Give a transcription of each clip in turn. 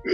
All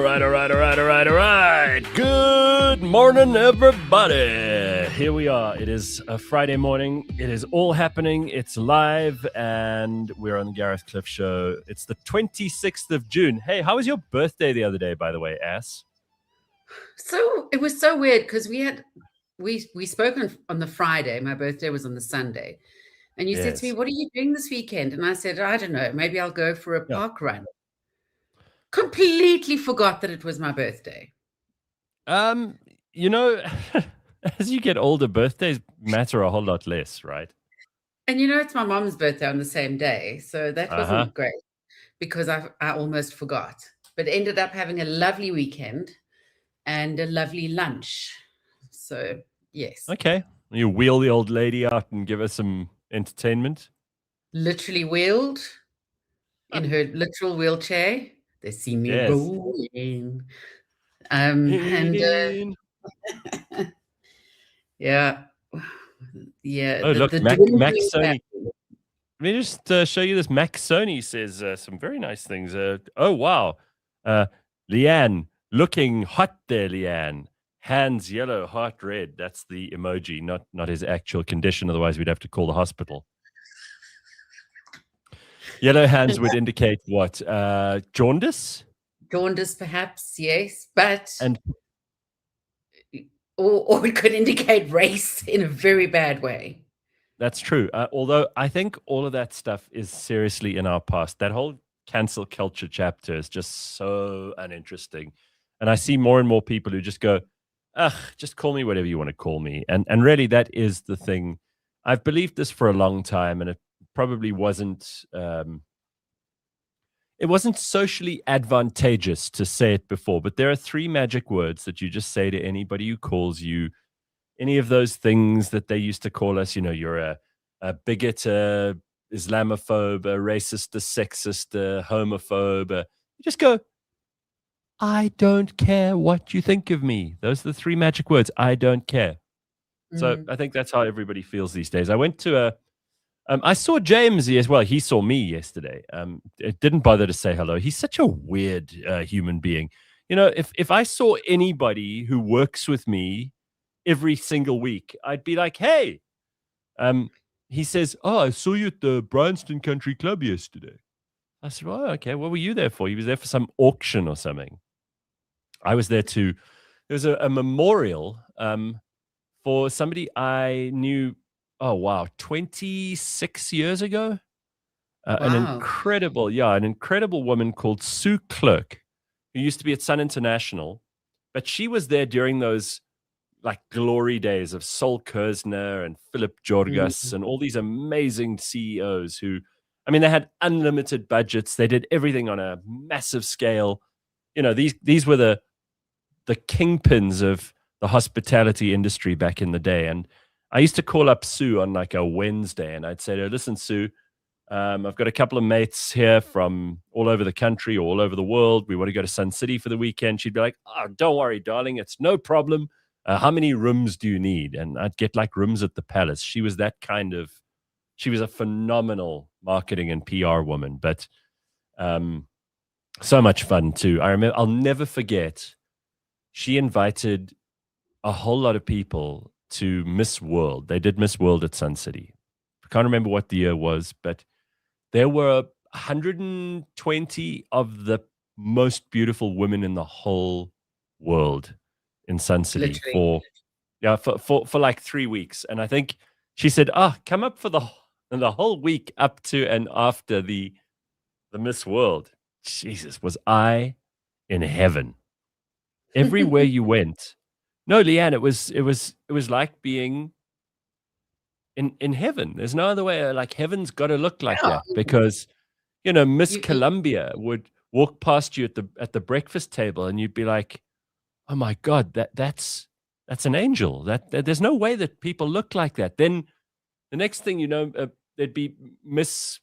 right. Good morning, everybody. Here we are. It is a Friday morning. It is all happening. It's live, and we're on the Gareth Cliff Show. It's the 26th of June. Hey, how was your birthday the other day, by the way, Ass? So it was so weird because we spoke on the Friday. My birthday was on the Sunday. And you said to me, "What are you doing this weekend?" And I said, "I don't know. Maybe I'll go for a park run." Completely forgot that it was my birthday. You know, as you get older, birthdays matter a whole lot less, right? And it's my mom's birthday on the same day. So that wasn't great because I almost forgot. But ended up having a lovely weekend and a lovely lunch. So, yes. Okay. You wheel the old lady out and give her some entertainment? Literally wheeled in her literal wheelchair. They see me rolling. And yeah. Oh, look, Mac Sony. Let me just show you this. Mac Sony says some very nice things. Oh, wow. Leanne, looking hot there, Leanne. Hands yellow, heart red. That's the emoji, not his actual condition. Otherwise, we'd have to call the hospital. Yellow hands would indicate what? Jaundice? Jaundice, perhaps, yes. But or it could indicate race in a very bad way. That's true. Although I think all of that stuff is seriously in our past. That whole cancel culture chapter is just so uninteresting. And I see more and more people who just go, just call me whatever you want to call me. And really, that is the thing. I've believed this for a long time, and it probably wasn't socially advantageous to say it before. But there are 3 magic words that you just say to anybody who calls you any of those things that they used to call us. You're a bigot, a Islamophobe, a racist, a sexist, a homophobe. You just go, I don't care what you think of me. Those are the 3 magic words. I don't care. So I think that's how everybody feels these days. I went to I saw James as well. He saw me yesterday. It didn't bother to say hello. He's such a weird human being. If I saw anybody who works with me every single week, I'd be like, hey. He says, I saw you at the Bryanston Country Club yesterday. I said, oh, okay. What were you there for? He was there for some auction or something. I was there too. There was a memorial for somebody I knew, 26 years ago. Wow. An incredible woman called Sue Clerk, who used to be at Sun International. But she was there during those like glory days of Sol Kerzner and Philip Jorgas and all these amazing CEOs who, they had unlimited budgets. They did everything on a massive scale. These were the kingpins of the hospitality industry back in the day. And I used to call up Sue on like a Wednesday, and I'd say to her, listen, Sue, I've got a couple of mates here from all over the country or all over the world. We want to go to Sun City for the weekend. She'd be like, oh, don't worry, darling. It's no problem. How many rooms do you need? And I'd get like rooms at the Palace. She was she was a phenomenal marketing and PR woman, but so much fun too. I'll never forget, she invited a whole lot of people to Miss World. They did Miss World at Sun City. I can't remember what the year was, but there were 120 of the most beautiful women in the whole world in Sun City for like 3 weeks. And I think she said, come up for the whole week up to and after the Miss World. Jesus, was I in heaven. Everywhere you went. No, Leanne, it was like being in heaven. There's no other way. Like heaven's got to look like Yeah. that because, Miss You Columbia would walk past you at the breakfast table, and you'd be like, "Oh my God, that's an angel. That there's no way that people look like that." Then the next thing you know, there'd be Miss,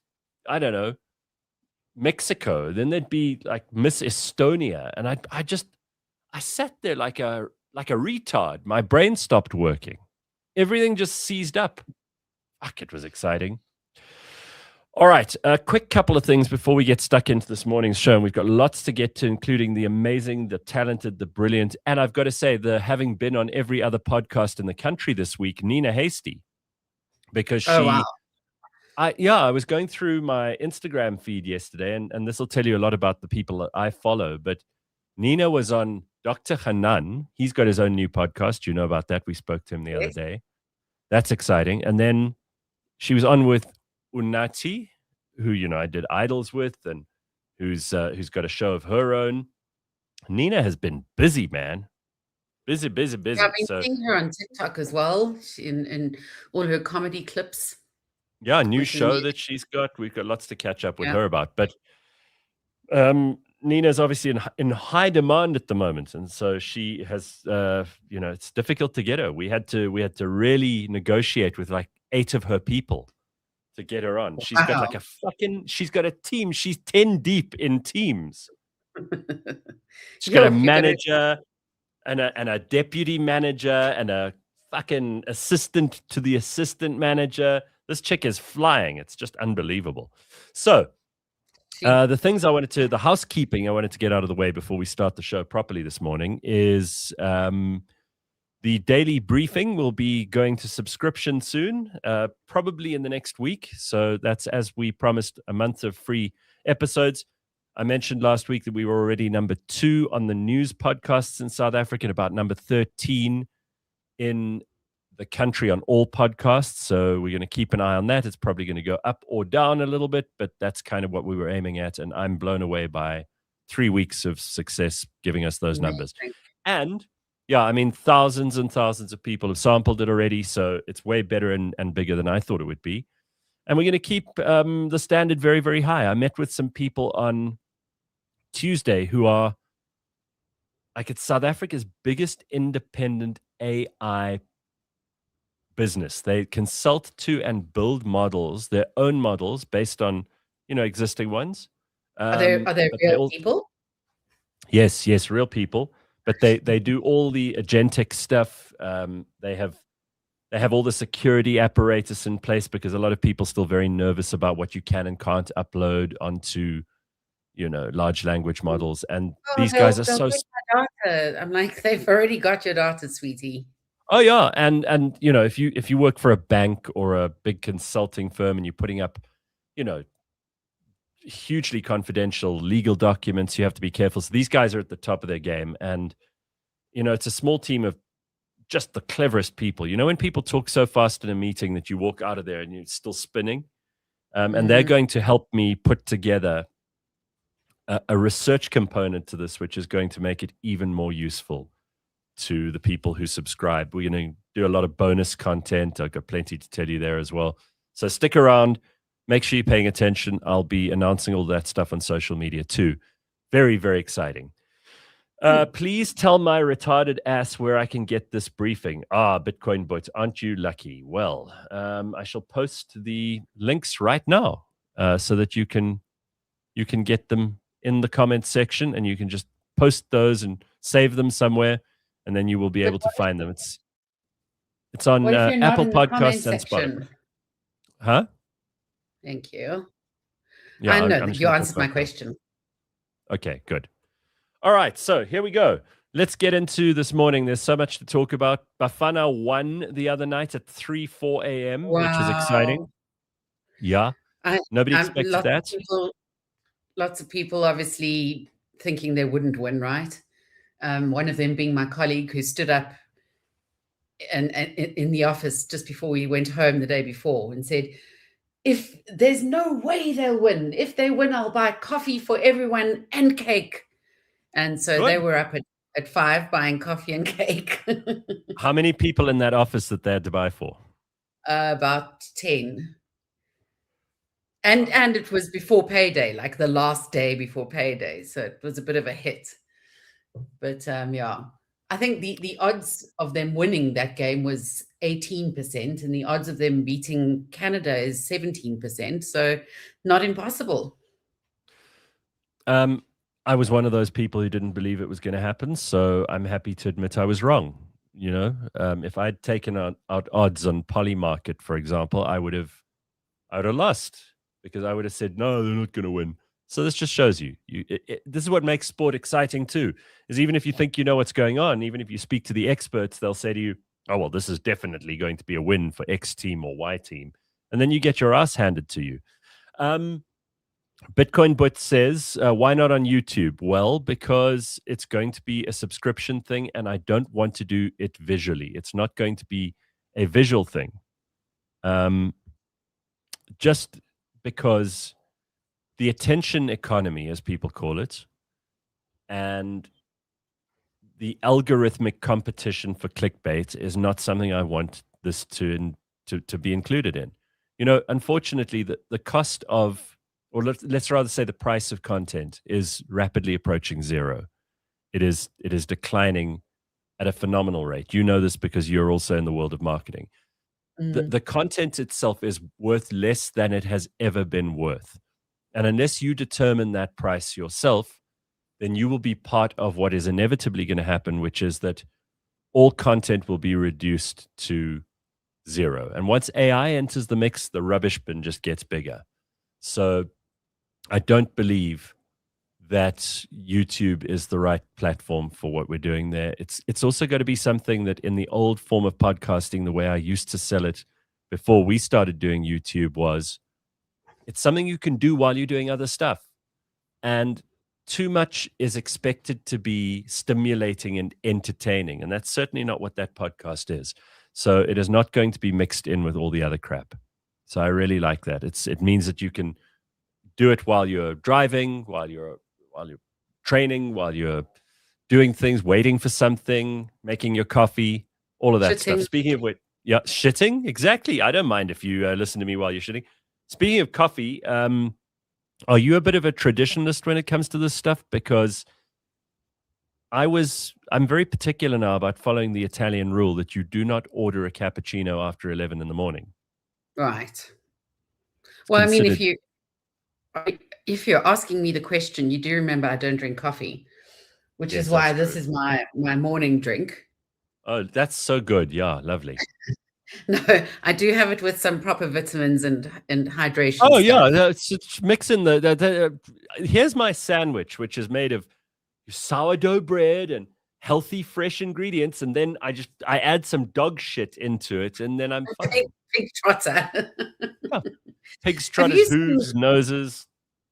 I don't know, Mexico. Then there'd be like Miss Estonia, and I sat there like a retard. My brain stopped working. Everything just seized up. Fuck, it was exciting. All right, a quick couple of things before we get stuck into this morning's show. And we've got lots to get to, including the amazing, the talented, the brilliant, and I've got to say, having been on every other podcast in the country this week, Nina Hastie, because wow. I was going through my Instagram feed yesterday, and this will tell you a lot about the people that I follow. But Nina was on Dr. Hanan. He's got his own new podcast. You know about that. We spoke to him the other day. That's exciting. And then she was on with Unati, who, I did Idols with, and who's got a show of her own. Nina has been busy, man. Busy. Yeah, I've been seeing her on TikTok as well, in all her comedy clips. Yeah, a new show that she's got. We've got lots to catch up with her about. But Nina's obviously in high demand at the moment, and so she has, it's difficult to get her. We had to really negotiate with like 8 of her people to get her on. She's got like she's got a team. She's 10 deep in teams. She's got a manager and a deputy manager and a fucking assistant to the assistant manager. This chick is flying. It's just unbelievable. So the housekeeping I wanted to get out of the way before we start the show properly this morning is the daily briefing will be going to subscription soon, probably in the next week. So that's, as we promised, a month of free episodes. I mentioned last week that we were already number 2 on the news podcasts in South Africa, and about number 13 in the country on all podcasts. So we're going to keep an eye on that. It's probably going to go up or down a little bit, but that's kind of what we were aiming at. And I'm blown away by 3 weeks of success giving us those numbers. And yeah, I mean, thousands and thousands of people have sampled it already. So it's way better and bigger than I thought it would be. And we're going to keep the standard very, very high. I met with some people on Tuesday who are like, it's South Africa's biggest independent AI business. They consult to and build models, their own models based on, existing ones. Are they real people? Yes, real people. But they do all the agentic stuff. They have all the security apparatus in place because a lot of people are still very nervous about what you can and can't upload onto, large language models. And these guys are so. Data. I'm like, they've already got your data, sweetie. Oh yeah, and if you work for a bank or a big consulting firm and you're putting up, hugely confidential legal documents, you have to be careful. So these guys are at the top of their game, and it's a small team of just the cleverest people. When people talk so fast in a meeting that you walk out of there and you're still spinning, and they're going to help me put together a research component to this, which is going to make it even more useful to the people who subscribe. We're going to do a lot of bonus content. I've got plenty to tell you there as well. So stick around. Make sure you're paying attention. I'll be announcing all that stuff on social media too. Very, very exciting. Please tell my retarded ass where I can get this briefing. Bitcoin Bot, aren't you lucky? Well, I shall post the links right now so that you can get them in the comments section, and you can just post those and save them somewhere. And then you will be able to find them. It's on Apple Podcasts and Spotify. Huh? Thank you. Yeah, I know you answered my question. Okay, good. All right, so here we go. Let's get into this morning. There's so much to talk about. Bafana won the other night at 3-4 a.m., which is exciting. Yeah, nobody expected that. Lots of people obviously thinking they wouldn't win, right? One of them being my colleague who stood up and in the office just before we went home the day before and said, if there's no way they'll win, if they win, I'll buy coffee for everyone and cake. And so they Good. were up at 5 buying coffee and cake. How many people in that office that they had to buy for? About 10. And it was before payday, like the last day before payday. So it was a bit of a hit. But yeah, I think the odds of them winning that game was 18%, and the odds of them beating Canada is 17%. So not impossible. I was one of those people who didn't believe it was going to happen, so I'm happy to admit I was wrong. You know, if I'd taken out odds on Polymarket, for example, I would have lost because I would have said no, they're not going to win. So this just shows you, this is what makes sport exciting too. Is even if you think you know what's going on, even if you speak to the experts, they'll say to you, "Oh well, this is definitely going to be a win for X team or Y team," and then you get your ass handed to you. Bitcoin But says, why not on YouTube? Well, because it's going to be a subscription thing, and I don't want to do it visually. It's not going to be a visual thing. Just because the attention economy, as people call it, and the algorithmic competition for clickbait is not something I want this to be included in. You know, unfortunately, the cost of, or let's rather say the price of content is rapidly approaching zero. It is declining at a phenomenal rate. You know this because you're also in the world of marketing. The content itself is worth less than it has ever been worth. And unless you determine that price yourself, then you will be part of what is inevitably going to happen, which is that all content will be reduced to zero. And once AI enters the mix, the rubbish bin just gets bigger. So I don't believe that YouTube is the right platform for what we're doing there. It's also going to be something that in the old form of podcasting, the way I used to sell it before we started doing YouTube was, it's something you can do while you're doing other stuff. And too much is expected to be stimulating and entertaining. And that's certainly not what that podcast is. So it is not going to be mixed in with all the other crap. So I really like that. It means that you can do it while you're driving, while you're training, while you're doing things, waiting for something, making your coffee, all of that stuff. Speaking of which, yeah, shitting, exactly. I don't mind if you listen to me while you're shitting. Speaking of coffee, are you a bit of a traditionalist when it comes to this stuff? Because I'm very particular now about following the Italian rule that you do not order a cappuccino after 11 in the morning. Right. Well, I mean, if you're asking me the question, you do remember I don't drink coffee, which is why this is my morning drink. Oh, that's so good. Yeah, lovely. No, I do have it with some proper vitamins and hydration. Oh, stuff. Yeah, it's mixing here's my sandwich, which is made of sourdough bread and healthy, fresh ingredients, and then I add some dog shit into it, and then I'm fine. Pig trotter. Yeah. Pigs, trotters, hooves, noses,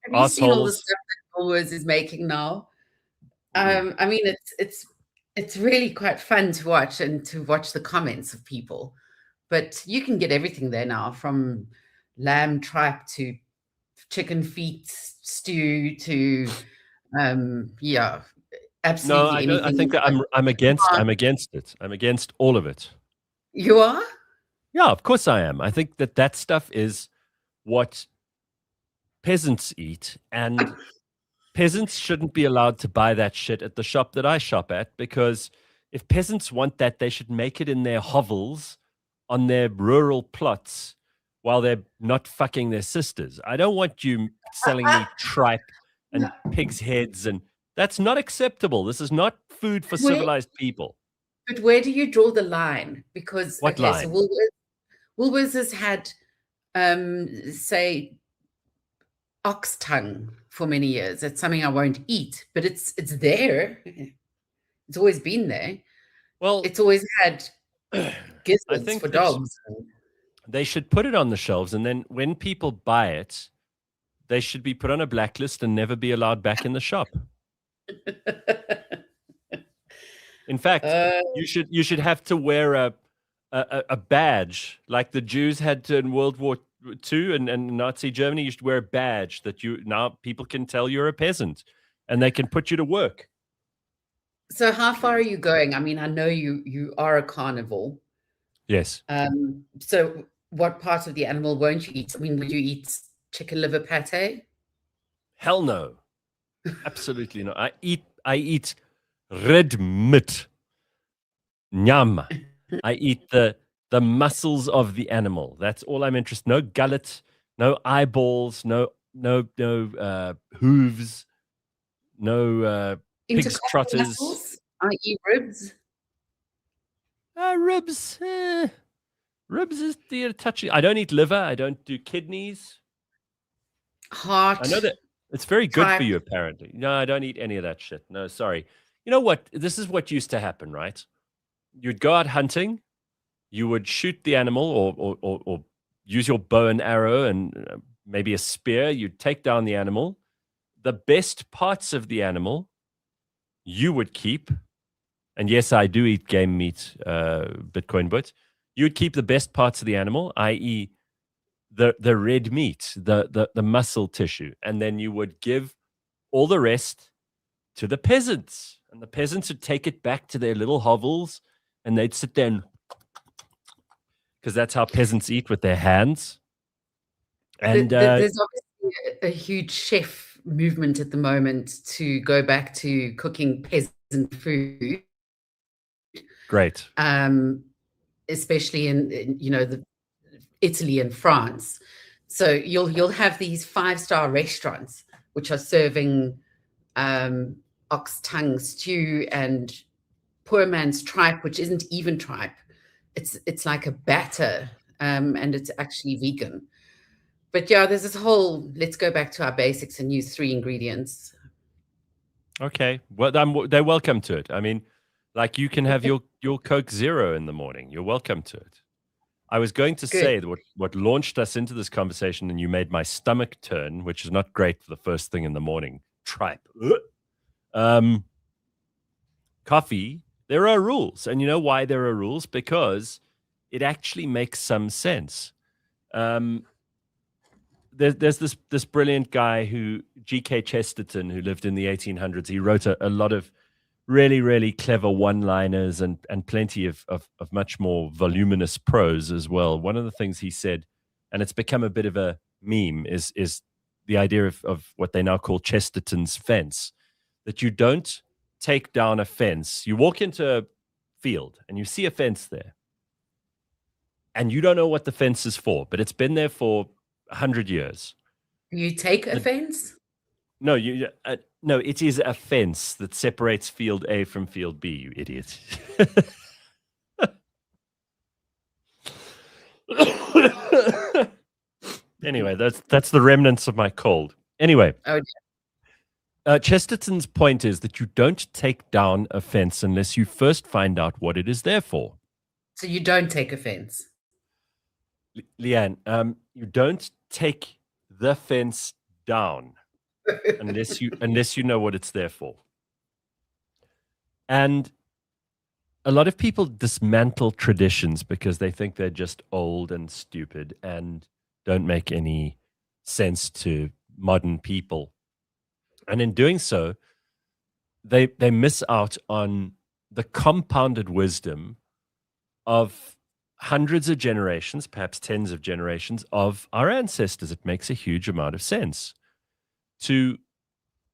have you seen all the stuff that Woolworths is making now? I mean, it's really quite fun to watch and to watch the comments of people. But you can get everything there now, from lamb tripe to chicken feet stew to yeah, absolutely. No, I think that I'm against it. I'm against all of it. You are? Yeah, of course I am. I think that stuff is what peasants eat, and peasants shouldn't be allowed to buy that shit at the shop that I shop at, because if peasants want that, they should make it in their hovels on their rural plots while they're not fucking their sisters. I don't want you selling me tripe and pig's heads, and that's not acceptable. This is not food for civilized people. But where do you draw the line? Because what line? So Woolworths has had, say, ox tongue for many years. It's something I won't eat, but it's there. It's always been there. Well, it's always had gizzards for dogs. They should put it on the shelves, and then when people buy it, they should be put on a blacklist and never be allowed back in the shop. In fact, you should have to wear a badge like the Jews had to in World War II and Nazi Germany. You should wear a badge that now people can tell you're a peasant, and they can put you to work. So how far are you going? I mean, I know you are a carnivore. Yes. So what part of the animal won't you eat? I mean, would you eat chicken liver pate? Hell no. Absolutely not. I eat red meat. Nyama. I eat the muscles of the animal. That's all I'm interested. No gullet, no eyeballs, no hooves, no pig's Intercostal trotters, muscles, i.e. ribs? ribs. Ribs is the touchy. I don't eat liver. I don't do kidneys. I know Heart, that it's very good for tripe. you, apparently. No, I don't eat any of that shit. No, sorry. You know what? This is what used to happen, right? You'd go out hunting, you would shoot the animal or use your bow and arrow and maybe a spear. You'd take down the animal. The best parts of the animal you would keep. And yes, I do eat game meat, Bitcoin, but you would keep the best parts of the animal, i.e., the red meat, the muscle tissue, and then you would give all the rest to the peasants, and the peasants would take it back to their little hovels, and they'd sit there and because that's how peasants eat with their hands. And There's obviously a huge chef movement at the moment to go back to cooking peasant food. Great. Especially in the Italy and France. So you'll have these 5-star restaurants which are serving ox tongue stew and poor man's tripe, which isn't even tripe. It's like a batter, and it's actually vegan. But yeah, there's this whole let's go back to our basics and use 3 ingredients. Okay. Well, they're welcome to it. I mean, like you can have your Coke Zero in the morning. You're welcome to it. I was going to say that what launched us into this conversation, and you made my stomach turn, which is not great for the first thing in the morning. Tripe. Coffee. There are rules, and you know why there are rules? Because it actually makes some sense. There's this brilliant guy G.K. Chesterton, who lived in the 1800s. He wrote a lot of really, really clever one-liners and plenty of much more voluminous prose as well. One of the things he said, and it's become a bit of a meme, is the idea of what they now call Chesterton's fence, that you don't take down a fence. You walk into a field and you see a fence there, and you don't know what the fence is for, but it's been there for 100 years. You take offense? No, no, it is a fence that separates field A from field B, you idiot. Anyway, that's the remnants of my cold. Anyway, Chesterton's point is that you don't take down a fence unless you first find out what it is there for. So you don't take offense? Leanne, you don't take the fence down unless you know what it's there for. And a lot of people dismantle traditions because they think they're just old and stupid and don't make any sense to modern people. And in doing so, they miss out on the compounded wisdom of hundreds of generations, perhaps tens of generations of our ancestors. It makes a huge amount of sense to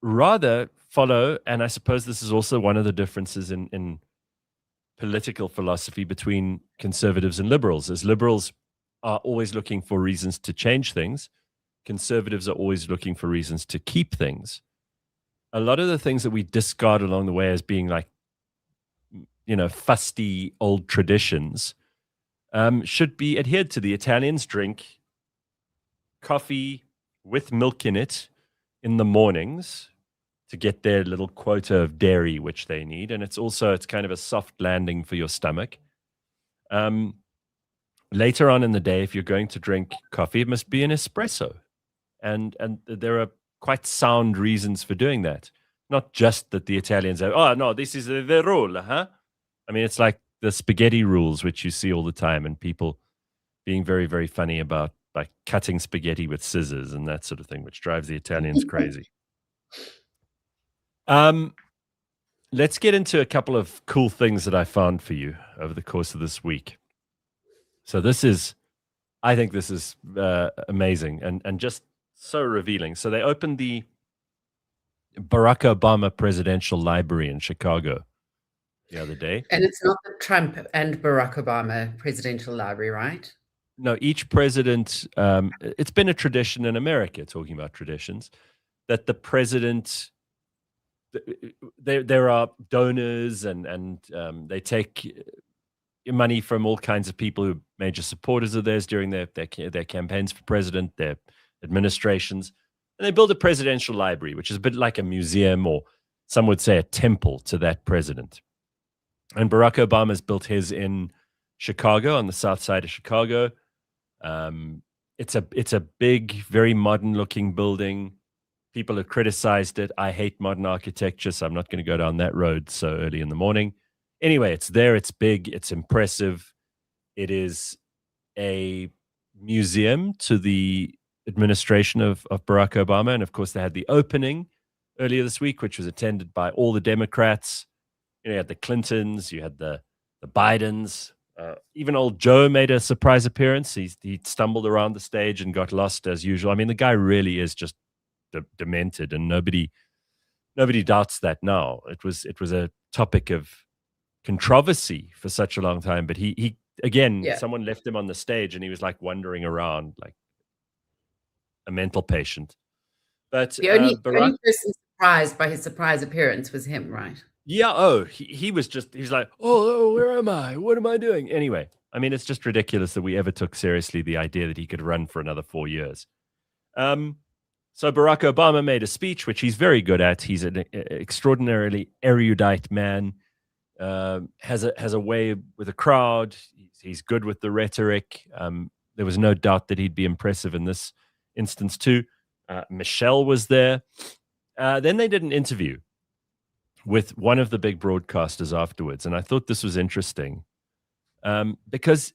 rather follow, and I suppose this is also one of the differences in political philosophy between conservatives and liberals, as liberals are always looking for reasons to change things. Conservatives are always looking for reasons to keep things. A lot of the things that we discard along the way as being like, fusty old traditions should be adhered to. The Italians drink coffee with milk in it in the mornings to get their little quota of dairy, which they need. And it's kind of a soft landing for your stomach. Later on in the day, if you're going to drink coffee, it must be an espresso. And there are quite sound reasons for doing that. Not just that the Italians have, oh, no, this is the rule, huh? I mean, it's like the spaghetti rules, which you see all the time, and people being very, very funny about like cutting spaghetti with scissors and that sort of thing, which drives the Italians crazy. let's get into a couple of cool things that I found for you over the course of this week. So I think this is amazing and just so revealing. So they opened the Barack Obama Presidential Library in Chicago the other day. And it's not the Trump and Barack Obama Presidential Library, right? No, each president, it's been a tradition in America, talking about traditions, that the president, there are donors and they take money from all kinds of people who are major supporters of theirs during their campaigns for president, their administrations. And they build a presidential library, which is a bit like a museum, or some would say a temple to that president. And Barack Obama's built his in Chicago, on the south side of Chicago. It's a big, very modern looking building. People have criticized it. I hate modern architecture, so I'm not going to go down that road so early in the morning. Anyway, it's there. It's big. It's impressive. It is a museum to the administration of Barack Obama. And of course, they had the opening earlier this week, which was attended by all the Democrats. You had the Clintons, you had the Bidens. Even old Joe made a surprise appearance. He stumbled around the stage and got lost as usual. I mean, the guy really is just demented, and nobody doubts that now. It was a topic of controversy for such a long time, but he again, someone left him on the stage and he was like wandering around like a mental patient. But the only person surprised by his surprise appearance was him, right? Yeah. He was like, oh, where am I? What am I doing? Anyway, I mean, it's just ridiculous that we ever took seriously the idea that he could run for another 4 years. So Barack Obama made a speech, which he's very good at. He's an extraordinarily erudite man. Has a way with a crowd. He's good with the rhetoric. There was no doubt that he'd be impressive in this instance too. Michelle was there. Then they did an interview with one of the big broadcasters afterwards, and I thought this was interesting because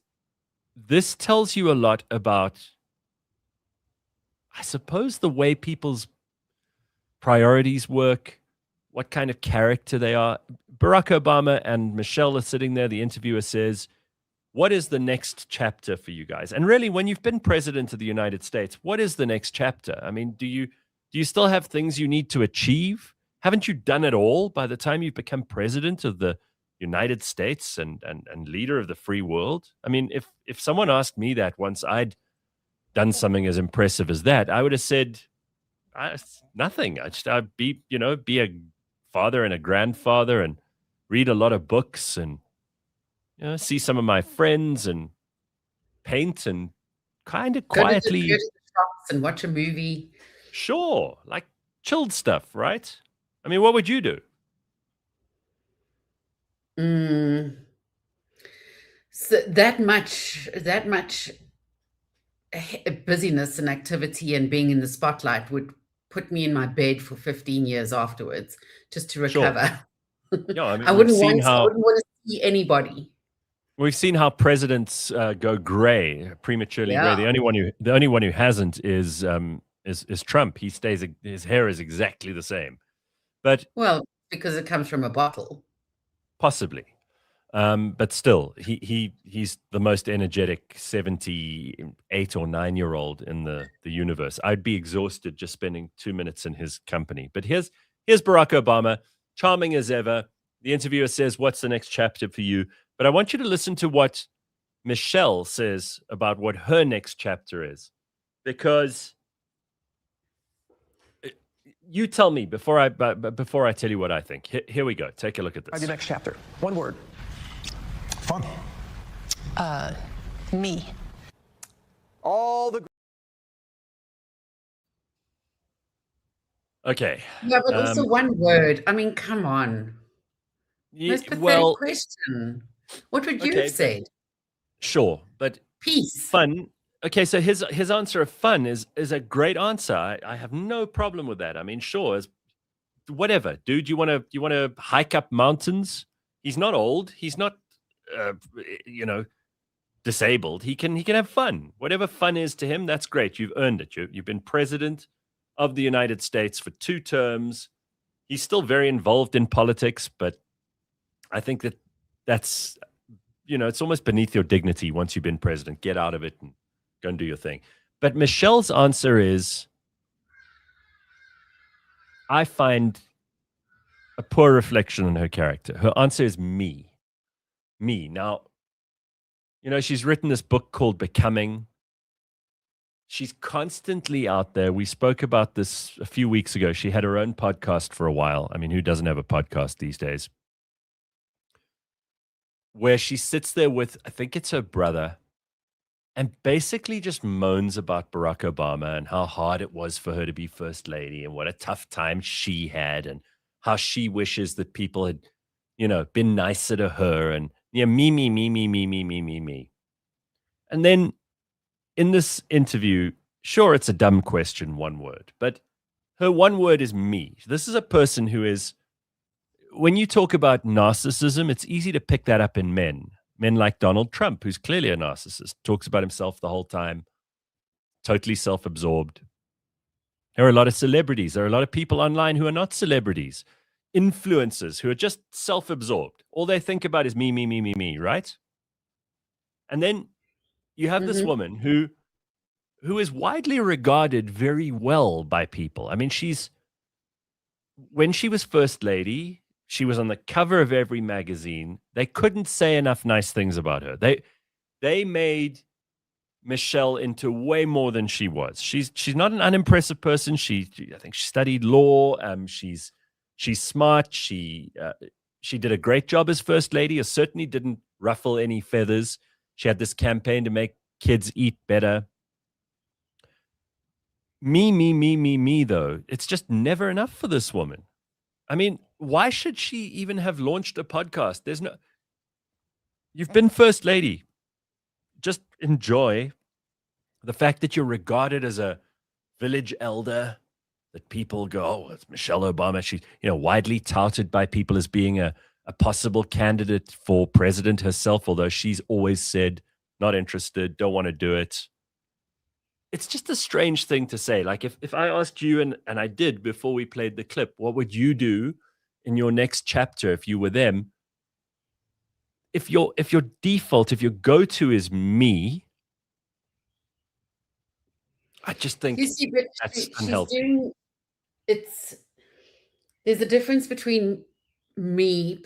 this tells you a lot about, I suppose, the way people's priorities work, what kind of character they are. Barack Obama and Michelle are sitting there. The interviewer says, what is the next chapter for you guys? And really, when you've been president of the United States, what is the next chapter? I mean, do you still have things you need to achieve? Haven't you done it all by the time you've become president of the United States and leader of the free world? I mean, if someone asked me that once I'd done something as impressive as that, I would have said nothing. I'd be a father and a grandfather and read a lot of books and see some of my friends and paint and kind of quietly go to the shops and watch a movie. Sure, like chilled stuff, right? I mean, what would you do? So that much busyness and activity and being in the spotlight would put me in my bed for 15 years afterwards just to recover. Sure. No, I mean, I wouldn't want to see anybody. We've seen how presidents go gray, prematurely gray. The only one who hasn't is Trump. He stays. His hair is exactly the same. But because it comes from a bottle, possibly. But still, he's the most energetic 78 or 9-year-old in the universe. I'd be exhausted just spending 2 minutes in his company. But here's Barack Obama, charming as ever. The interviewer says, "What's the next chapter for you?" But I want you to listen to what Michelle says about what her next chapter is, because you tell me before I tell you what I think. Here we go. Take a look at this. Your next chapter. One word. Fun. Me. All the. Okay. Yeah, but also one word. I mean, come on. Most pathetic question. What would you have said? Sure, but peace. Fun. Okay, so his answer of fun is a great answer. I have no problem with that. I mean, sure, whatever, dude. You want to hike up mountains? He's not old. He's not, disabled. He can have fun. Whatever fun is to him, that's great. You've earned it. You've been president of the United States for 2 terms. He's still very involved in politics, but I think that's, it's almost beneath your dignity once you've been president. Get out of it and go and do your thing. But Michelle's answer is, I find a poor reflection on her character. Her answer is me. Me. Now, she's written this book called Becoming. She's constantly out there. We spoke about this a few weeks ago. She had her own podcast for a while. I mean, who doesn't have a podcast these days? Where she sits there with, I think it's her brother, and basically just moans about Barack Obama and how hard it was for her to be first lady and what a tough time she had and how she wishes that people had, been nicer to her and me, me, me, me, me, me, me, me, me. And then in this interview, sure, it's a dumb question, one word, but her one word is me. This is a person who is, when you talk about narcissism, it's easy to pick that up in men. Men like Donald Trump, who's clearly a narcissist, talks about himself the whole time, totally self-absorbed. There are a lot of celebrities. There are a lot of people online who are not celebrities. Influencers who are just self-absorbed. All they think about is me, me, me, me, me, right? And then you have this woman who is widely regarded very well by people. I mean, when she was first lady, she was on the cover of every magazine. They couldn't say enough nice things about her. They made Michelle into way more than she was. She's not an unimpressive person. I think she studied law. She's smart. She did a great job as first lady. Or certainly didn't ruffle any feathers. She had this campaign to make kids eat better. Me, me, me, me, me, though. It's just never enough for this woman. I mean, why should she even have launched a podcast? You've been first lady. Just enjoy the fact that you're regarded as a village elder, that people go, oh, it's Michelle Obama. She's, widely touted by people as being a possible candidate for president herself, although she's always said, not interested, don't want to do it. It's just a strange thing to say. Like if I asked you, and I did before we played the clip, what would you do in your next chapter if you were them? If your default, if your go-to is me, I just think that's unhealthy. There's a difference between me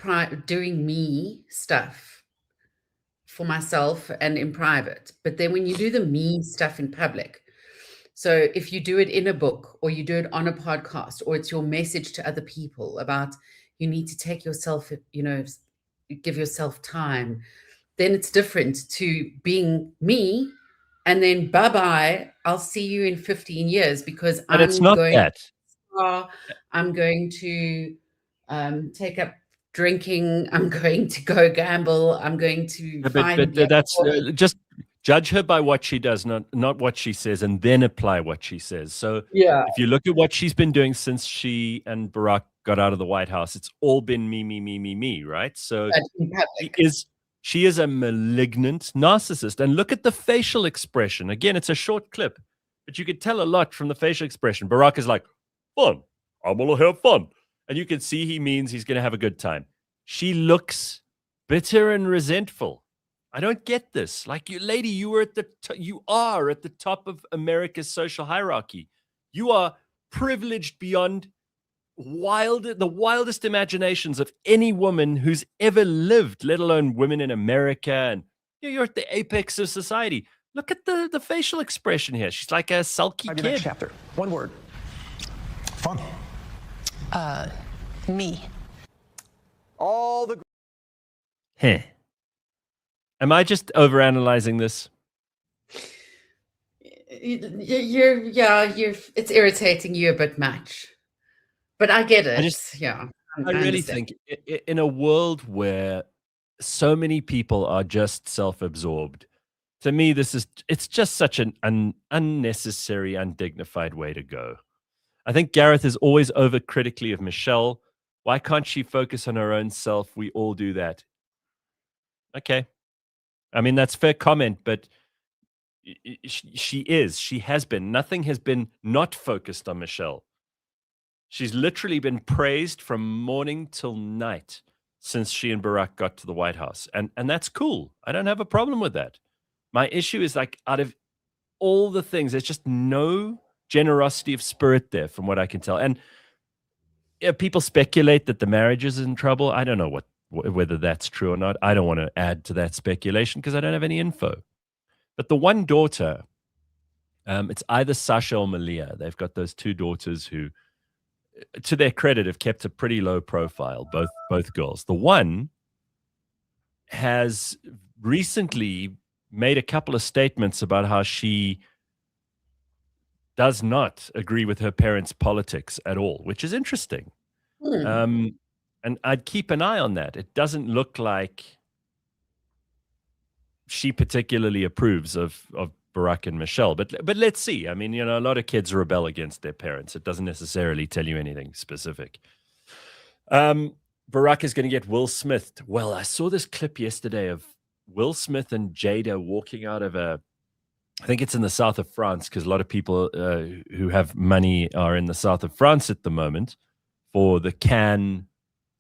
doing me stuff for myself and in private. But then when you do the me stuff in public, so if you do it in a book or you do it on a podcast, or it's your message to other people about you need to take yourself, give yourself time, then it's different to being me and then bye-bye, I'll see you in 15 years because but it's not that. I'm going to take up drinking. I'm going to go gamble. I'm going to find. But that's just judge her by what she does, not what she says, and then apply what she says. So if you look at what she's been doing since she and Barack got out of the White House, it's all been me, me, me, me, me, right? So she is a malignant narcissist. And look at the facial expression. Again, it's a short clip, but you could tell a lot from the facial expression. Barack is like, fun. I'm going to have fun. And you can see he means he's going to have a good time. She looks bitter and resentful. I don't get this. Like, lady, you are at the top of America's social hierarchy. You are privileged beyond the wildest imaginations of any woman who's ever lived, let alone women in America. And you're at the apex of society. Look at the facial expression here. She's like a sulky kid. Next chapter. One word. Fun. Me. All the... Am I just overanalyzing this? It's irritating you a bit much. But I get it. I really think in a world where so many people are just self-absorbed, to me, it's just such an unnecessary, undignified way to go. I think Gareth is always overcritically of Michelle. Why can't she focus on her own self? We all do that. Okay. I mean, that's fair comment, but she has been. Nothing has been not focused on Michelle. She's literally been praised from morning till night since she and Barack got to the White House. And that's cool. I don't have a problem with that. My issue is like out of all the things, there's just no generosity of spirit there from what I can tell. And yeah, people speculate that the marriage is in trouble. I don't know whether that's true or not. I don't want to add to that speculation because I don't have any info. But the one daughter, it's either Sasha or Malia. They've got those two daughters who, to their credit, have kept a pretty low profile, both girls. The one has recently made a couple of statements about how she does not agree with her parents' politics at all, which is interesting. And I'd keep an eye on that. It doesn't look like she particularly approves of Barack and Michelle, but let's see. I mean, a lot of kids rebel against their parents. It doesn't necessarily tell you anything specific. Barack is going to get Will Smith. Well, I saw this clip yesterday of Will Smith and Jada walking out of I think it's in the south of France, because a lot of people who have money are in the south of France at the moment for the Cannes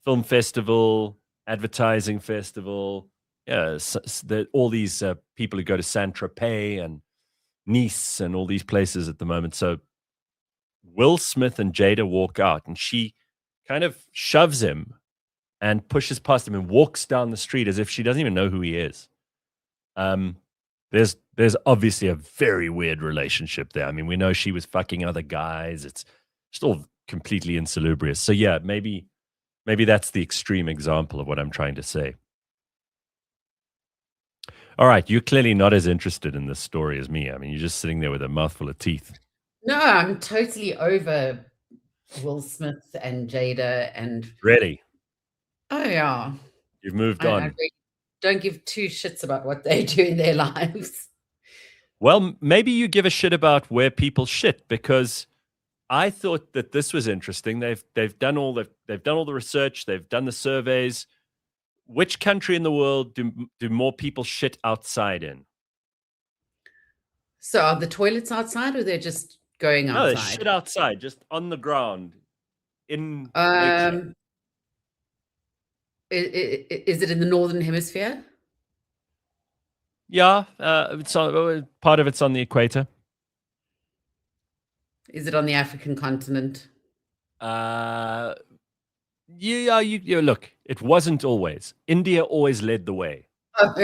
Film Festival, Advertising Festival. Yeah, all these people who go to Saint-Tropez and Nice and all these places at the moment. So Will Smith and Jada walk out, and she kind of shoves him and pushes past him and walks down the street as if she doesn't even know who he is. There's obviously a very weird relationship there. I mean, we know she was fucking other guys. It's still completely insalubrious. So yeah, maybe that's the extreme example of what I'm trying to say. All right, you're clearly not as interested in this story as me. I mean, you're just sitting there with a mouthful of teeth. No, I'm totally over Will Smith and Jada and... Really? Oh, yeah. You've moved on. I really don't give two shits about what they do in their lives. Well, maybe you give a shit about where people shit, because I thought that this was interesting. They've done all the research, they've done the surveys. Which country in the world do more people shit outside in? So are the toilets outside, or they're just going outside? No, they shit outside, just on the ground in nature. Is it in the Northern Hemisphere? Yeah, part of it's on the equator. Is it on the African continent? Yeah, you look, it wasn't always. India always led the way. Oh.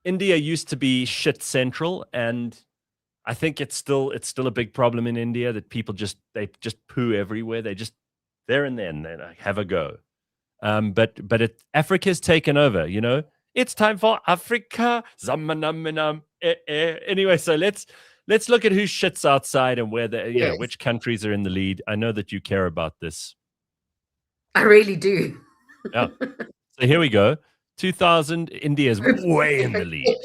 India used to be shit central, and I think it's still a big problem in India that people just poo everywhere. They just there and then they have a go. But Africa's taken over, It's time for Africa. Anyway, so let's look at who shits outside and where Yes. which countries are in the lead. I know that you care about this. I really do. Yeah. So here we go. 2000, India's way in the lead.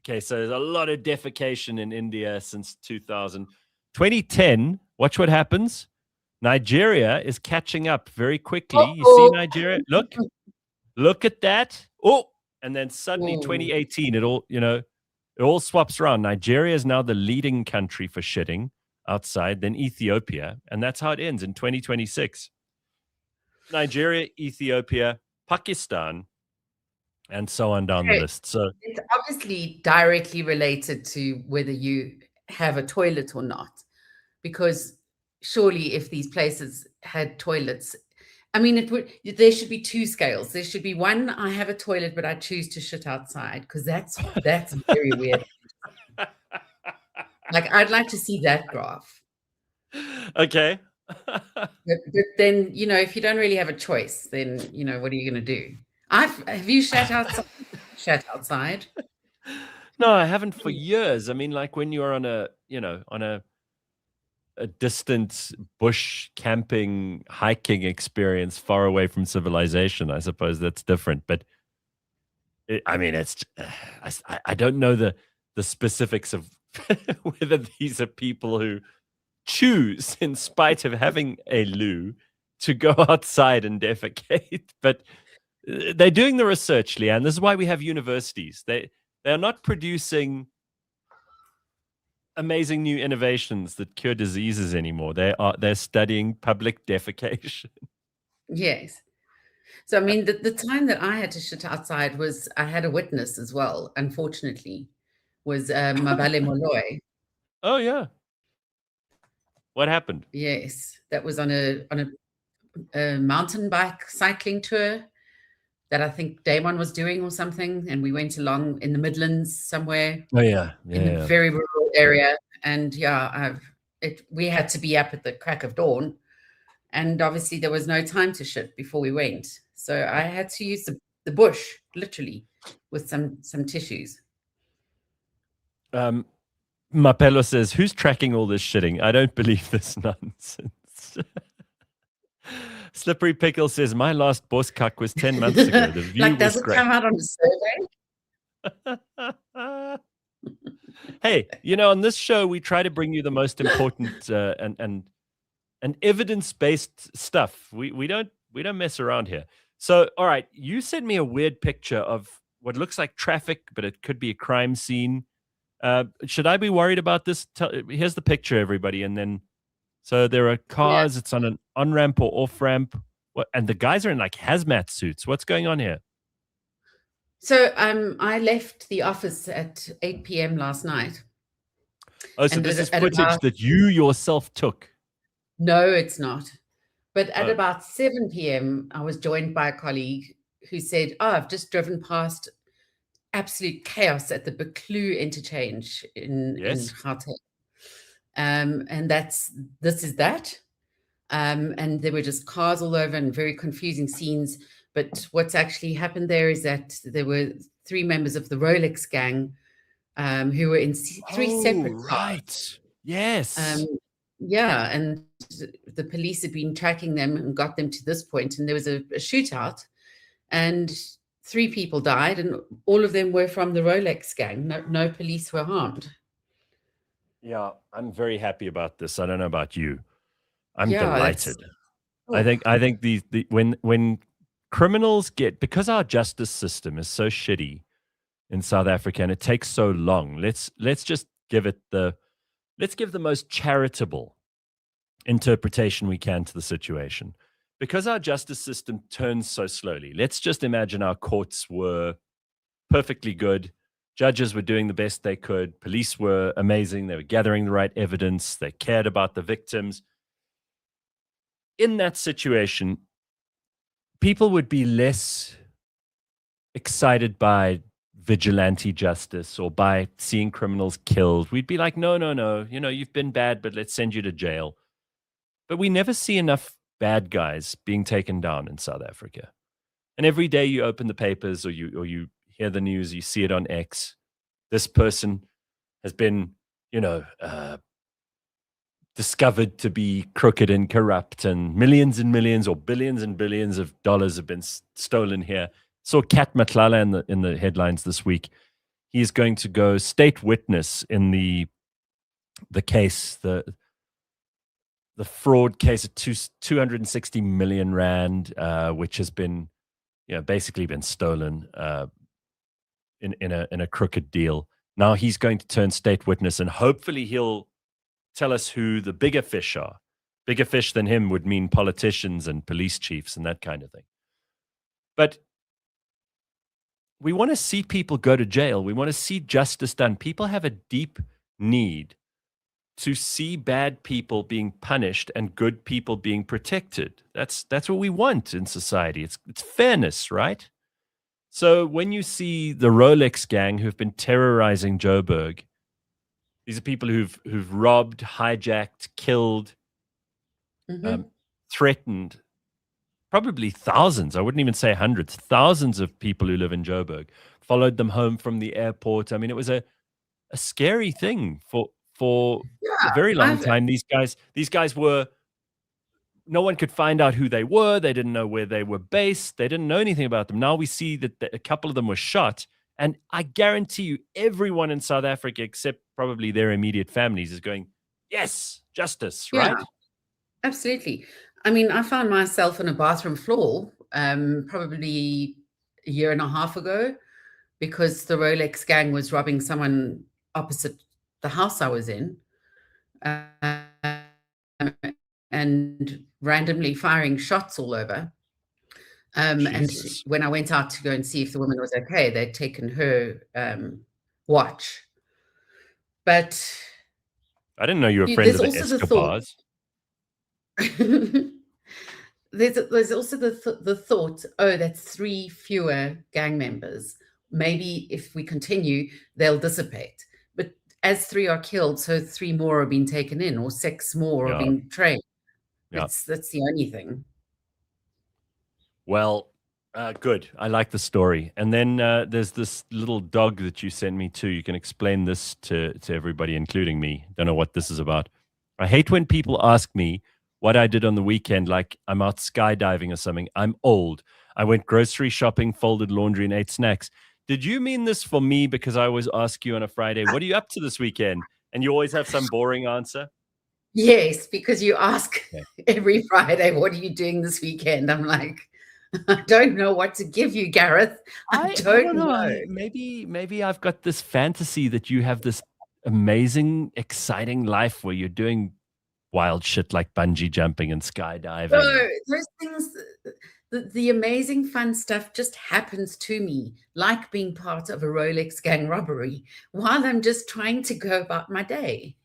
Okay, so there's a lot of defecation in India since 2000. 2010, watch what happens. Nigeria is catching up very quickly. You see Nigeria? Look at that. Oh, and then suddenly 2018, it all swaps around. Nigeria is now the leading country for shitting outside, then Ethiopia, and that's how it ends in 2026. Nigeria, Ethiopia, Pakistan, and so on down the list. So it's obviously directly related to whether you have a toilet or not, because surely if these places had toilets, I mean, there should be two scales. There should be one, I have a toilet, but I choose to shit outside, because that's very weird. Like, I'd like to see that graph. Okay. But then, if you don't really have a choice, then, what are you going to do? Have you shat outside? No, I haven't for years. I mean, like when you're on a distant bush camping, hiking experience far away from civilization, I suppose that's different. But I don't know the specifics of whether these are people who choose, in spite of having a loo, to go outside and defecate. But they're doing the research, Leanne. This is why we have universities. They're not producing amazing new innovations that cure diseases anymore. They're studying public defecation. Yes. So, I mean, the time that I had to shit outside was I had a witness as well, unfortunately, was Mabale Molloy. Oh, yeah. What happened? Yes, that was on a mountain bike cycling tour that I think Damon was doing or something, and we went along in the Midlands somewhere. Oh, yeah. In a very rural area. And we had to be up at the crack of dawn. And obviously there was no time to shit before we went. So I had to use the bush, literally, with some tissues. Mapelo says, who's tracking all this shitting? I don't believe this nonsense. Slippery Pickle says, my last boss cuck was 10 months ago. The view like, was does it great. come out on a survey? Hey, on this show, we try to bring you the most important and evidence-based stuff. We don't mess around here. So, all right, you sent me a weird picture of what looks like traffic, but it could be a crime scene. Should I be worried about this? Here's the picture, everybody. And then, so there are cars. Yeah. It's on an on-ramp or off-ramp. And the guys are in like hazmat suits. What's going on here? So I left the office at 8 p.m. last night. Oh, so this is footage that you yourself took? No, it's not. But at about 7 p.m., I was joined by a colleague who said, I've just driven past absolute chaos at the Buccleuch interchange in Gauteng. And this is that. And there were just cars all over and very confusing scenes. But what's actually happened there is that there were 3 members of the Rolex gang who were in 3 separate cars. Right. Yes. Yeah, and the police had been tracking them and got them to this point, and there was a shootout, and 3 people died, and all of them were from the Rolex gang. No police were harmed. Yeah, I'm very happy about this. I don't know about you. I'm delighted. I think the when criminals because our justice system is so shitty in South Africa and it takes so long, let's just give the most charitable interpretation we can to the situation. Because our justice system turns so slowly, let's just imagine our courts were perfectly good. Judges were doing the best they could. Police were amazing. They were gathering the right evidence. They cared about the victims. In that situation, people would be less excited by vigilante justice or by seeing criminals killed. We'd be like, no, you've been bad, but let's send you to jail. But we never see enough bad guys being taken down in South Africa. And every day you open the papers or you hear the news, you see it on X. This person has been, discovered to be crooked and corrupt, and millions and millions or billions and billions of dollars have been stolen here. Saw Kat Matlala in the headlines this week. He's going to go state witness in the case, the fraud case of 260 million rand, which has been, basically been stolen in a crooked deal. Now he's going to turn state witness, and hopefully he'll tell us who the bigger fish are. Bigger fish than him would mean politicians and police chiefs and that kind of thing. But we want to see people go to jail. We want to see justice done. People have a deep need to see bad people being punished and good people being protected. That's what we want in society. It's fairness, right? So when you see the Rolex gang who've been terrorizing Joburg, these are people who've robbed, hijacked, killed, threatened, probably thousands. I wouldn't even say hundreds, thousands of people who live in Joburg, followed them home from the airport. I mean, it was a scary thing for a very long time. These guys were, no one could find out who they were. They didn't know where they were based. They didn't know anything about them. Now we see that a couple of them were shot. And I guarantee you, everyone in South Africa, except probably their immediate families, is going, yes, justice, right? Yeah, absolutely. I mean, I found myself on a bathroom floor probably a year and a half ago because the Rolex gang was robbing someone opposite the house I was in, and randomly firing shots all over. And Jesus. when I went out to go and see if the woman was okay, they'd taken her watch. But I didn't know you were friends there's with the also the thought. Escobars. There's also the thought, oh, that's 3 fewer gang members. Maybe if we continue, they'll dissipate. But as 3 are killed, so 3 more are being taken in, or 6 more are Yeah. being trained. Yeah. That's the only thing. Well, good. I like the story. And then there's this little dog that you sent me too. You can explain this to everybody, including me. Don't know what this is about. I hate when people ask me what I did on the weekend, like I'm out skydiving or something. I'm old. I went grocery shopping, folded laundry, and ate snacks. Did you mean this for me? Because I always ask you on a Friday, what are you up to this weekend? And you always have some boring answer. Yes, because you ask Okay. every Friday, what are you doing this weekend? I'm like, I don't know what to give you, Gareth. I don't know. Maybe I've got this fantasy that you have this amazing, exciting life where you're doing wild shit like bungee jumping and skydiving. No, those things, the amazing fun stuff just happens to me, like being part of a Rolex gang robbery while I'm just trying to go about my day.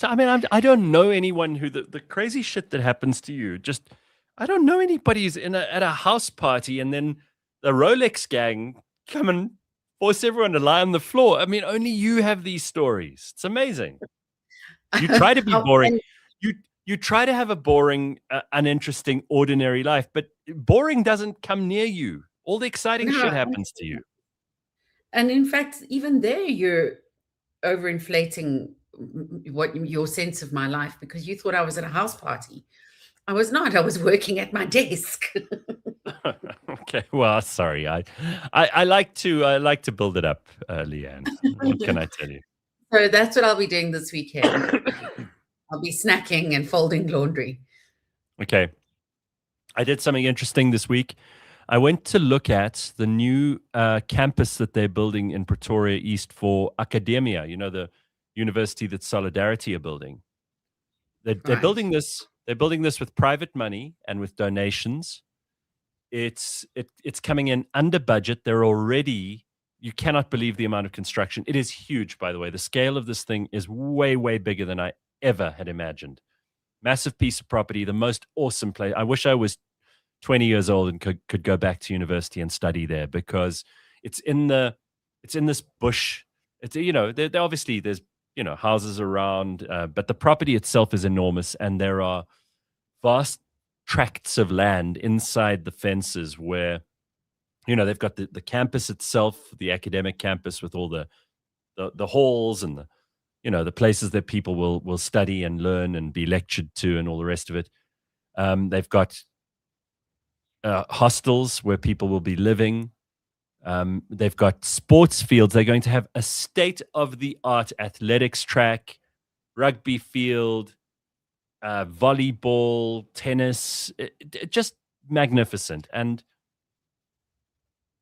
I don't know anyone who the crazy shit that happens to you. Just, I don't know anybody who's at a house party and then the Rolex gang come and force everyone to lie on the floor. I mean, only you have these stories. It's amazing. You try to be boring. You try to have a boring, uninteresting, ordinary life, but boring doesn't come near you. All the exciting shit happens to you. And in fact, even there, you're overinflating what your sense of my life, because you thought I was at a house party. I was not. I was working at my desk. Okay. Well, sorry. I like to build it up, Leanne. What can I tell you? So that's what I'll be doing this weekend. I'll be snacking and folding laundry. Okay. I did something interesting this week. I went to look at the new campus that they're building in Pretoria East for Academia, the university that Solidarity are building. They're building this. They're building this with private money and with donations. It's coming in under budget. You cannot believe the amount of construction. It is huge, by the way. The scale of this thing is way, way bigger than I ever had imagined. Massive piece of property, the most awesome place. I wish I was 20 years old and could go back to university and study there, because it's in this bush. It's, there obviously there's, houses around, but the property itself is enormous, and there are vast tracts of land inside the fences where, they've got the campus itself, the academic campus with all the halls and the places that people will study and learn and be lectured to and all the rest of it. They've got hostels where people will be living. They've got sports fields. They're going to have a state-of-the-art athletics track, rugby field, volleyball, tennis, just magnificent. And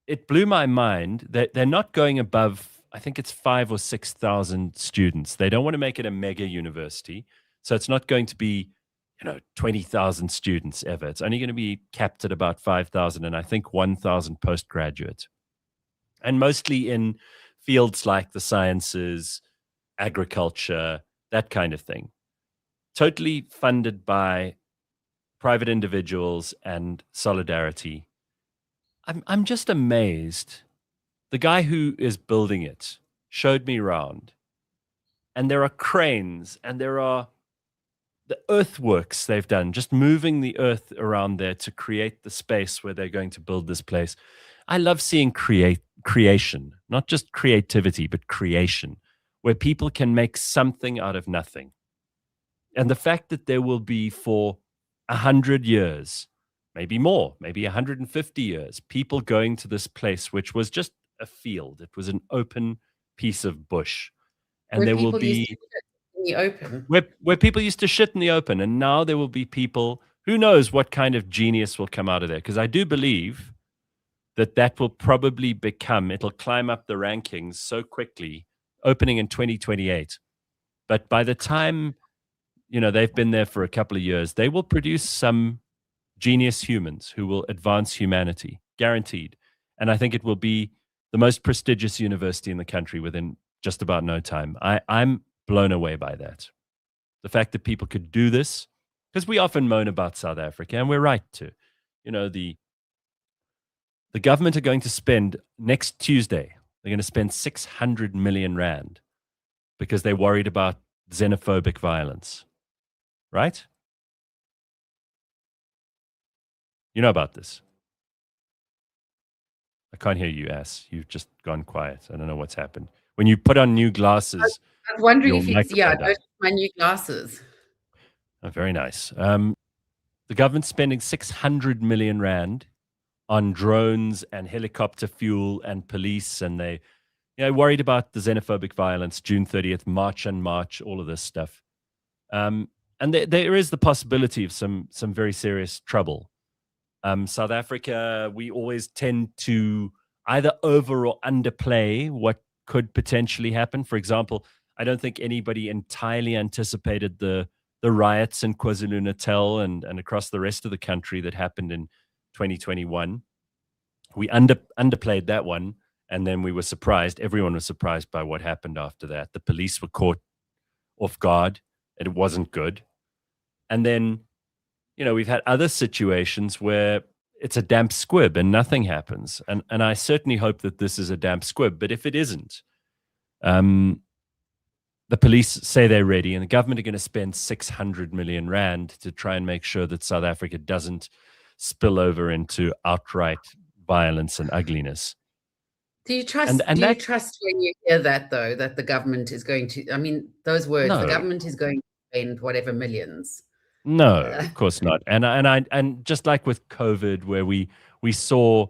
it blew my mind that they're not going above, I think it's 5,000 or 6,000 students. They don't want to make it a mega university. So it's not going to be, 20,000 students ever. It's only going to be capped at about 5,000, and I think 1,000 postgraduate. And mostly in fields like the sciences, agriculture, that kind of thing. Totally funded by private individuals and Solidarity. I'm just amazed. The guy who is building it showed me around, and there are cranes and there are the earthworks they've done, just moving the earth around there to create the space where they're going to build this place. I love seeing creation, not just creativity, but creation, where people can make something out of nothing. And the fact that there will be for 100 years, maybe more, maybe 150 years, people going to this place, which was just a field. It was an open piece of bush. And there will be in the open, where people used to shit in the open. And now there will be people, who knows what kind of genius will come out of there. Because I do believe that will probably it'll climb up the rankings so quickly opening in 2028. But by the time, they've been there for a couple of years, they will produce some genius humans who will advance humanity, guaranteed. And I think it will be the most prestigious university in the country within just about no time. I'm blown away by that. The fact that people could do this, because we often moan about South Africa, and we're right to. The government are going to spend next Tuesday, they're going to spend 600 million rand because they're worried about xenophobic violence. Right? You know about this. I can't hear you, Ass. You've just gone quiet. I don't know what's happened. When you put on new glasses, I was wondering if it's, microphone died. my new glasses. Oh, very nice. The government's spending 600 million rand on drones and helicopter fuel and police, and they worried about the xenophobic violence, June 30th, March, all of this stuff. And there is the possibility of some very serious trouble. South Africa, we always tend to either over or underplay what could potentially happen. For example, I don't think anybody entirely anticipated the riots in KwaZulu-Natal and across the rest of the country that happened in 2021. We underplayed that one, and then we were surprised. Everyone was surprised by what happened after that. The police were caught off guard. It wasn't good. And then, we've had other situations where it's a damp squib and nothing happens. And I certainly hope that this is a damp squib. But if it isn't, the police say they're ready, and the government are going to spend 600 million rand to try and make sure that South Africa doesn't spill over into outright violence and ugliness. Do you trust? You trust when you hear that, though, that the government is going to? I mean, those words. No. The government is going to spend whatever millions. No, of course not. And just like with COVID, where we saw,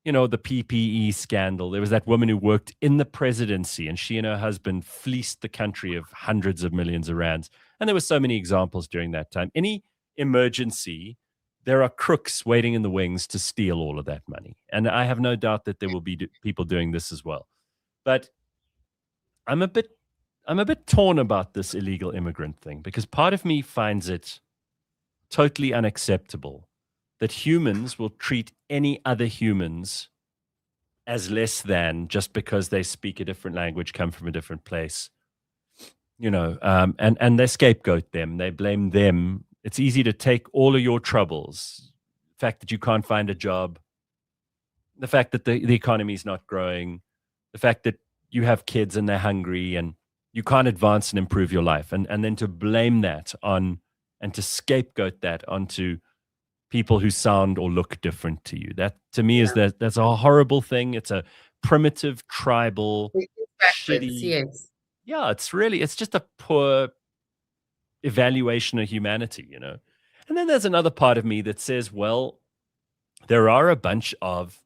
the PPE scandal, there was that woman who worked in the presidency, and she and her husband fleeced the country of hundreds of millions of rands. And there were so many examples during that time. Any emergency, there are crooks waiting in the wings to steal all of that money. And I have no doubt that there will be people doing this as well. But I'm a bit torn about this illegal immigrant thing, because part of me finds it totally unacceptable that humans will treat any other humans as less than just because they speak a different language, come from a different place, and they scapegoat them. They blame them. It's easy to take all of your troubles, the fact that you can't find a job, the fact that the economy is not growing, the fact that you have kids and they're hungry and you can't advance and improve your life, and then to blame that on and to scapegoat that onto people who sound or look different to you. That, to me, is that's a horrible thing. It's a primitive, tribal, shitty. Yes. Yeah, it's just a poor evaluation of humanity, And then there's another part of me that says, well, there are a bunch of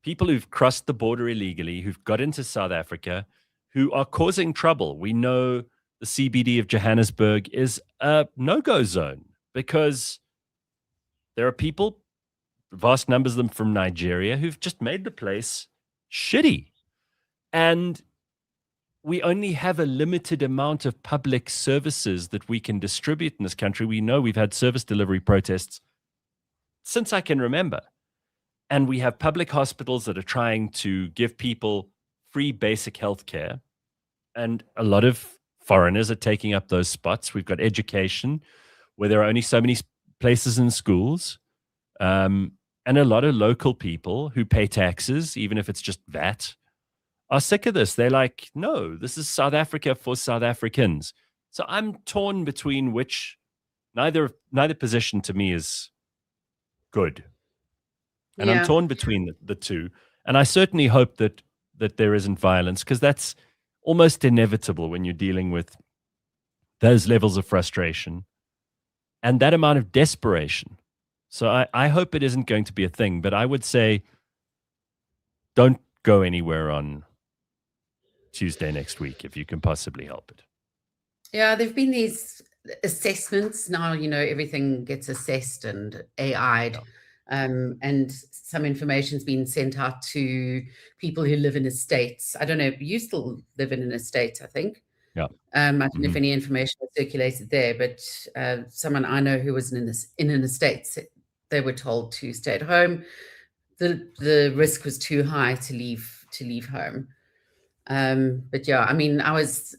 people who've crossed the border illegally, who've got into South Africa, who are causing trouble. We know the CBD of Johannesburg is a no-go zone because there are people, vast numbers of them from Nigeria, who've just made the place shitty. And we only have a limited amount of public services that we can distribute in this country. We know we've had service delivery protests since I can remember. And we have public hospitals that are trying to give people free basic health care. And a lot of foreigners are taking up those spots. We've got education where there are only so many places in schools. And a lot of local people who pay taxes, even if it's just VAT, are sick of this. They're like, no, this is South Africa for South Africans. So I'm torn between which neither position to me is good. And I'm torn between the two. And I certainly hope that there isn't violence, because that's almost inevitable when you're dealing with those levels of frustration and that amount of desperation. So I hope it isn't going to be a thing, but I would say don't go anywhere on Tuesday next week if you can possibly help it. Yeah, there've been these assessments now, everything gets assessed and AI'd. And some information's been sent out to people who live in estates. I don't know, you still live in an estate, I think. Yeah. I don't know if any information was circulated there, but someone I know who was in an estate, they were told to stay at home. The risk was too high to leave home. But yeah, I mean, I was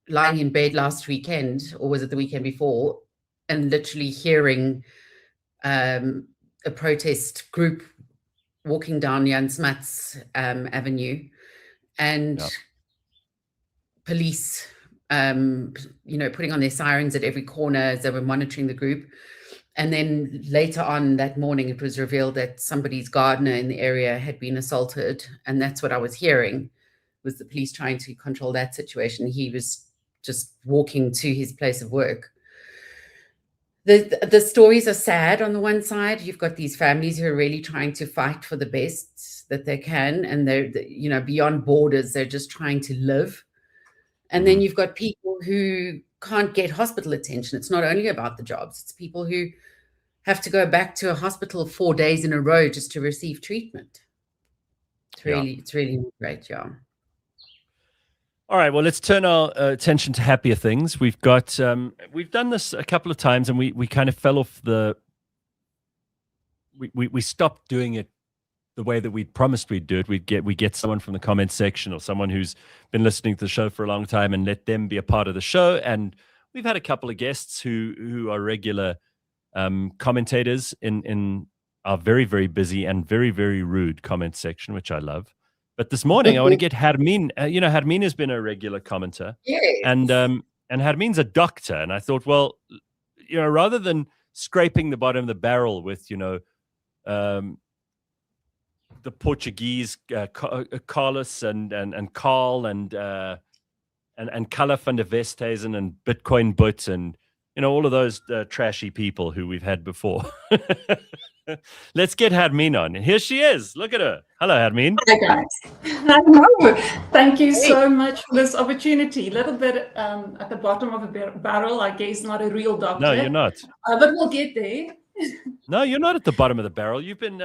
lying in bed last weekend, or was it the weekend before, and literally hearing a protest group walking down Jan Smuts Avenue, and police, putting on their sirens at every corner as they were monitoring the group. And then later on that morning, it was revealed that somebody's gardener in the area had been assaulted. And that's what I was hearing, was the police trying to control that situation. He was just walking to his place of work. The stories are sad on the one side. You've got these families who are really trying to fight for the best that they can. And they're, beyond borders, they're just trying to live. And then you've got people who can't get hospital attention. It's not only about the jobs. It's people who have to go back to a hospital 4 days in a row just to receive treatment. It's really great, yeah. All right, well, let's turn our attention to happier things. We've got we've done this a couple of times, and we kind of fell off we stopped doing it the way that we'd promised we'd do it. We get someone from the comment section or someone who's been listening to the show for a long time and let them be a part of the show. And we've had a couple of guests who are regular commentators in our very, very busy and very, very rude comment section, which I love. But this morning, I want to get Hermine. Hermine has been a regular commenter. Yes. And Hermine's a doctor. And I thought, well, rather than scraping the bottom of the barrel with, the Portuguese Carlos and Carl and Carla van der Westhuizen and Bitcoin Butt and all of those trashy people who we've had before. Let's get Hermine on. Here she is. Look at her. Hello, Hermine. Hi, guys. Hello. Thank you so much for this opportunity. A little bit at the bottom of a barrel, I guess, not a real doctor. No, you're not. But we'll get there. No, you're not at the bottom of the barrel. You've been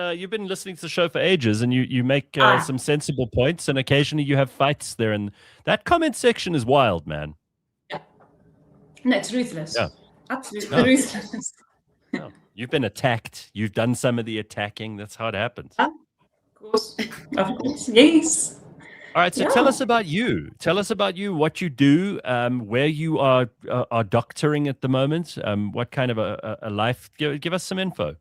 listening to the show for ages, and you make some sensible points, and occasionally you have fights there. And that comment section is wild, man. Yeah. No, it's ruthless. Yeah. Absolutely ruthless. No. You've been attacked. You've done some of the attacking. That's how it happens. Of course, yes. All right, so tell us about you. Tell us about you, what you do, where you are doctoring at the moment, what kind of a life. Give us some info.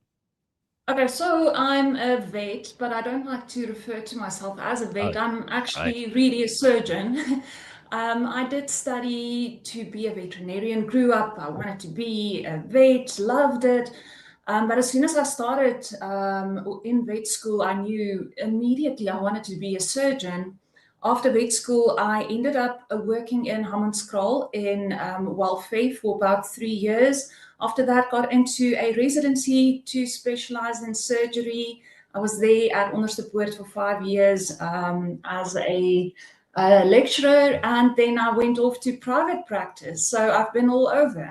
Okay, so I'm a vet, but I don't like to refer to myself as a vet. I'm actually really a surgeon. I did study to be a veterinarian, grew up, I wanted to be a vet, loved it. But as soon as I started in vet school, I knew immediately I wanted to be a surgeon. After vet school, I ended up working in Hammanskraal in welfare for about 3 years. After that, got into a residency to specialize in surgery. I was there at Onderstepoort for 5 years as a lecturer, and then I went off to private practice. So I've been all over.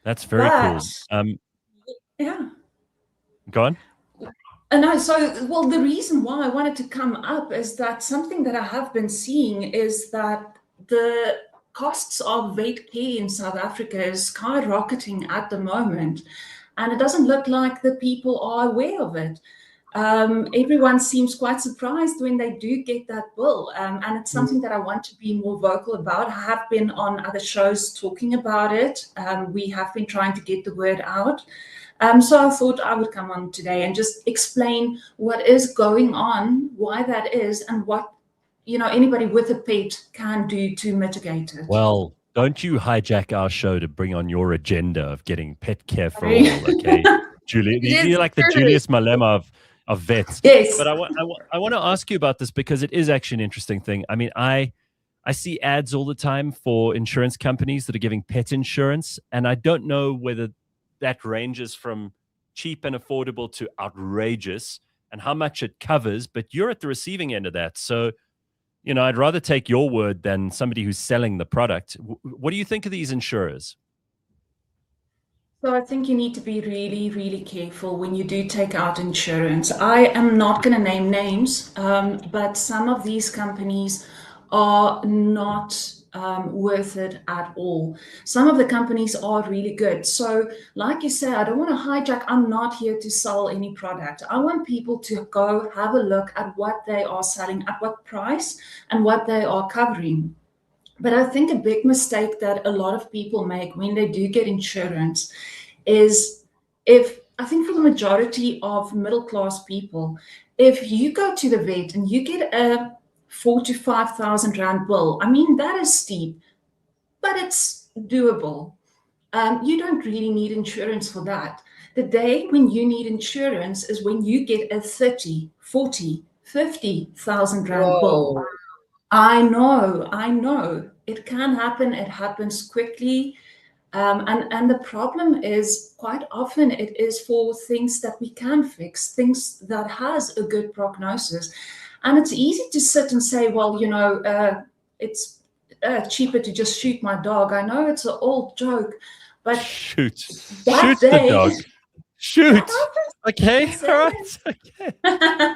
That's very cool. Yeah. Go on. The reason why I wanted to come up is that something that I have been seeing is that the costs of vet care in South Africa is skyrocketing at the moment, and it doesn't look like the people are aware of it. Everyone seems quite surprised when they do get that bill, and it's something that I want to be more vocal about. I have been on other shows talking about it. We have been trying to get the word out. So I thought I would come on today and just explain what is going on, why that is, and what anybody with a pet can do to mitigate it. Well, don't you hijack our show to bring on your agenda of getting pet care for all, okay? Julia, you're like the Julius Malema of vets. Yes. But I want to ask you about this because it is actually an interesting thing. I mean, I see ads all the time for insurance companies that are giving pet insurance, and I don't know whether that ranges from cheap and affordable to outrageous and how much it covers, but you're at the receiving end of that. So, I'd rather take your word than somebody who's selling the product. What do you think of these insurers? So I think you need to be really, really careful when you do take out insurance. I am not going to name names, but some of these companies are not worth it at all. Some of the companies are really good. So, like you say, I don't want to hijack. I'm not here to sell any product. I want people to go have a look at what they are selling, at what price, and what they are covering. But I think a big mistake that a lot of people make when they do get insurance is, if I think for the majority of middle class people, if you go to the vet and you get a 4 to 5,000 rand bill, I mean, that is steep, but it's doable. You don't really need insurance for that. The day when you need insurance is when you get a 30, 40, 50,000 rand bill. Whoa. I know. It can happen. It happens quickly. And the problem is, quite often it is for things that we can fix, things that has a good prognosis. And it's easy to sit and say, well, it's cheaper to just shoot my dog. I know it's an old joke, but Shoot that the day, dog. Shoot. Okay. That's All it. right. Okay.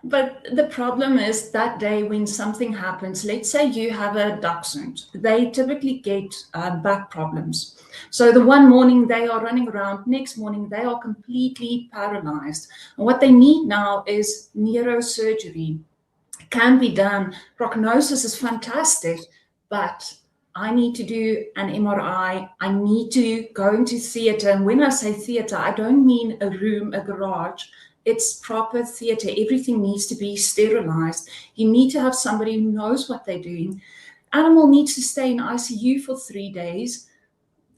But the problem is that day when something happens, let's say you have a dachshund, they typically get back problems. So the one morning they are running around, next morning they are completely paralyzed. And what they need now is neurosurgery. It can be done. Prognosis is fantastic, but I need to do an MRI. I need to go into theater. And when I say theater, I don't mean a room, a garage. It's proper theater. Everything needs to be sterilized. You need to have somebody who knows what they're doing. Animal needs to stay in ICU for 3 days.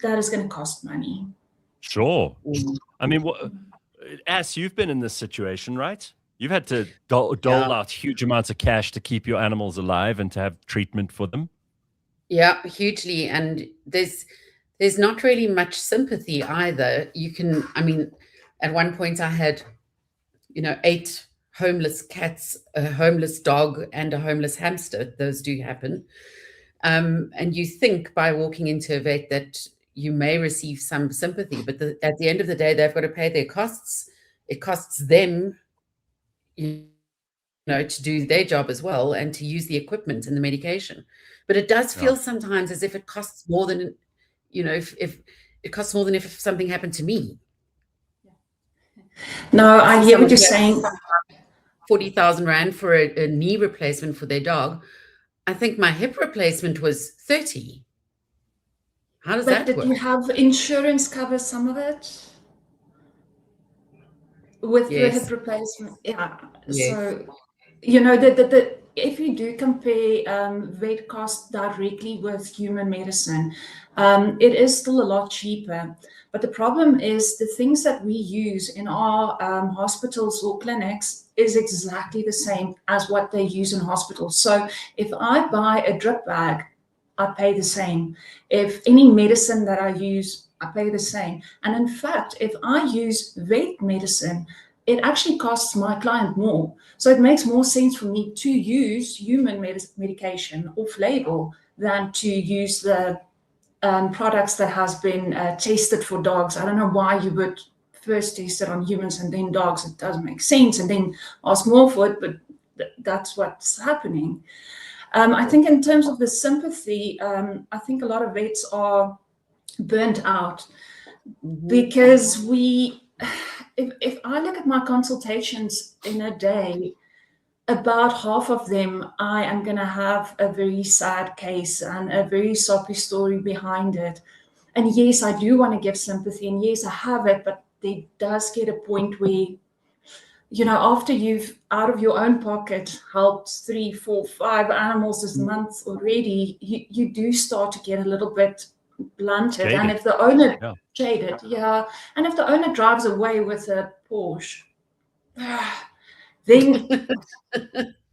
That is going to cost money. Sure. I mean, As you've been in this situation, right? You've had to dole out huge amounts of cash to keep your animals alive and to have treatment for them. Yeah, hugely. And there's not really much sympathy either. At one point I had 8 homeless cats, a homeless dog, and a homeless hamster. Those do happen. And you think by walking into a vet that you may receive some sympathy, but at the end of the day, they've got to pay their costs. It costs them, to do their job as well and to use the equipment and the medication. But it does feel sometimes as if it costs more than, if it costs more than if something happened to me. No, I hear what you're saying. 40,000 rand for a knee replacement for their dog. I think my hip replacement was 30. How does that work? Did you have insurance cover some of it? With the hip replacement? Yeah. Yes. So, if you do compare vet costs directly with human medicine, it is still a lot cheaper. But the problem is the things that we use in our hospitals or clinics is exactly the same as what they use in hospitals. So if I buy a drip bag, I pay the same. If any medicine that I use, I pay the same. And in fact, if I use vet medicine, it actually costs my client more. So it makes more sense for me to use human medication off-label than to use the products that has been tested for dogs. I don't know why you would first test it on humans and then dogs. It doesn't make sense, and then ask more for it, but that's what's happening. I think in terms of the sympathy, I think a lot of vets are burnt out because if I look at my consultations in a day, about half of them, I am going to have a very sad case and a very soppy story behind it. And yes, I do want to give sympathy, and yes, I have it, but there does get a point where, after you've out of your own pocket helped 3, 4, 5 animals this month already, you do start to get a little bit blunted. Jaded. And if the owner jaded, and if the owner drives away with a Porsche, then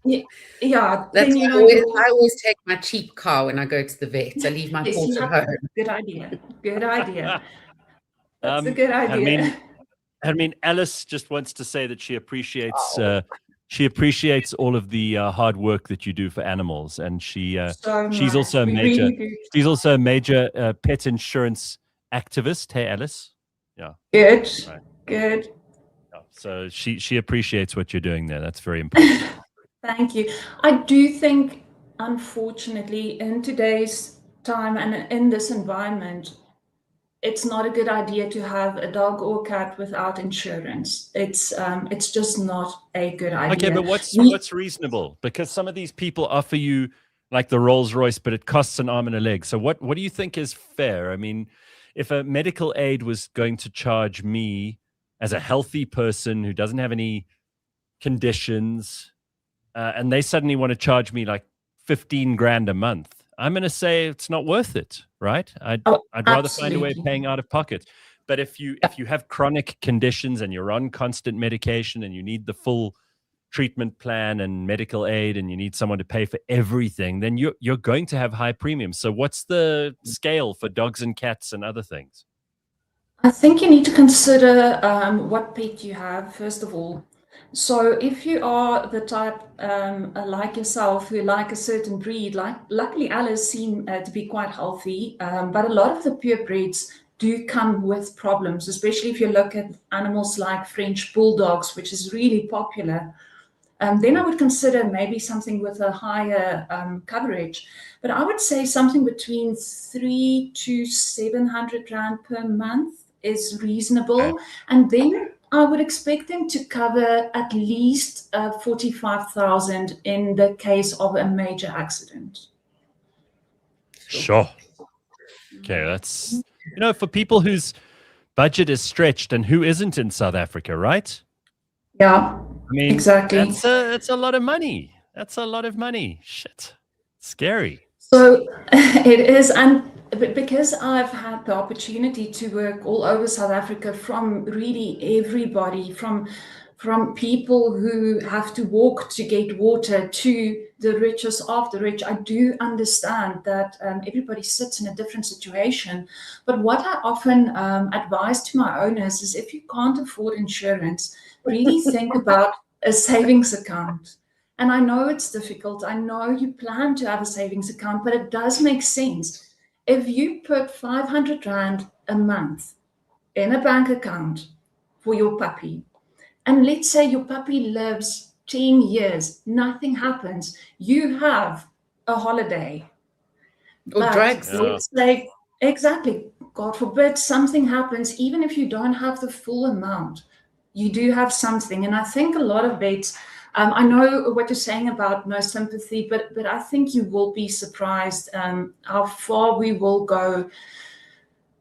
That's then, I always take my cheap car when I go to the vet. I leave my Porsche at home. Good idea. That's a good idea. I mean, Alice just wants to say that she appreciates all of the hard work that you do for animals, and she's also a major pet insurance activist. Hey, Alice. Yeah. Good. Right. Good. Yeah. So she appreciates what you're doing there. That's very important. Thank you. I do think, unfortunately, in today's time and in this environment, it's not a good idea to have a dog or cat without insurance. It's just not a good idea. Okay, but what's reasonable? Because some of these people offer you like the Rolls Royce, but it costs an arm and a leg. So what do you think is fair? I mean, if a medical aid was going to charge me as a healthy person who doesn't have any conditions, and they suddenly want to charge me like 15 grand a month, I'm going to say it's not worth it, right? I'd rather find a way of paying out of pocket. But if you have chronic conditions and you're on constant medication and you need the full treatment plan and medical aid and you need someone to pay for everything, then you're going to have high premiums. So what's the scale for dogs and cats and other things? I think you need to consider what pet you have, first of all. So if you are the type like yourself who like a certain breed, luckily Alice seemed to be quite healthy, but a lot of the purebreds do come with problems, especially if you look at animals like French bulldogs, which is really popular. Then I would consider maybe something with a higher coverage, but I would say something between 300 to 700 rand per month is reasonable. Okay. And then I would expect them to cover at least 45,000 in the case of a major accident. Sure. Okay, that's, for people whose budget is stretched and who isn't in South Africa, right? Yeah, I mean, exactly. That's a lot of money. That's a lot of money. Shit. Scary. So it is, and because I've had the opportunity to work all over South Africa, from really everybody, from people who have to walk to get water to the richest of the rich, I do understand that everybody sits in a different situation. But what I often advise to my owners is, if you can't afford insurance, really think about a savings account. And I know it's difficult. I know you plan to have a savings account, but it does make sense. If you put 500 rand a month in a bank account for your puppy, and let's say your puppy lives 10 years, nothing happens, you have a holiday. Or drugs. Let's say, exactly, God forbid something happens, even if you don't have the full amount, you do have something. And I think a lot of vets, I know what you're saying about no sympathy, but I think you will be surprised how far we will go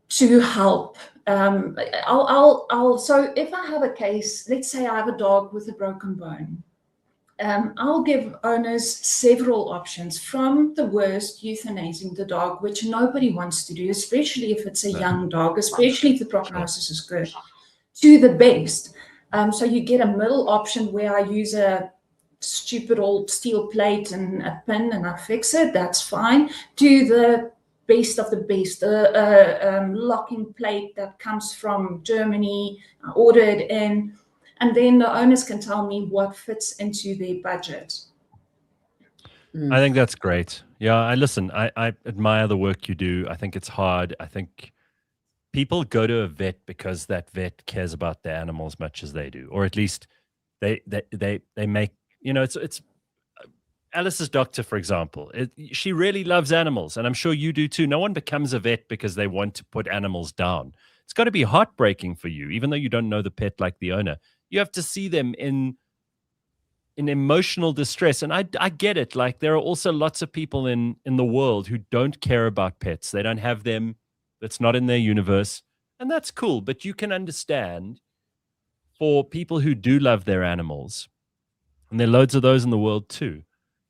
to help. So if I have a case, let's say I have a dog with a broken bone, I'll give owners several options, from the worst, euthanizing the dog, which nobody wants to do, especially if it's a young dog, especially if the prognosis is good, to the best. So you get a middle option where I use a stupid old steel plate and a pin and I fix it. That's fine. To the best of the best, locking plate that comes from Germany. I order it in, and then the owners can tell me what fits into their budget. I think that's great. Yeah, I admire the work you do. I think it's hard. I think people go to a vet because that vet cares about the animal as much as they do, or at least they make, it's Alice's doctor, for example. She really loves animals, and I'm sure you do too. No one becomes a vet because they want to put animals down. It's got to be heartbreaking for you, even though you don't know the pet like the owner. You have to see them in emotional distress, and I get it. Like, there are also lots of people in the world who don't care about pets. They don't have them. That's not in their universe, and that's cool. But you can understand, for people who do love their animals, and there are loads of those in the world too,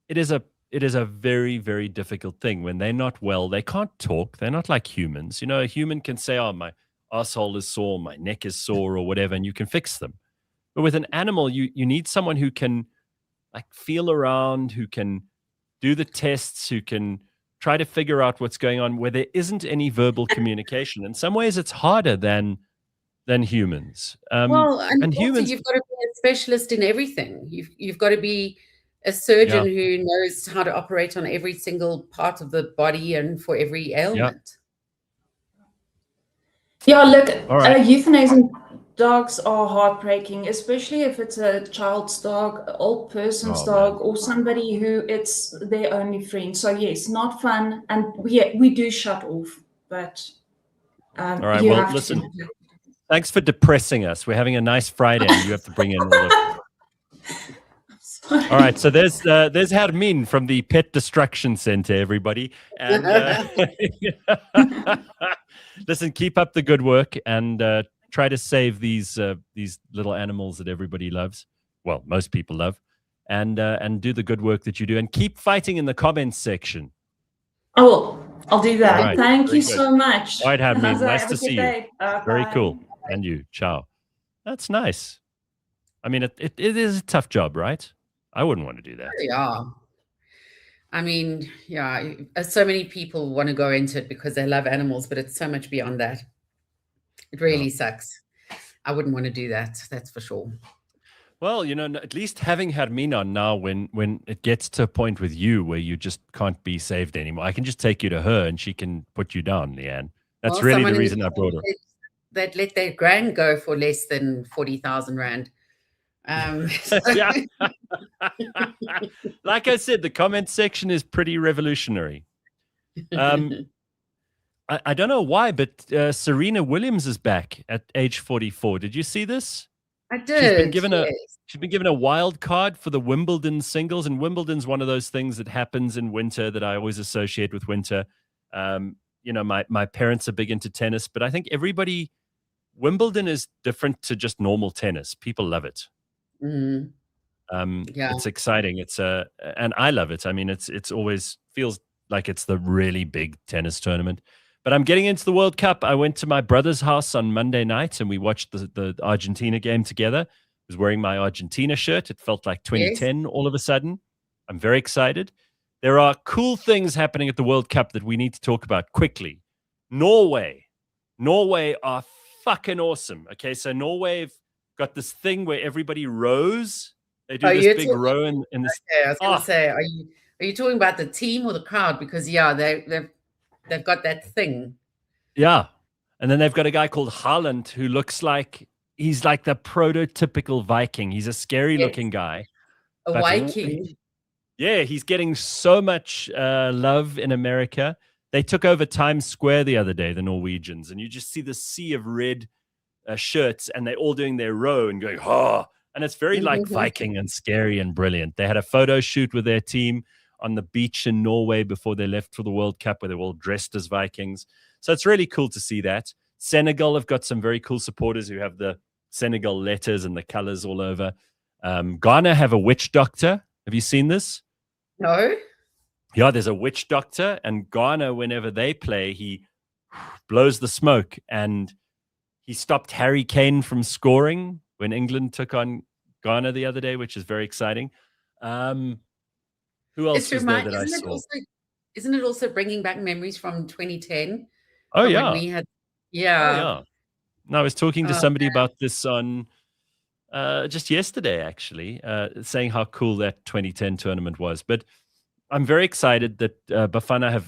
it is a very, very difficult thing. When they're not well, they can't talk. They're not like humans. A human can say, oh, my asshole is sore, my neck is sore, or whatever, and you can fix them. But with an animal, you need someone who can like feel around, who can do the tests, who can try to figure out what's going on, where there isn't any verbal communication. In some ways, it's harder than humans. And humans, you've got to be a specialist in everything. You've got to be a surgeon who knows how to operate on every single part of the body and for every ailment. Yeah, look, All right. euthanizing dogs are heartbreaking, especially if it's a child's dog, an old person's Oh, dog, man. or somebody who it's their only friend. So yes, not fun, and we do shut off, but All right. you Well, have listen, to. thanks for depressing us. We're having a nice Friday and you have to bring in all of. Sorry. All right. So there's Hermin from the Pet Destruction Center, everybody. And listen, keep up the good work and try to save these little animals that everybody loves. Well, most people love, and do the good work that you do, and keep fighting in the comments section. Oh, I'll do that. All right. Thank Very you good. so much. All right, Hermin. Nice Have to a see good you. day. Very Bye. cool. And you. Ciao. That's nice. I mean, it is a tough job, right? I wouldn't want to do that. Yeah. I mean, yeah, so many people want to go into it because they love animals, but it's so much beyond that. It really sucks. I wouldn't want to do that. That's for sure. Well, at least having Hermin on now, when it gets to a point with you where you just can't be saved anymore, I can just take you to her and she can put you down, Leanne. That's really the reason I brought her. They'd let their grand go for less than 40,000 Rand. Yeah. Like I said, the comment section is pretty revolutionary. I don't know why, but Serena Williams is back at age 44. Did you see this? I did. She's been given a wild card for the Wimbledon singles, and Wimbledon's one of those things that happens in winter that I always associate with winter. My parents are big into tennis, but I think Wimbledon is different to just normal tennis. People love it. Mm-hmm. It's exciting. And I love it. I mean, it's always feels like it's the really big tennis tournament. But I'm getting into the World Cup. I went to my brother's house on Monday night and we watched the Argentina game together. I was wearing my Argentina shirt. It felt like 2010 all of a sudden. I'm very excited. There are cool things happening at the World Cup that we need to talk about quickly. Norway are fucking awesome. Okay, so Norway have got this thing where everybody rows. They do this big row in this. Okay, I was going to say, are you talking about the team or the crowd? Because they've got that thing. Yeah. And then they've got a guy called Haaland who looks like he's like the prototypical Viking. He's a scary looking guy. A Viking. Yeah, he's getting so much love in America. They took over Times Square the other day, the Norwegians, and you just see the sea of red shirts and they're all doing their row and going, oh, and it's very like Viking and scary and brilliant. They had a photo shoot with their team on the beach in Norway before they left for the World Cup, where they were all dressed as Vikings. So it's really cool to see that. Senegal have got some very cool supporters who have the Senegal letters and the colors all over. Ghana have a witch doctor. Have you seen this? No. Yeah, there's a witch doctor, and Ghana, whenever they play, he blows the smoke, and he stopped Harry Kane from scoring when England took on Ghana the other day, which is very exciting. Who else was there that I saw? Isn't it also bringing back memories from 2010? Oh, yeah. When we had, yeah. No, I was talking to somebody about this on just yesterday, actually, saying how cool that 2010 tournament was. But I'm very excited that Bafana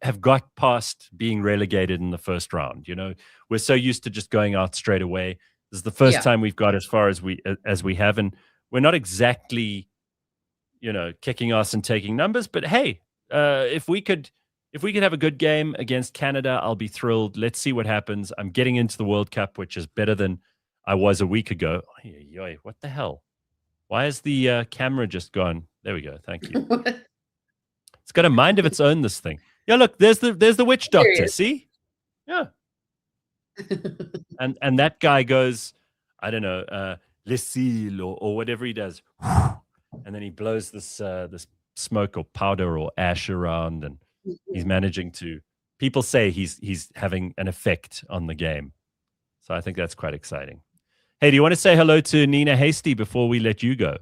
have got past being relegated in the first round. We're so used to just going out straight away. This is the first time we've got as far as we have, and we're not exactly, kicking ass and taking numbers. But hey, if we could have a good game against Canada, I'll be thrilled. Let's see what happens. I'm getting into the World Cup, which is better than I was a week ago. What the hell? Why is the camera just gone? There we go. Thank you. It's got a mind of its own, this thing. Yeah, look, there's the witch doctor. See? Yeah. and that guy goes, I don't know, Lesile or whatever he does. And then he blows this smoke or powder or ash around, and he's managing to. People say he's having an effect on the game, so I think that's quite exciting. Hey, do you want to say hello to Nina Hasty before we let you go?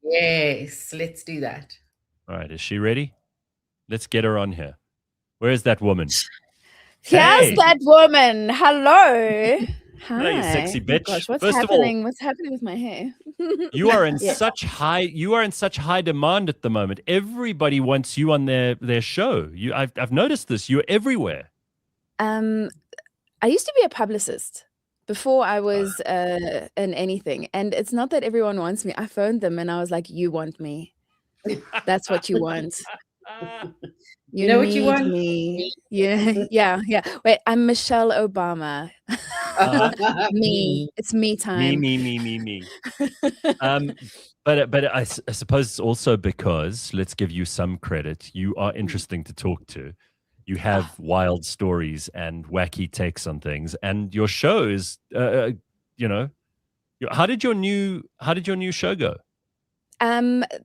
Yes, let's do that. All right, is she ready? Let's get her on here. Where is that woman? Here's that woman. Hello. Hi. Hello, you sexy bitch. Oh gosh, what's First happening? What's happening with my hair? You are in such high demand at the moment. Everybody wants you on their show. I've noticed this. You're everywhere. I used to be a publicist before I was in anything. And it's not that everyone wants me. I phoned them and I was like, you want me. That's what you want. You know what you need want? me. Yeah. Wait, I'm Michelle Obama. Me. It's me time. Me. But I suppose it's also because, let's give you some credit, you are interesting to talk to. You have wild stories and wacky takes on things, and your show is, how did your new show go?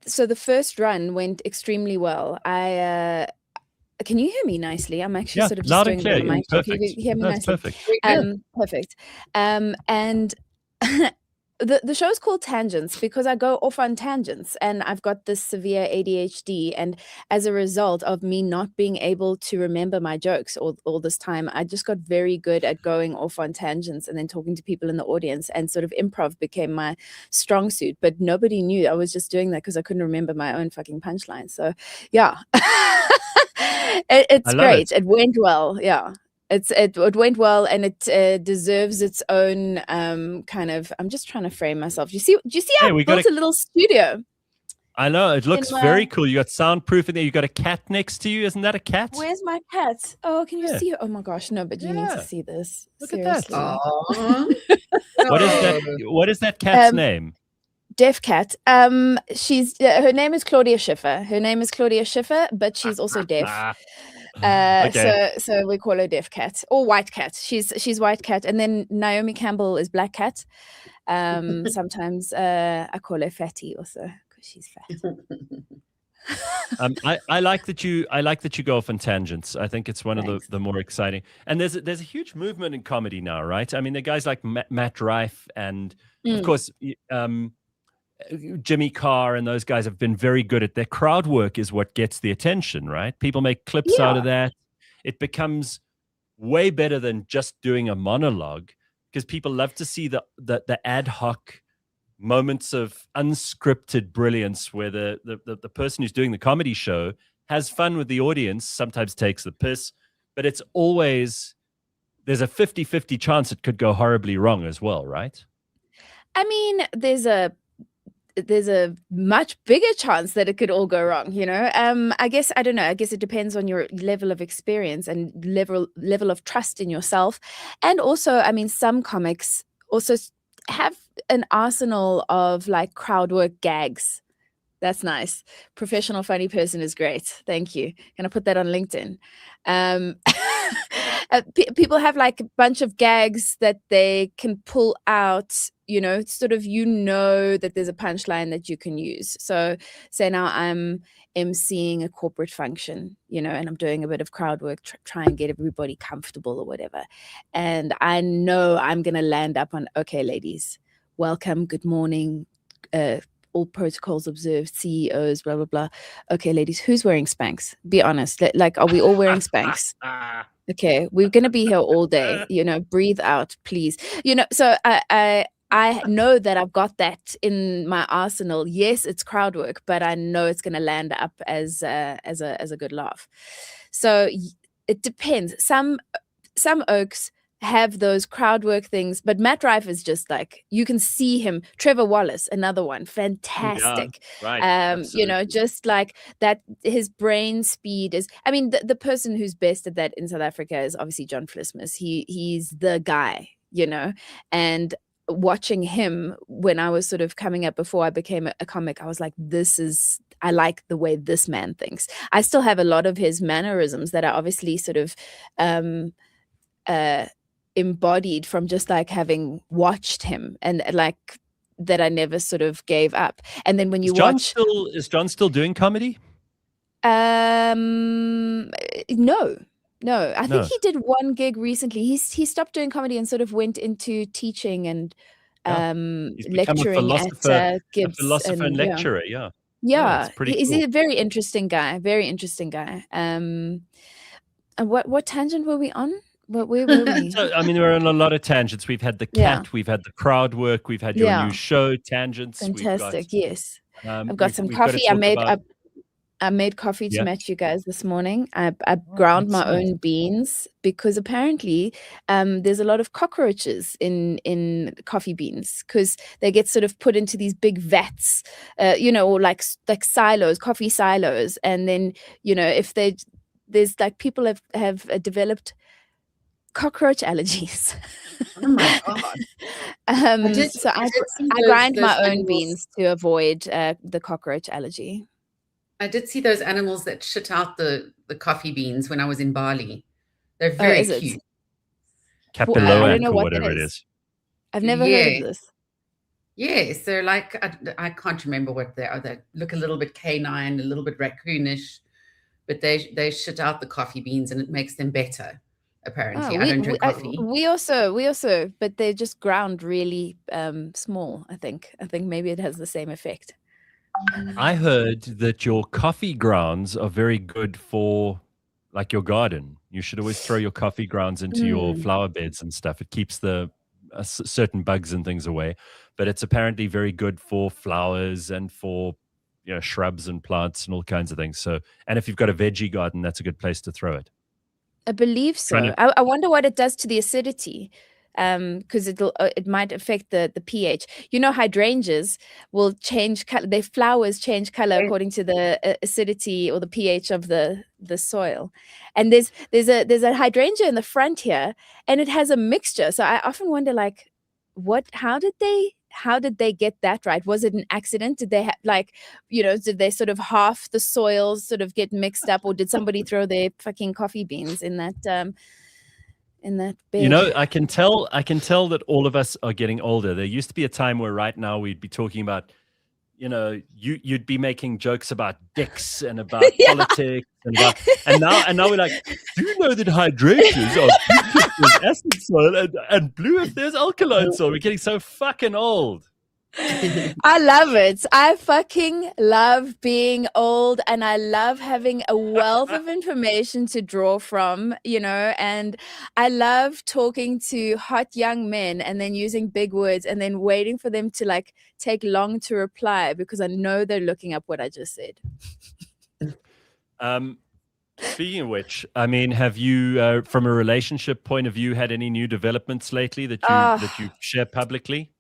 So the first run went extremely well. Can you hear me nicely? I'm actually sort of loud just and clear. doing the mic. Perfect. You hear me nicely? Perfect. Perfect. And the show's called Tangents because I go off on tangents, and I've got this severe ADHD, and as a result of me not being able to remember my jokes all this time, I just got very good at going off on tangents and then talking to people in the audience, and sort of improv became my strong suit. But nobody knew I was just doing that because I couldn't remember my own fucking punchline. So yeah. It's great. It went well. Yeah. It went well, and it deserves its own kind of. I'm just trying to frame myself. Do you see? I built a little studio. I know, it looks very cool. You got soundproof in there. You got a cat next to you. Isn't that a cat? Where's my cat? Oh, can you see it? Oh my gosh, no! But you need to see this. Look Seriously. at that. What is that cat's name? Deaf cat. She's her name is Claudia Schiffer. But she's also deaf. Okay. So we call her Deaf Cat or White Cat. She's White Cat, and then Naomi Campbell is Black Cat. Sometimes I call her Fatty also because she's fat. I like that you go off on tangents. I think it's one of the more exciting. And there's a huge movement in comedy now, right? I mean, there are guys like Matt Rife and of course Jimmy Carr, and those guys have been very good at their crowd work. Is what gets the attention, right? People make clips out of that. It becomes way better than just doing a monologue, because people love to see the ad hoc moments of unscripted brilliance where the person who's doing the comedy show has fun with the audience, sometimes takes the piss, but it's always, there's a 50-50 chance it could go horribly wrong as well, right? I mean, there's a much bigger chance that it could all go wrong, I guess it depends on your level of experience and level of trust in yourself. And also, I mean, some comics also have an arsenal of like crowd work gags. That's nice. Professional funny person is great. Thank you. Can I put that on LinkedIn? People have like a bunch of gags that they can pull out, sort of, that there's a punchline that you can use. So say now I'm emceeing a corporate function, and I'm doing a bit of crowd work, try and get everybody comfortable or whatever. And I know I'm going to land up on, okay, ladies, welcome, good morning, all protocols observed, CEOs, blah, blah, blah. Okay, ladies, who's wearing Spanx? Be honest. Like, are we all wearing Spanx? Okay, we're going to be here all day. Breathe out, please. So I know that I've got that in my arsenal. Yes, it's crowd work, but I know it's going to land up as a good laugh. So it depends. Some oaks have those crowd work things, but Matt Rife is just like, you can see him. Trevor Wallace, another one, fantastic. Yeah, right. Just like that, his brain speed is, I mean, the person who's best at that in South Africa is obviously John Flismus. He's the guy, and watching him when I was sort of coming up before I became a comic, I was like, I like the way this man thinks. I still have a lot of his mannerisms that are obviously sort of embodied from just like having watched him, and like that I never sort of gave up. And then when you is John still doing comedy? No, I think he did one gig recently. He stopped doing comedy and sort of went into teaching and lecturing at Gibbs. A philosopher and lecturer, Yeah, it's pretty he's cool. a very interesting guy. And what tangent were we on? Where were we? So, I mean, we're on a lot of tangents. We've had the cat, we've had the crowd work, we've had your new show, Tangents. Fantastic. Yes, I've got some we've got to coffee. talk about I made coffee to Yeah. match you guys this morning. I ground my excellent. own beans because apparently there's a lot of cockroaches in coffee beans because they get sort of put into these big vats, or like silos, coffee silos, and then if there's like people have developed cockroach allergies. Oh my God. So I see grind those my own animals. beans to avoid the cockroach allergy. I did see those animals that shit out the coffee beans when I was in Bali. They're very is it? cute. I don't Capiloac know or what that whatever it is. is. I've never heard of Yeah. this. Yes, they're like, I can't remember what they are. They look a little bit canine, a little bit raccoonish, but they shit out the coffee beans and it makes them better. Apparently, I don't drink coffee. We also, but they're just ground really small. I think maybe it has the same effect. I heard that your coffee grounds are very good for like your garden. You should always throw your coffee grounds into your flower beds and stuff. It keeps the certain bugs and things away, but it's apparently very good for flowers and for shrubs and plants and all kinds of things. So, and if you've got a veggie garden, that's a good place to throw it. I believe so. I wonder what it does to the acidity, because it might affect the pH. Hydrangeas will change color. Their flowers change color according to the acidity or the pH of the soil. And there's a hydrangea in the front here, and it has a mixture. So I often wonder, like, how did they get that right? Was it an accident? Did they did they sort of half the soils sort of get mixed up, or did somebody throw their fucking coffee beans in that bed? I can tell that all of us are getting older. There used to be a time where right now we'd be talking about, you'd be making jokes about dicks and about politics and now we're like, do you know that hydrangeas are pink if there's acid soil and blue if there's alkaline soil? We're getting so fucking old. I love it. I fucking love being old, and I love having a wealth of information to draw from, and I love talking to hot young men and then using big words and then waiting for them to like take long to reply because I know they're looking up what I just said. Speaking of which, I mean, have you, from a relationship point of view, had any new developments lately that you share publicly?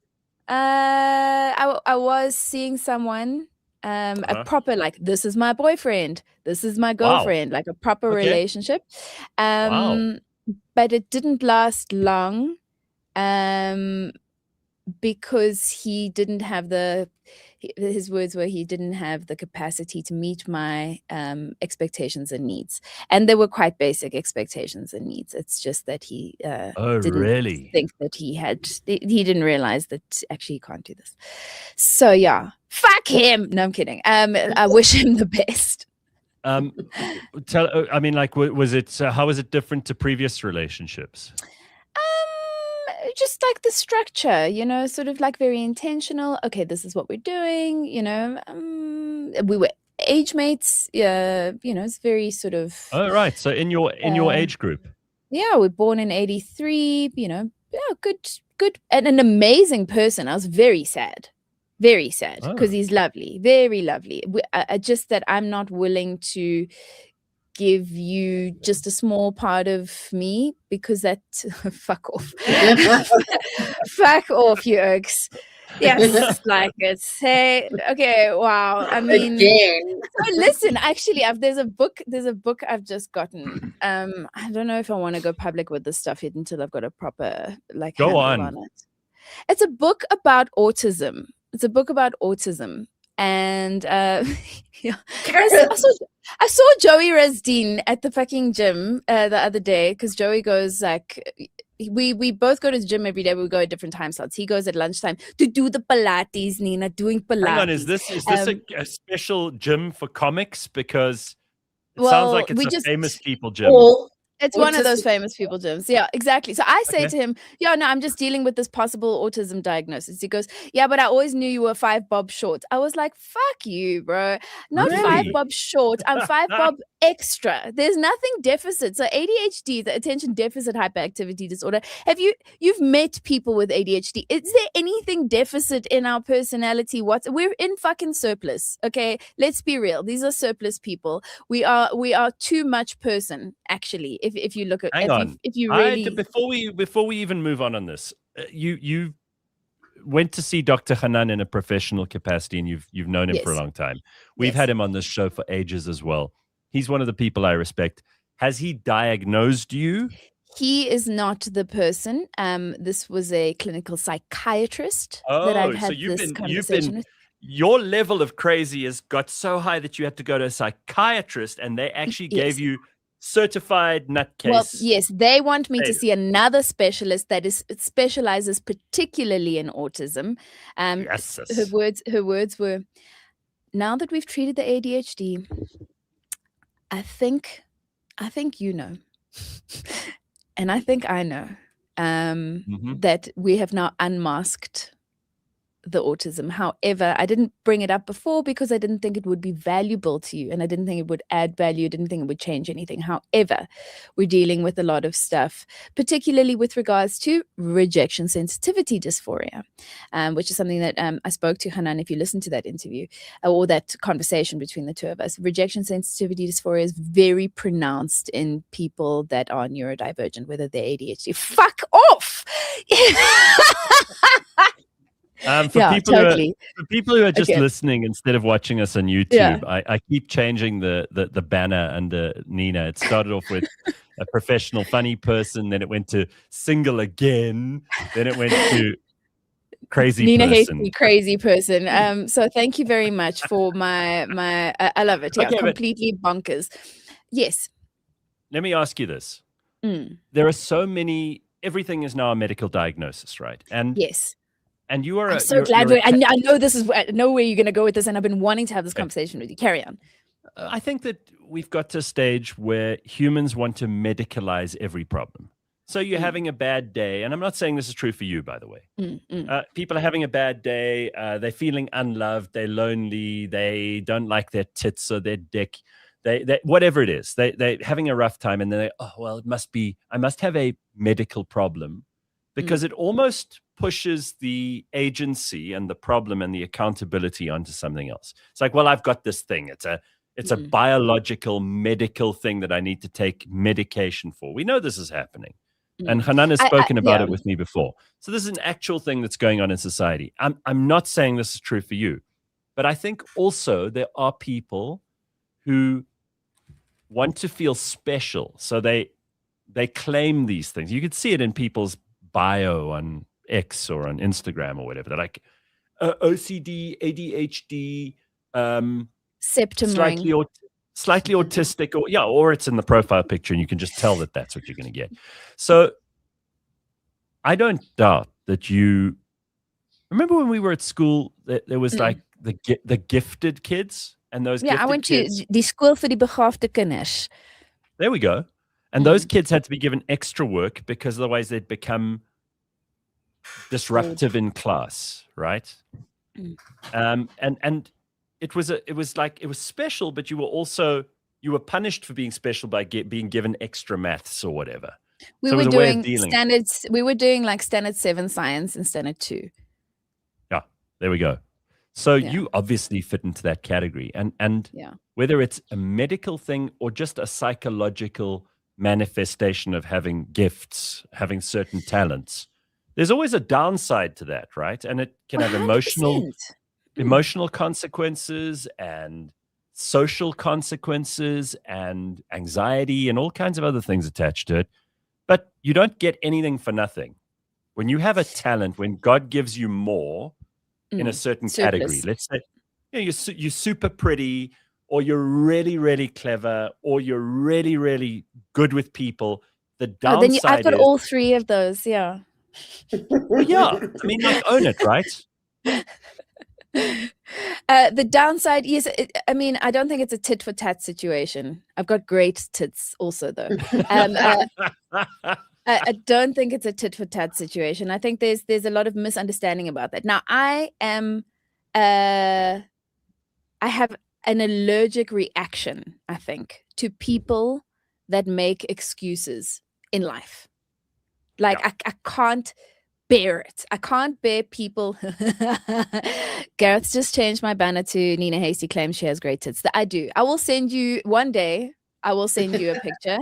I was seeing someone, a proper, like, this is my boyfriend, this is my girlfriend, like a proper relationship. But it didn't last long, because he didn't have his words were he didn't have the capacity to meet my expectations and needs, and they were quite basic expectations and needs. It's just that he didn't think that he didn't realize that actually he can't do this. So yeah, fuck him. No, I'm kidding. I wish him the best. I mean, like, was it how was it different to previous relationships? Just like the structure, sort of like very intentional. Okay, this is what we're doing. We were age mates. It's very sort of. Oh, right. So in your age group. Yeah, we're born in '83. Good, and an amazing person. I was very sad because he's lovely, very lovely. Just that I'm not willing to give you just a small part of me because that fuck off. Fuck off, you oaks. Yes, like it. Hey, okay, wow. I mean, so listen, actually, there's a book I've just gotten. I don't know if I want to go public with this stuff yet until I've got a proper go on it. It's a book about autism. And I saw Joey Resdeen at the fucking gym the other day because Joey goes like, we both go to the gym every day. We go at different time slots. He goes at lunchtime to do the Pilates, Nina, doing Pilates. Hang on, is this a special gym for comics? Because it sounds like it's a famous people gym. It's one of those autistic famous people, James. Yeah, exactly. So I say Okay. to him, yeah, no, I'm just dealing with this possible autism diagnosis. He goes, yeah, but I always knew you were 5 bob short. I was like, fuck you, bro. Not 5 Really? bob short. I'm 5 bob extra. There's nothing deficit. So ADHD, the attention deficit hyperactivity disorder. You've met people with ADHD. Is there anything deficit in our personality? We're in fucking surplus. Okay. Let's be real. These are surplus people. We are too much person, actually. If you look at, Hang on. if you really, Before we even move on this, you went to see Dr. Hanan in a professional capacity, and you've known him for a Yes. long time. We've Yes. had him on this show for ages as well. He's one of the people I respect. Has he diagnosed you? he is not the person. This was a clinical psychiatrist that I've had this conversation with. Your level of crazy has got so high that you had to go to a psychiatrist, and they actually gave you certified nutcase. Well, yes, they want me to see another specialist that specializes particularly in autism. Yes. Her words were, now that we've treated the ADHD, I think you know, and I think I know that we have now unmasked the autism. However, I didn't bring it up before because I didn't think it would be valuable to you, and I didn't think it would add value. I didn't think it would change anything. However, we're dealing with a lot of stuff, particularly with regards to rejection sensitivity dysphoria, which is something that I spoke to Hanan. If you listen to that interview or that conversation between the two of us, rejection sensitivity dysphoria is very pronounced in people that are neurodivergent, whether they're ADHD. Fuck off. For people who are just listening instead of watching us on YouTube, I keep changing the banner under Nina. It started off with a professional funny person, then it went to single again, then it went to crazy Nina person. Hastie, crazy person. So thank you very much for my I love it. Yeah, Okay, completely bonkers. Yes. Let me ask you this. There are so many, everything is now a medical diagnosis, right? And yes. And you are I'm so glad I know this is I know where you're going to go with this, and I've been wanting to have this conversation with you. Carry on. I think that we've got to a stage where humans want to medicalize every problem. So you're having a bad day, and I'm not saying this is true for you, by the way. People are having a bad day. They're feeling unloved. They're lonely. They don't like their tits or their dick. They whatever it is, they're having a rough time, and they're like, oh, well, I must have a medical problem, because it almost pushes the agency and the problem and the accountability onto something else. It's like, well, I've got this thing. It's a biological, medical thing that I need to take medication for. We know this is happening. And Hanan has spoken about it with me before. So this is an actual thing that's going on in society. I'm not saying this is true for you, but I think also there are people who want to feel special. So they claim these things. You could see it in people's bio on X or on Instagram or whatever. They're like OCD, ADHD, slightly autistic, or it's in the profile picture, and you can just tell that that's what you're going to get. So I don't doubt that you remember when we were at school, there was like the gifted kids, and those I went to die skool vir die begaafde kinders. There we go. And those kids had to be given extra work because otherwise they'd become disruptive in class, right? And it was special, but you were punished for being special by being given extra maths or whatever. We were doing like standard 7 science and standard 2. Yeah, there we go. So you obviously fit into that category, and whether it's a medical thing or just a psychological manifestation of having gifts, having certain talents, there's always a downside to that, right? And it can have 100%. emotional consequences and social consequences and anxiety and all kinds of other things attached to it. But you don't get anything for nothing. When you have a talent, when God gives you more in a certain category, let's say you're super pretty, or you're really, really clever, or you're really, really good with people. The downside I've got all 3 of those, yeah. Yeah, I mean, like, own it, right? The downside is, I mean, I don't think it's a tit for tat situation. I've got great tits also, though. I don't think it's a tit for tat situation. I think there's a lot of misunderstanding about that. Now, I have an allergic reaction, I think, to people that make excuses in life. Like, yeah. I can't bear it. I can't bear people. Gareth's just changed my banner to Nina Hastie claims she has great tits. I do. I will send you one day. I will send you a picture.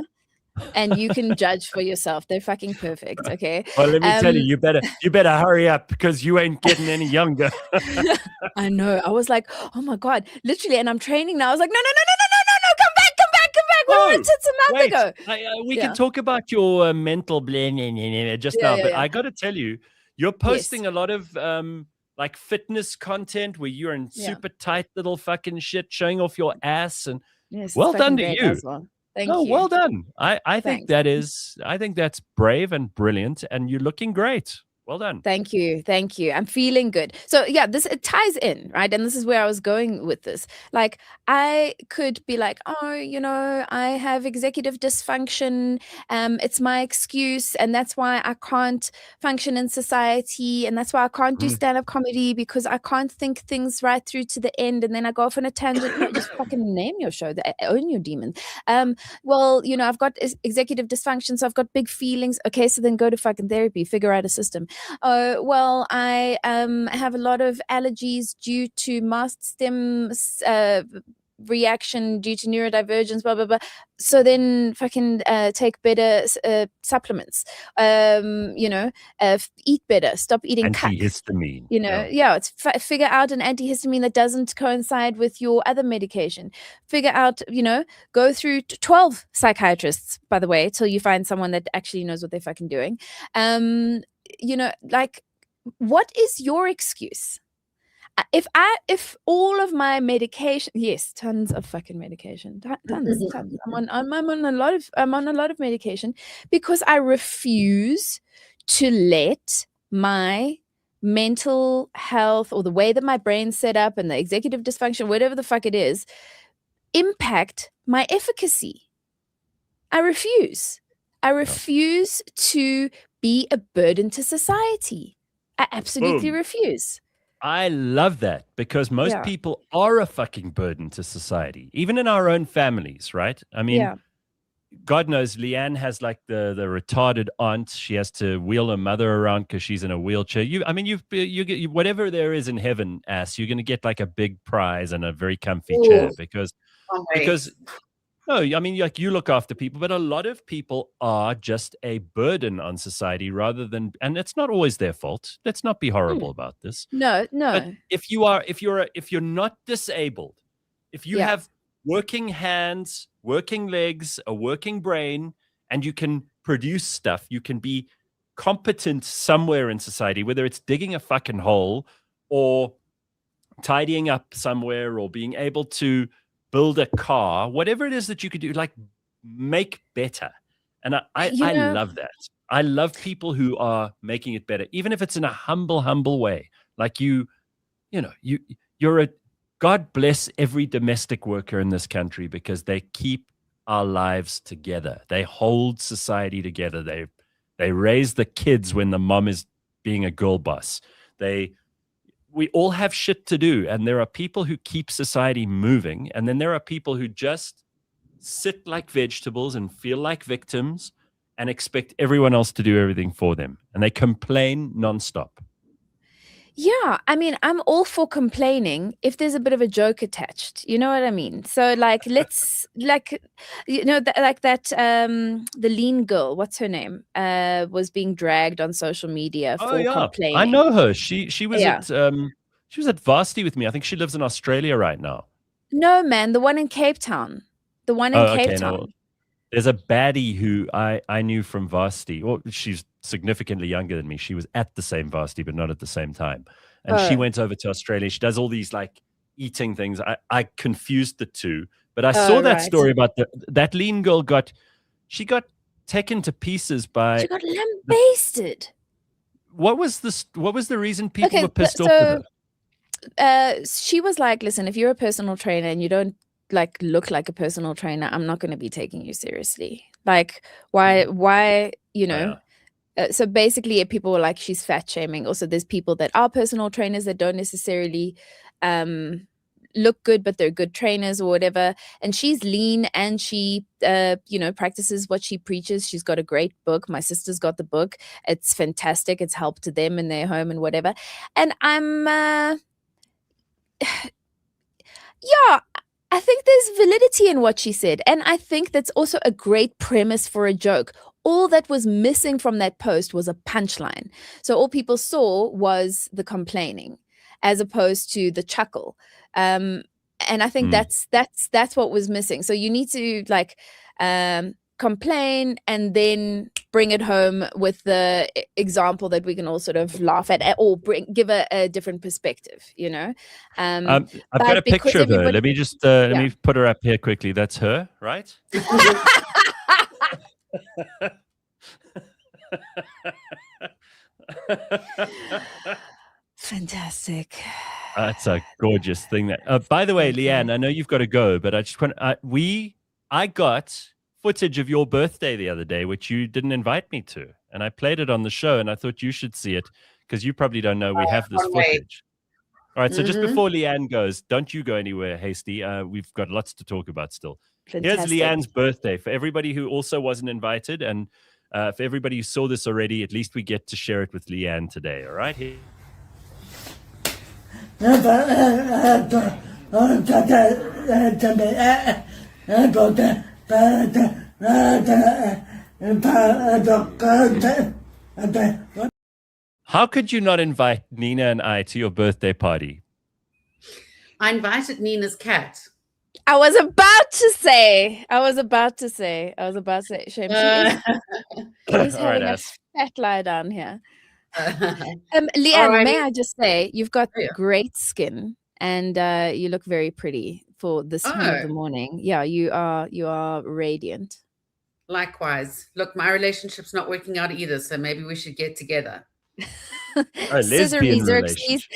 And you can judge for yourself. They're fucking perfect. Okay. Well, let me tell you, you better hurry up because you ain't getting any younger. I know. I was like, oh my God, literally. And I'm training now. I was like, no. Come back. Where were tits a month ago? We can talk about your mental just now, but I got to tell you, you're posting a lot of like fitness content where you're in super tight little fucking shit, showing off your ass, and well done to you. Thank you. Well done. I think that's brave and brilliant, and you're looking great. Well done. Thank you. I'm feeling good. So yeah, it ties in, right? And this is where I was going with this. Like, I could be like, oh, I have executive dysfunction. It's my excuse, and that's why I can't function in society, and that's why I can't do stand-up comedy, because I can't think things right through to the end, and then I go off on a tangent. No, just fucking name your show, own your demon. Well, I've got executive dysfunction, so I've got big feelings. Okay, so then go to fucking therapy, figure out a system. Well, I have a lot of allergies due to mast stem reaction due to neurodivergence, blah, blah, blah. So then fucking take better supplements, eat better, stop eating antihistamine. It's figure out an antihistamine that doesn't coincide with your other medication. Figure out, go through 12 psychiatrists, by the way, till you find someone that actually knows what they're fucking doing. Like, what is your excuse? If all of my medication, yes, tons of fucking medication, tons. I'm on a lot of medication because I refuse to let my mental health or the way that my brain's set up and the executive dysfunction, whatever the fuck it is, impact my efficacy. I refuse to be a burden to society. I absolutely refuse. I love that, because most people are a fucking burden to society, even in our own families, right? I mean, God knows Leanne has like the retarded aunt. She has to wheel her mother around because she's in a wheelchair. You get whatever there is in heaven, you're going to get like a big prize and a very comfy chair because no, I mean, like, you look after people, but a lot of people are just a burden on society rather than, and it's not always their fault. Let's not be horrible about this. No. But if you're not disabled, if you have working hands, working legs, a working brain, and you can produce stuff, you can be competent somewhere in society, whether it's digging a fucking hole or tidying up somewhere or being able to build a car, whatever it is that you could do, like, make better. And I love that. I love people who are making it better, even if it's in a humble way. Like you're God bless every domestic worker in this country, because they keep our lives together. They hold society together. They raise the kids when the mom is being a girl boss. We all have shit to do, and there are people who keep society moving, and then there are people who just sit like vegetables and feel like victims and expect everyone else to do everything for them, and they complain nonstop. Yeah, I mean, I'm all for complaining if there's a bit of a joke attached. You know what I mean? So, like, let's, like, the lean girl, what's her name? Was being dragged on social media for complaining. I know her. She was at Hastie with me. I think she lives in Australia right now. No, man, the one in Cape Town. The one in Cape Town. No. There's a baddie who I knew from Hastie. Well, she's significantly younger than me. She was at the same Hastie, but not at the same time. And she went over to Australia. She does all these like eating things. I confused the two, but I saw that story about that lean girl got taken to pieces by. She got lambasted. What was the reason people were pissed off with her? she was like, listen, if you're a personal trainer and you don't like look like a personal trainer, I'm not going to be taking you seriously. Like, why, you know? So basically, people were like, she's fat shaming. Also, there's people that are personal trainers that don't necessarily look good, but they're good trainers or whatever. And she's lean and she, practices what she preaches. She's got a great book. My sister's got the book. It's fantastic. It's helped them in their home and whatever. And I'm, yeah, I think there's validity in what she said. And I think that's also a great premise for a joke. All that was missing from that post was a punchline. So all people saw was the complaining as opposed to the chuckle. And I think that's what was missing. So you need to like complain and then bring it home with the example that we can all sort of laugh at or give a different perspective, you know. I've got a picture of her. Let me just let me put her up here quickly. That's her, right? Fantastic. That's a gorgeous thing. That by the way, Leanne, I know you've got to go, but I just want I got footage of your birthday the other day, which you didn't invite me to, and I played it on the show, and I thought you should see it because you probably don't know we have this footage. All right, so just before Leanne goes, don't you go anywhere, Hasty. We've got lots to talk about still. Fantastic. Here's Leanne's birthday for everybody who also wasn't invited, and for everybody who saw this already. At least we get to share it with Leanne today. All right. How could you not invite Nina and I to your birthday party? I invited Nina's cat. I was about to say. Shame. She's having a fat lie down here. Leanne, may I just say, you've got great skin and you look very pretty for this time of the morning. Yeah, you are radiant. Likewise. Look, my relationship's not working out either, so maybe we should get together. Scissor me Xerxes.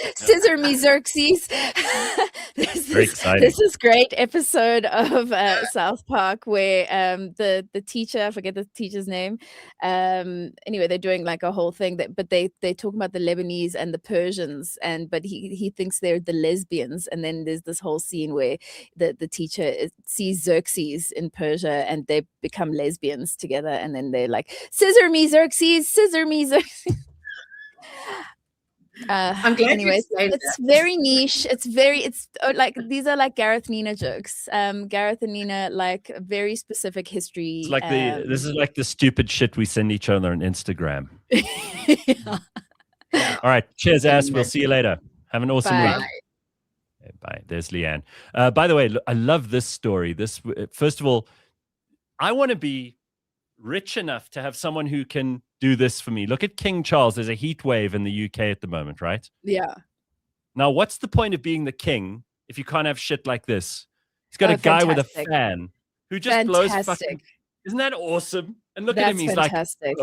This is great episode of South Park where the teacher, I forget the teacher's name. Anyway, they're doing like a whole thing but they talk about the Lebanese and the Persians, but he thinks they're the lesbians, and then there's this whole scene where the teacher sees Xerxes in Persia and they become lesbians together, and then they're like, scissor me Xerxes. I'm glad anyways, it's very niche. It's like these are like Gareth Nina jokes. Gareth and Nina like very specific history. It's like this is like the stupid shit we send each other on Instagram. All right, cheers, ass. We'll see you later. Have an awesome week. Okay, bye. There's Leanne. By the way, I love this story. First of all, I want to be rich enough to have someone who can do this for me. Look at King Charles. There's a heat wave in the UK at the moment, right? Yeah. Now, what's the point of being the king if you can't have shit like this? He's got a guy with a fan who just blows fucking... Isn't that awesome? And look at him. He's fantastic.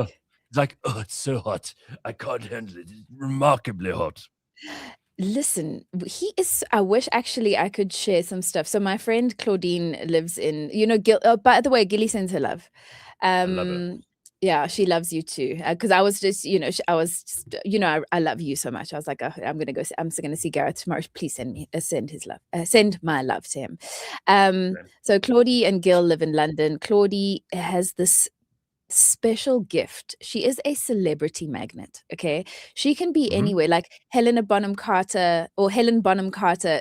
Like, oh, it's so hot. I can't handle it. It's remarkably hot. Listen, he is. I wish actually I could share some stuff. So my friend Claudine lives in, by the way, Gilly sends her love. I love her. Yeah, she loves you too. Because I was just, I love you so much. I was like, oh, I'm going to see Gareth tomorrow. Please send my love to him. So Claudie and Gil live in London. Claudie has this special gift. She is a celebrity magnet. Okay. She can be anywhere. Like Helen Bonham Carter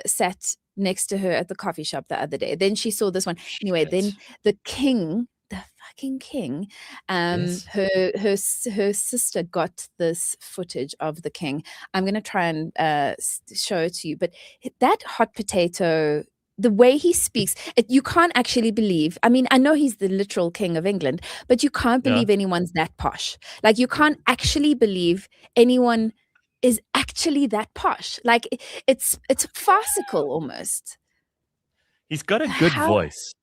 sat next to her at the coffee shop the other day. Then she saw this one. Anyway, then the king, the fucking king, her sister got this footage of the king. I'm going to try and show it to you. But that hot potato, the way he speaks, you can't actually believe. I mean, I know he's the literal king of England, but you can't believe anyone's that posh. Like, you can't actually believe anyone is actually that posh. Like, it's farcical almost. He's got a good voice,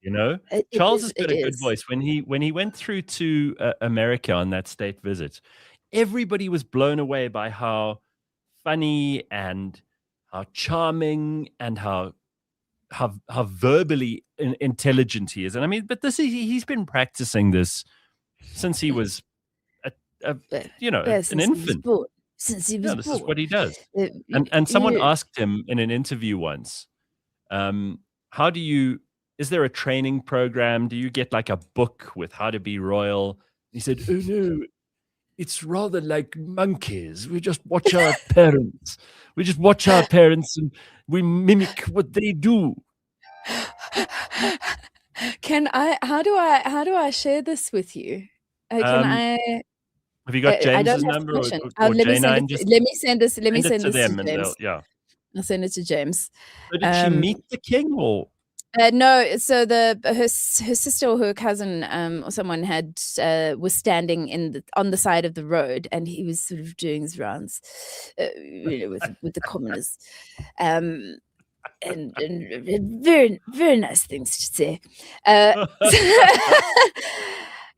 Charles has got a good voice. When he went through to America on that state visit, everybody was blown away by how funny and charming and how verbally intelligent he is. And I mean, but he's been practicing this since he was an infant. Since he was born. This is what he does. And someone asked him in an interview once, is there a training program? Do you get like a book with how to be royal? He said, oh no, it's rather like monkeys. We just watch our parents. We just watch our parents and we mimic what they do. How do I share this with you? Have you got James's number or J9? Let me send this to them to James. I'll send it to James. So did she meet the king or? No, so her sister or her cousin or someone was standing on the side of the road, and he was sort of doing his rounds with the commoners, and very, very nice things to say.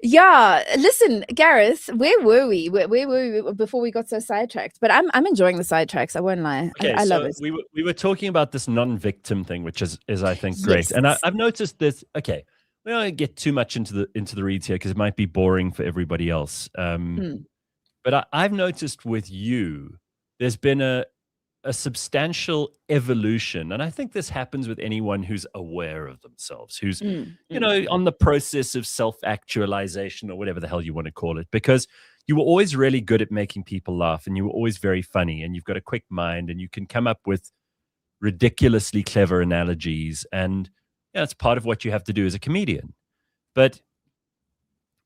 Yeah, listen, Gareth, where were we? Where were we before we got so sidetracked? But I'm enjoying the sidetracks. I won't lie. Okay, I love it. We were talking about this non-victim thing, which is I think great. And I've noticed this. Okay, we don't get too much into the reads here because it might be boring for everybody else. But I've noticed with you, there's been a substantial evolution, and I think this happens with anyone who's aware of themselves, who's on the process of self-actualization or whatever the hell you want to call it, because you were always really good at making people laugh, and you were always very funny, and you've got a quick mind, and you can come up with ridiculously clever analogies, and it's part of what you have to do as a comedian. But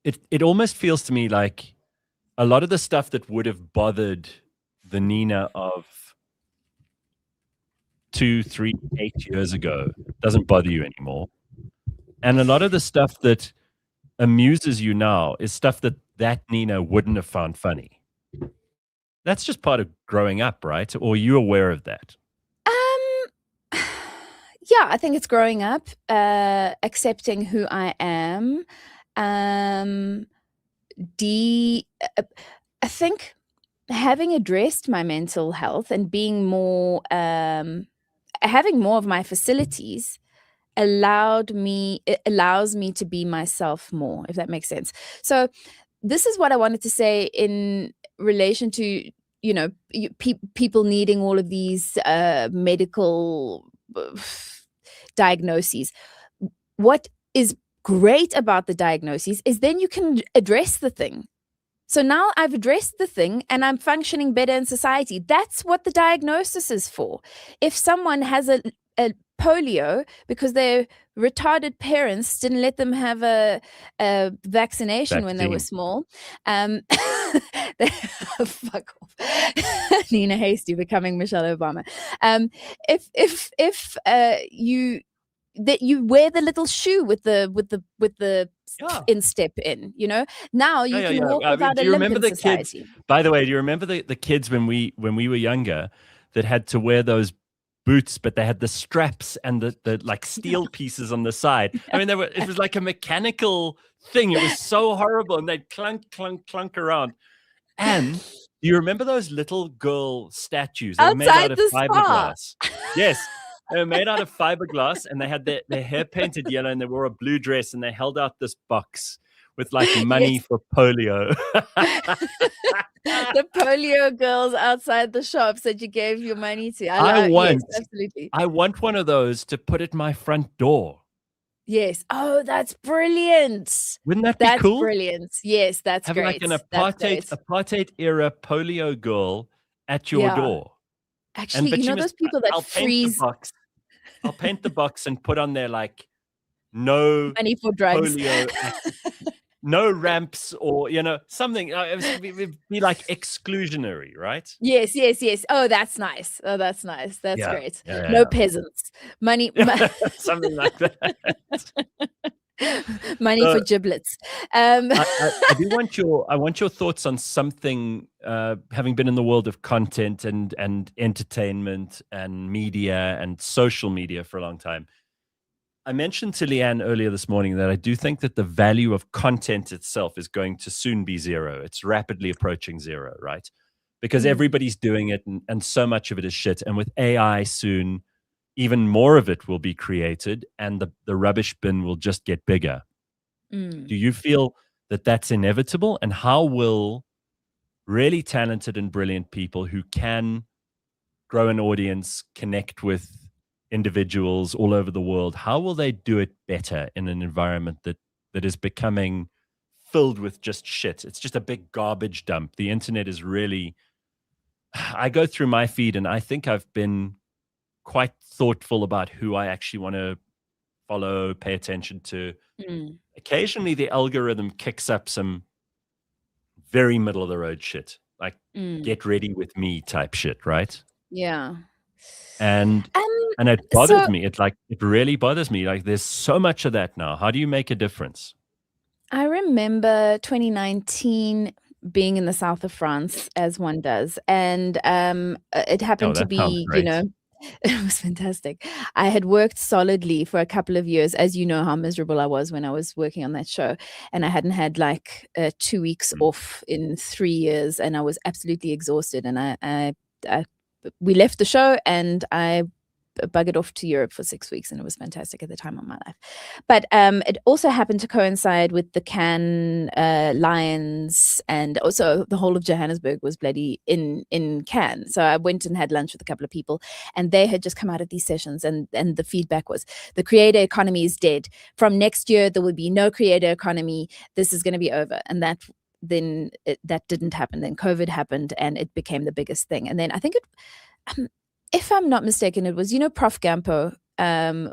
it almost feels to me like a lot of the stuff that would have bothered the Nina of 2, 3, 8 years ago doesn't bother you anymore. And a lot of the stuff that amuses you now is stuff that Nina wouldn't have found funny. That's just part of growing up, right? Or are you aware of that? Yeah, I think it's growing up, accepting who I am. I think having addressed my mental health and being more having more of my facilities allows me to be myself more, if that makes sense. So this is what I wanted to say in relation to people needing all of these medical diagnoses. What is great about the diagnoses is then you can address the thing. So now I've addressed the thing and I'm functioning better in society. That's what the diagnosis is for. If someone has a polio because their retarded parents didn't let them have a vaccination when they were small, fuck off. Nina Hastie becoming Michelle Obama. If you wear the little shoe with the instep in, now you can walk without a limp in society. Kids, by the way, do you remember the kids when we were younger that had to wear those boots, but they had the straps and the like steel pieces on the side? I mean, it was like a mechanical thing. It was so horrible, and they'd clunk, clunk, clunk around. And do you remember those little girl statues? They were made out of fiberglass. Yes. They were made out of fiberglass, and they had their hair painted yellow, and they wore a blue dress, and they held out this box with like money for polio. The polio girls outside the shops that you gave your money to. Absolutely. I want one of those to put at my front door. Yes. Oh, that's brilliant. Wouldn't that be cool? That's brilliant. Yes, that's having great. Like an apartheid era polio girl at your door. Actually, those people that freeze. I'll paint the box and put on there like no money for drugs, polio, no ramps, or something. It would be like exclusionary, right? Yes. Oh, that's nice. That's great. No peasants. Money. Something like that. Money for giblets. I want your thoughts on something. Having been in the world of content and entertainment and media and social media for a long time, I mentioned to Leanne earlier this morning that I do think that the value of content itself is going to soon be zero. It's rapidly approaching zero, right? because everybody's doing it, and so much of it is shit. And with AI soon, even more of it will be created, and the rubbish bin will just get bigger. Do you feel that that's inevitable? And how will really talented and brilliant people who can grow an audience, connect with individuals all over the world, how will they do it better in an environment that is becoming filled with just shit? It's just a big garbage dump. The internet is really, I go through my feed and I think I've been quite thoughtful about who I actually want to follow, pay attention to. Occasionally the algorithm kicks up some very middle of the road shit, like get ready with me type shit, right? Yeah. And it bothers me. It really bothers me. Like there's so much of that now. How do you make a difference? I remember 2019 being in the south of France, as one does, and it happened to be, you know, it was fantastic. I had worked solidly for a couple of years, as you know how miserable I was when I was working on that show, and I hadn't had like 2 weeks off in 3 years, and I was absolutely exhausted. And we left the show, and I buggered off to Europe for 6 weeks, and it was fantastic at the time of my life. But it also happened to coincide with the Cannes Lions, and also the whole of Johannesburg was bloody in Cannes. So I went and had lunch with a couple of people, and they had just come out of these sessions, and the feedback was the creator economy is dead. From next year, there will be no creator economy. This is going to be over. And that didn't happen. Then COVID happened, and it became the biggest thing. And then I think if I'm not mistaken, it was, you know, Prof. Gampo. I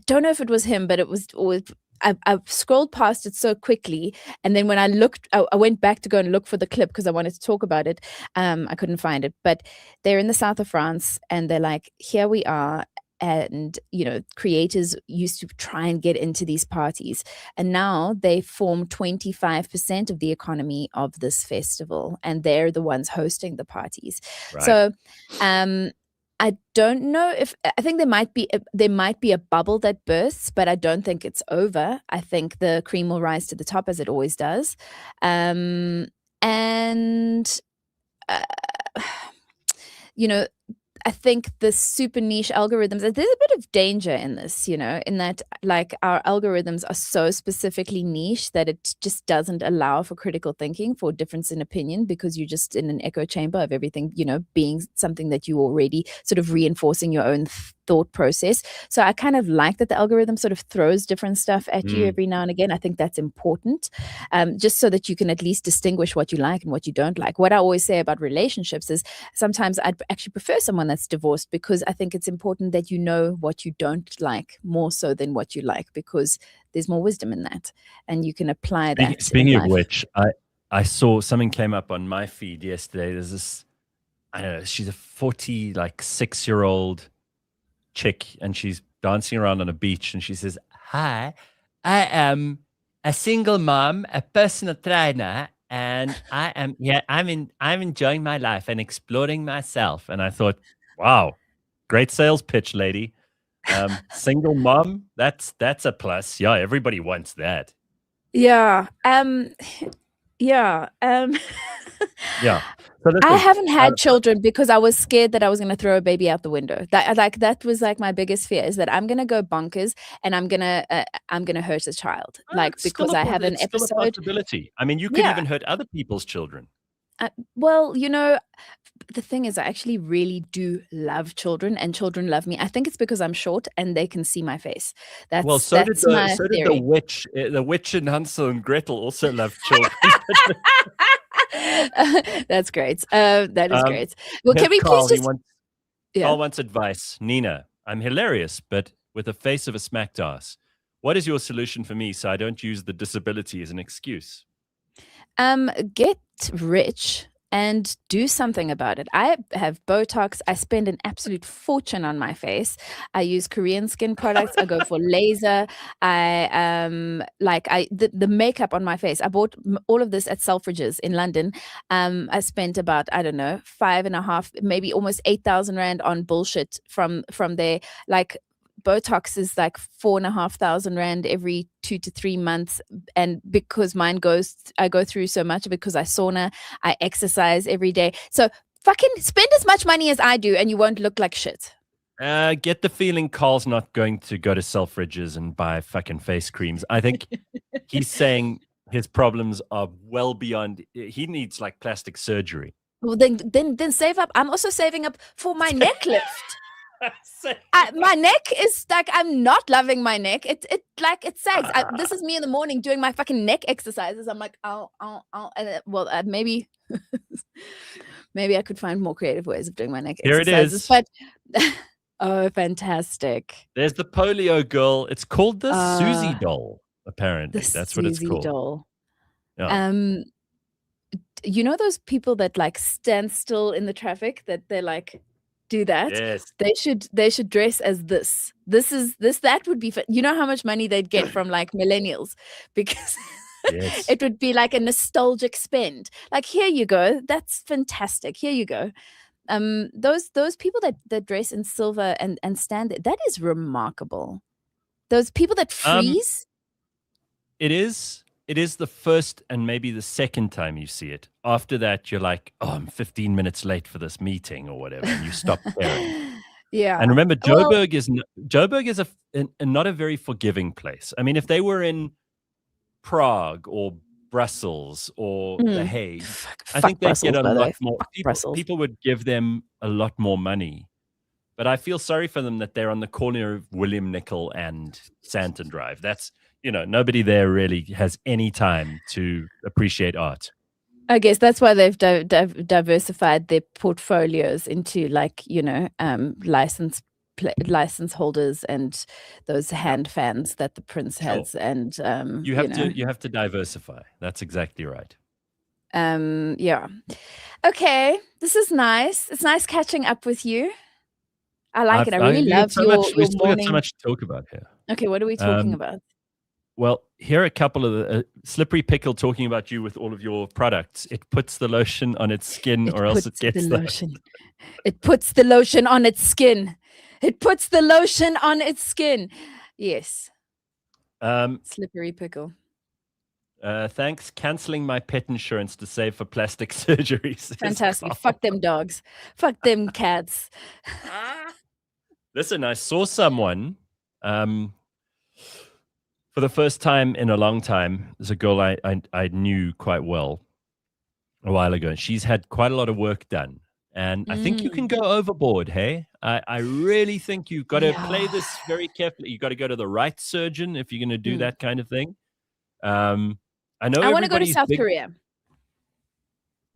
don't know if it was him, but it was I scrolled past it so quickly. And then when I looked, I went back to go and look for the clip because I wanted to talk about it. I couldn't find it. But they're in the south of France, and they're like, here we are. And, you know, creators used to try and get into these parties, and now they form 25% of the economy of this festival, and they're the ones hosting the parties. Right. So I don't know I think there might be a bubble that bursts, but I don't think it's over. I think the cream will rise to the top, as it always does. You know, I think the super niche algorithms, there's a bit of danger in this, you know, in that like our algorithms are so specifically niche that it just doesn't allow for critical thinking, for difference in opinion, because you're just in an echo chamber of everything, you know, being something that you already sort of reinforcing your own thought process. So I kind of like that the algorithm sort of throws different stuff at you every now and again. I think that's important, just so that you can at least distinguish what you like and what you don't like. What I always say about relationships is sometimes I'd actually prefer someone that's divorced, because I think it's important that you know what you don't like more so than what you like, because there's more wisdom in that, and you can apply that. Speaking of which, I saw something came up on my feed yesterday. There's this, I don't know, she's a 6-year-old chick, and she's dancing around on a beach, and she says, "Hi, I am a single mom, a personal trainer, and I'm enjoying my life and exploring myself." And I thought, wow, great sales pitch, lady. Single mom, that's a plus. Yeah, everybody wants that. Yeah. Yeah. Yeah. So I haven't had children because I was scared that I was going to throw a baby out the window. That was like my biggest fear, is that I'm going to go bonkers and I'm going to hurt a child. Because I have an episode. Still a possibility. I mean, you could even hurt other people's children. Well, you know, the thing is, I actually really do love children, and children love me. I think it's because I'm short and they can see my face. Did the witch. The witch in Hansel and Gretel also loved children. That's great. That is great. Well, can we Carl, please just... Carl wants advice. Nina, I'm hilarious, but with the face of a smacked ass. What is your solution for me so I don't use the disability as an excuse? Get rich and do something about it. I have Botox. I spend an absolute fortune on my face. I use Korean skin products. I go for laser. The makeup on my face. I bought all of this at Selfridges in London. I spent about, I don't know, 5.5, maybe almost 8,000 Rand on bullshit from there. Like, Botox is like 4,500 rand every 2 to 3 months. And because I go through so much because I sauna, I exercise every day. So fucking spend as much money as I do and you won't look like shit. Get the feeling Carl's not going to go to Selfridges and buy fucking face creams. I think he's saying his problems are well beyond. He needs like plastic surgery. Well, then save up. I'm also saving up for my neck lift. My neck is like, I'm not loving my neck. It sags. This is me in the morning doing my fucking neck exercises. I'm like, ow. And, maybe I could find more creative ways of doing my neck exercises. Here it is. But oh, fantastic. There's the polio girl. It's called the Susie doll, apparently. That's what it's called. Doll. Yeah. You know those people that like stand still in the traffic, that they're like do that? Yes. They should dress as this. That would be you know how much money they'd get from like millennials, because Yes. it would be like a nostalgic spend. Like, here you go. That's fantastic. Here you go. Those people that dress in silver and stand there, that is remarkable. Those people that freeze. It is the first and maybe the second time you see it. After that, you're like, oh, I'm 15 minutes late for this meeting or whatever, and you stop caring. Yeah. And remember, Joburg is not a very forgiving place. I mean, if they were in Prague or Brussels or The Hague, I think they'd get a lot more. People would give them a lot more money. But I feel sorry for them that they're on the corner of William Nicol and Santon Drive. That's, nobody there really has any time to appreciate art. I guess that's why they've diversified their portfolios into like, license holders and those hand fans that the prince has. And you have to diversify. That's exactly right. Yeah. Okay. This is nice. It's nice catching up with you. I like it. I really love your morning. We still got so much to talk about here. Okay, what are we talking about? Well, here are a couple of the Slippery Pickle talking about you with all of your products. It puts the lotion on its skin, or else it gets the lotion. It puts the lotion on its skin. It puts the lotion on its skin. Yes. Slippery Pickle. Thanks. Canceling my pet insurance to save for plastic surgeries. Fantastic. Fuck them dogs. Fuck them cats. Listen, I saw someone for the first time in a long time. There's a girl I knew quite well a while ago, and she's had quite a lot of work done. And I think you can go overboard, hey? I really think you've got to play this very carefully. You've got to go to the right surgeon if you're going to do that kind of thing. I want to go to South Korea.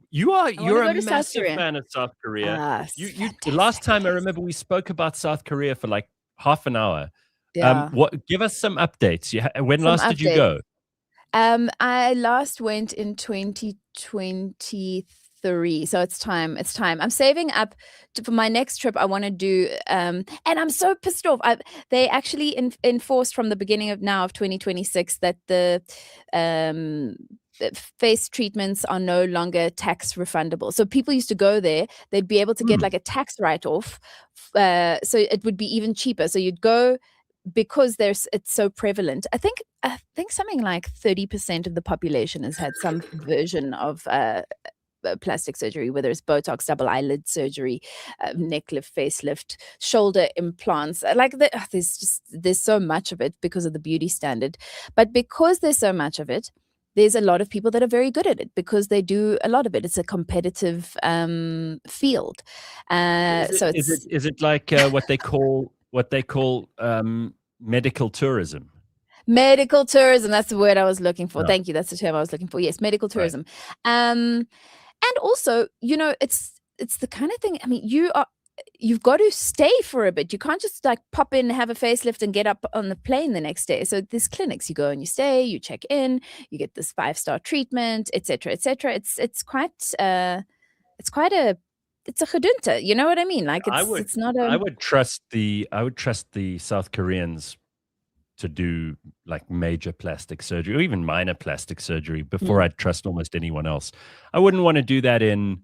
You're a massive fan of South Korea. The last time I remember we spoke about South Korea for like half an hour. Yeah. Give us some updates. When last did you go? I last went in 2023. So it's time. I'm saving up for my next trip. I want to do, and I'm so pissed off. They actually enforced from the beginning of 2026 that the face treatments are no longer tax refundable. So people used to go there, they'd be able to get like a tax write-off. So it would be even cheaper. So you'd go, because it's so prevalent. I think something like 30% of the population has had some version of plastic surgery, whether it's Botox, double eyelid surgery, neck lift, facelift, shoulder implants. Like there's so much of it because of the beauty standard. But because there's so much of it, there's a lot of people that are very good at it because they do a lot of it. It's a competitive field. Is it like what they call medical tourism? Medical tourism. That's the word I was looking for. No. Thank you. That's the term I was looking for. Yes, medical tourism. Right. And also, it's the kind of thing. I mean, you've got to stay for a bit. You can't just like pop in, have a facelift, and get up on the plane the next day. So there's clinics. You go and you stay. You check in. You get this 5-star treatment, etc., etc. It's quite a gedunte. You know what I mean? Like it's not a. I would trust the South Koreans to do like major plastic surgery or even minor plastic surgery before I'd trust almost anyone else. I wouldn't want to do that in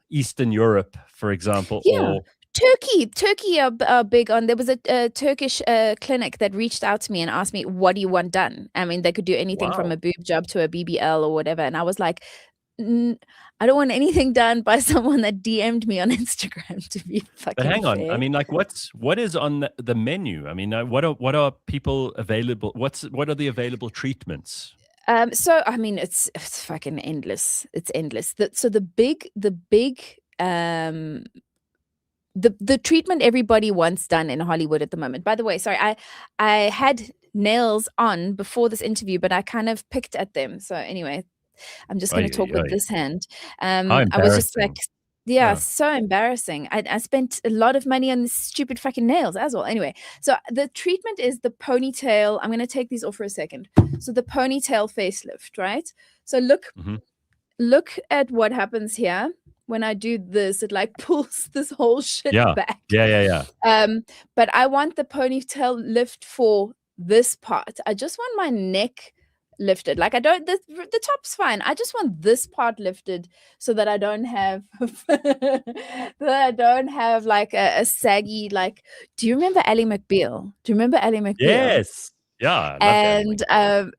Eastern Europe, for example, or Turkey are big on. There was a Turkish clinic that reached out to me and asked me, "What do you want done?" I mean, they could do anything from Wow. a boob job to a BBL or whatever, and I was like, I don't want anything done by someone that DM'd me on Instagram, to be fucking But hang on, fair. I mean, like, what is on the menu? I mean, what are people available? What are the available treatments? So I mean, it's fucking endless. It's endless. So the big the treatment everybody wants done in Hollywood at the moment. By the way, sorry, I had nails on before this interview, but I kind of picked at them. So anyway, I'm just going to talk with this hand. How I was just like, embarrassing. yeah, so embarrassing. I spent a lot of money on these stupid fucking nails as well. Anyway, so the treatment is the ponytail. I'm going to take these off for a second. So the ponytail facelift, right? So look at what happens here. When I do this, it like pulls this whole shit back. Yeah. But I want the ponytail lift for this part. I just want my neck lifted. Like I don't, the top's fine. I just want this part lifted so that I don't have like a saggy, like, do you remember Ally McBeal? Do you remember Ally McBeal? Yes. Yeah. And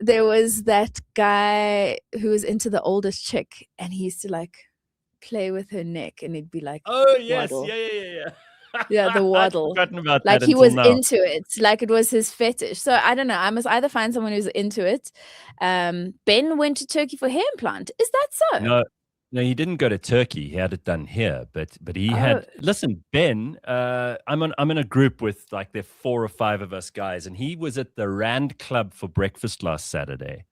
there was that guy who was into the oldest chick, and he used to like play with her neck, and it'd be like, oh yes, waddle. Yeah. Yeah, the waddle. I'd forgotten about like that he was now. into it, like it was his fetish. So I don't know. I must either find someone who's into it. Ben went to Turkey for hair implant. Is that so? No, he didn't go to Turkey. He had it done here, but he had. Listen, Ben. I'm in a group with like there 4 or 5 of us guys, and he was at the Rand Club for breakfast last Saturday,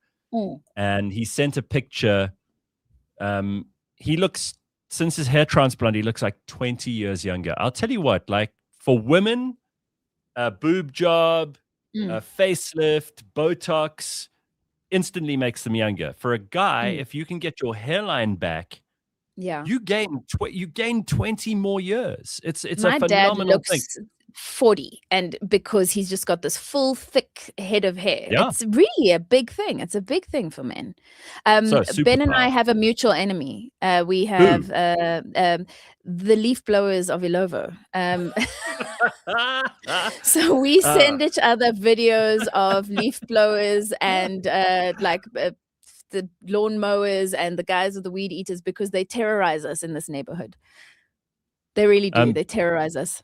and he sent a picture. He looks. Since his hair transplant, he looks like 20 years younger. I'll tell you what, like for women, a boob job, a facelift, Botox, instantly makes them younger. For a guy, if you can get your hairline back, you gain 20 more years. It's My a phenomenal dad looks thing. 40, and because he's just got this full thick head of hair. Yeah. It's really a big thing. It's a big thing for men. So Ben and I superpower. have a mutual enemy. We have the leaf blowers of Ilovo. So we send each other videos of leaf blowers and the lawn mowers and the guys with the weed eaters, because they terrorize us in this neighborhood. They really do. They terrorize us.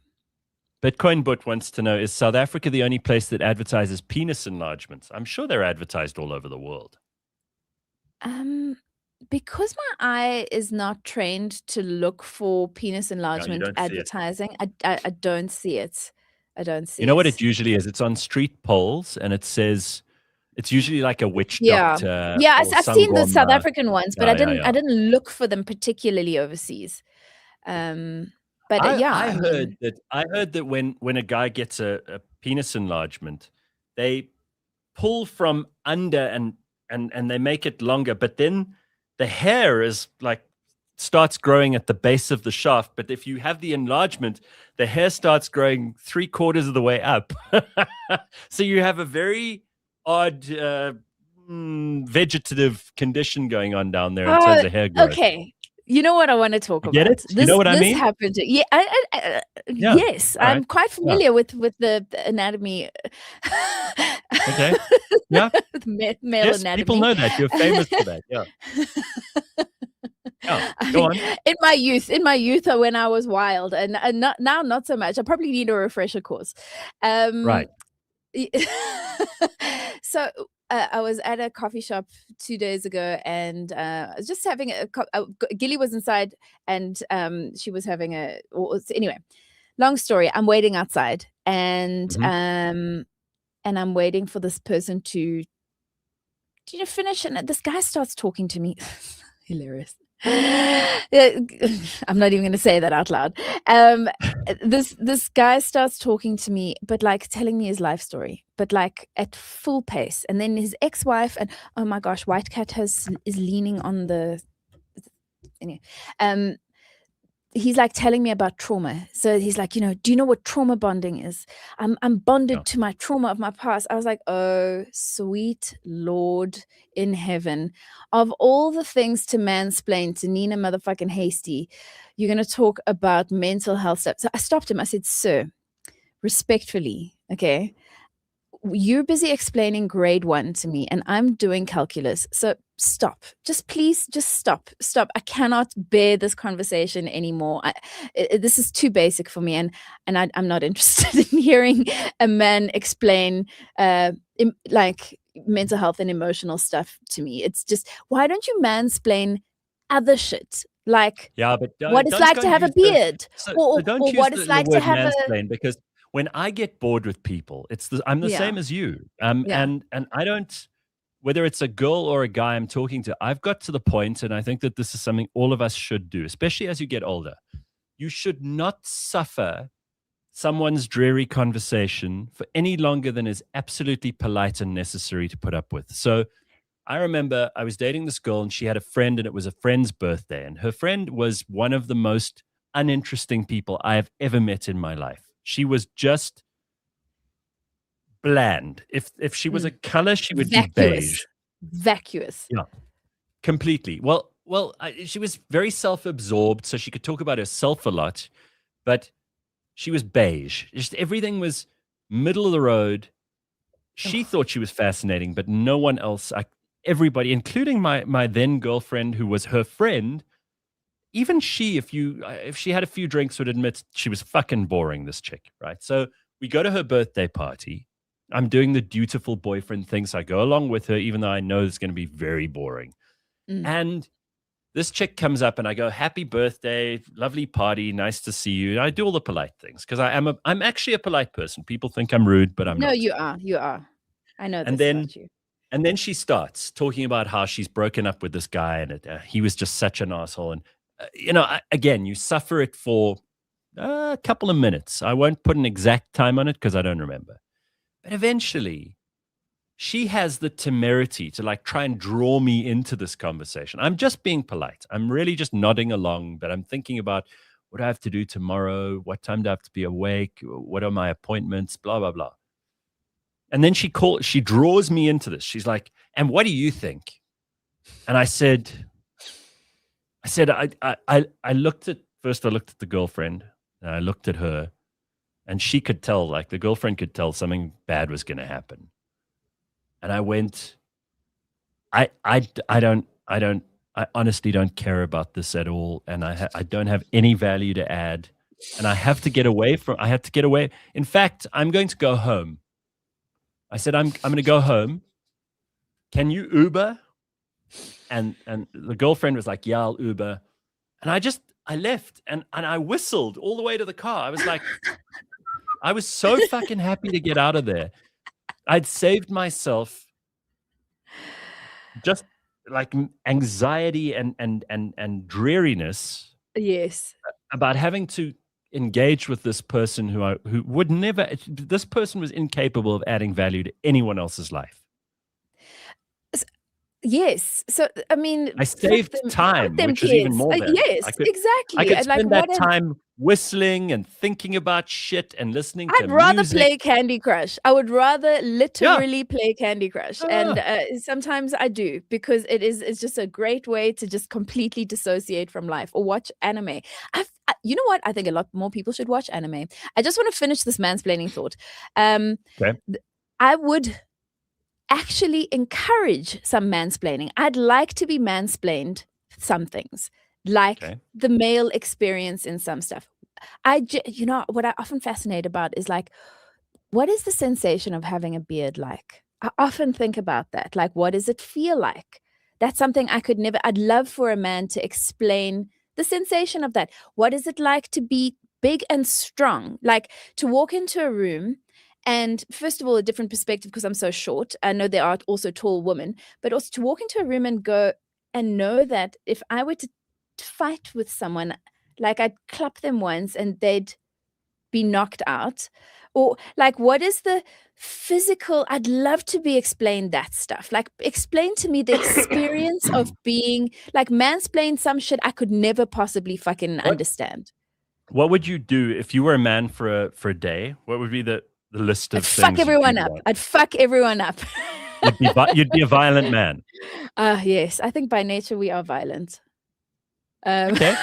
Bitcoin Butt wants to know, is South Africa the only place that advertises penis enlargements? I'm sure they're advertised all over the world. Because my eye is not trained to look for penis enlargement advertising, I don't see it. I don't see it. You know what it usually is? It's on street poles, and it says it's usually like a witch doctor. Yeah, I've seen the South African ones, but I didn't look for them particularly overseas. But I heard that when a guy gets a penis enlargement, they pull from under and they make it longer, but then the hair is like starts growing at the base of the shaft. But if you have the enlargement, the hair starts growing 3/4 of the way up. So you have a very odd vegetative condition going on down there in terms of hair growth. Okay. You know what I want to talk about? Get it? You know what I mean? This happened to, yes, I'm quite familiar with the anatomy. Okay. Yeah. Male anatomy. People know that. You're famous for that. Yeah. Go on. In my youth, when I was wild, and not so much. I probably need a refresher course. Right. So I was at a coffee shop 2 days ago, and I was just having Gilly was inside, and she was having anyway. Long story. I'm waiting outside, and I'm waiting for this person to finish, and this guy starts talking to me. Hilarious. I'm not even going to say that out loud. This guy starts talking to me, but like telling me his life story, but like at full pace. And then his ex-wife, and oh my gosh, White Cat is leaning on the. Anyway, he's like telling me about trauma. So he's like, do you know what trauma bonding is? I'm bonded to my trauma of my past. I was like, oh, sweet Lord in heaven. Of all the things to mansplain to Nina motherfucking Hasty, you're going to talk about mental health stuff. So I stopped him. I said, sir, respectfully, okay, you're busy explaining grade 1 to me and I'm doing calculus. So stop. Please stop. I cannot bear this conversation anymore. This is too basic for me. And I'm not interested in hearing a man explain like mental health and emotional stuff to me. It's just, why don't you mansplain other shit? Like but what it's like to have a beard, or what it's like to have because when I get bored with people, I'm the same as you. And I don't, whether it's a girl or a guy I'm talking to, I've got to the point, and I think that this is something all of us should do, especially as you get older. You should not suffer someone's dreary conversation for any longer than is absolutely polite and necessary to put up with. So I remember I was dating this girl and she had a friend, and it was a friend's birthday, and her friend was one of the most uninteresting people I have ever met in my life. She was just bland. If she was a color, she would be beige. Vacuous. Yeah, completely. Well, she was very self-absorbed, so she could talk about herself a lot, but she was beige. Just everything was middle of the road. She thought she was fascinating, but no one else, everybody, including my then girlfriend, who was her friend, even she, if she had a few drinks, would admit she was fucking boring, this chick, right? So we go to her birthday party. I'm doing the dutiful boyfriend thing, so I go along with her, even though I know it's going to be very boring. And this chick comes up, and I go, "Happy birthday, lovely party, nice to see you." And I do all the polite things because I'm actually a polite person. People think I'm rude, but I'm not. No, you are. I know this about you. And then she starts talking about how she's broken up with this guy, and he was just such an asshole. And again, you suffer it for a couple of minutes. I won't put an exact time on it because I don't remember. But eventually, she has the temerity to like try and draw me into this conversation. I'm just being polite. I'm really just nodding along, but I'm thinking about what I have to do tomorrow. What time do I have to be awake? What are my appointments? Blah, blah, blah. And then she draws me into this. She's like, "And what do you think?" And I said, I looked at the girlfriend, and I looked at her, and she could tell, like the girlfriend could tell something bad was going to happen. And I went, I honestly don't care about this at all. And I don't have any value to add. And I have to get away. In fact, I'm going to go home. I said, I'm going to go home. Can you Uber? And the girlfriend was like, "Yeah, I'll Uber." And I left and I whistled all the way to the car. I was like, I was so fucking happy to get out of there. I'd saved myself just like anxiety and dreariness. Yes. About having to engage with this person who would never. This person was incapable of adding value to anyone else's life. Yes. So, I mean, I saved time, which is even more better. Yes, exactly. I could spend that time whistling and thinking about shit and listening to music. I'd rather play Candy Crush. I would rather literally play Candy Crush. And sometimes I do, because it's just a great way to just completely dissociate from life, or watch anime. You know what? I think a lot more people should watch anime. I just want to finish this mansplaining thought. Okay. I would actually encourage some mansplaining. I'd like to be mansplained some things, like the male experience in some stuff. What I often fascinate about is like, what is the sensation of having a beard like? I often think about that. Like, what does it feel like? That's something I'd love for a man to explain the sensation of that. What is it like to be big and strong? Like to walk into a room. And first of all, a different perspective, because I'm so short. I know there are also tall women, but also to walk into a room and go and know that if I were to fight with someone, like I'd clap them once and they'd be knocked out? Or like, what is the physical? I'd love to be explained that stuff. Like, explain to me the experience of being, like, mansplain some shit I could never possibly fucking understand. What would you do if you were a man for a day? What would be the list of I'd things? fuck everyone up. I'd fuck everyone up. You'd be a violent man. Yes, I think by nature we are violent. Okay,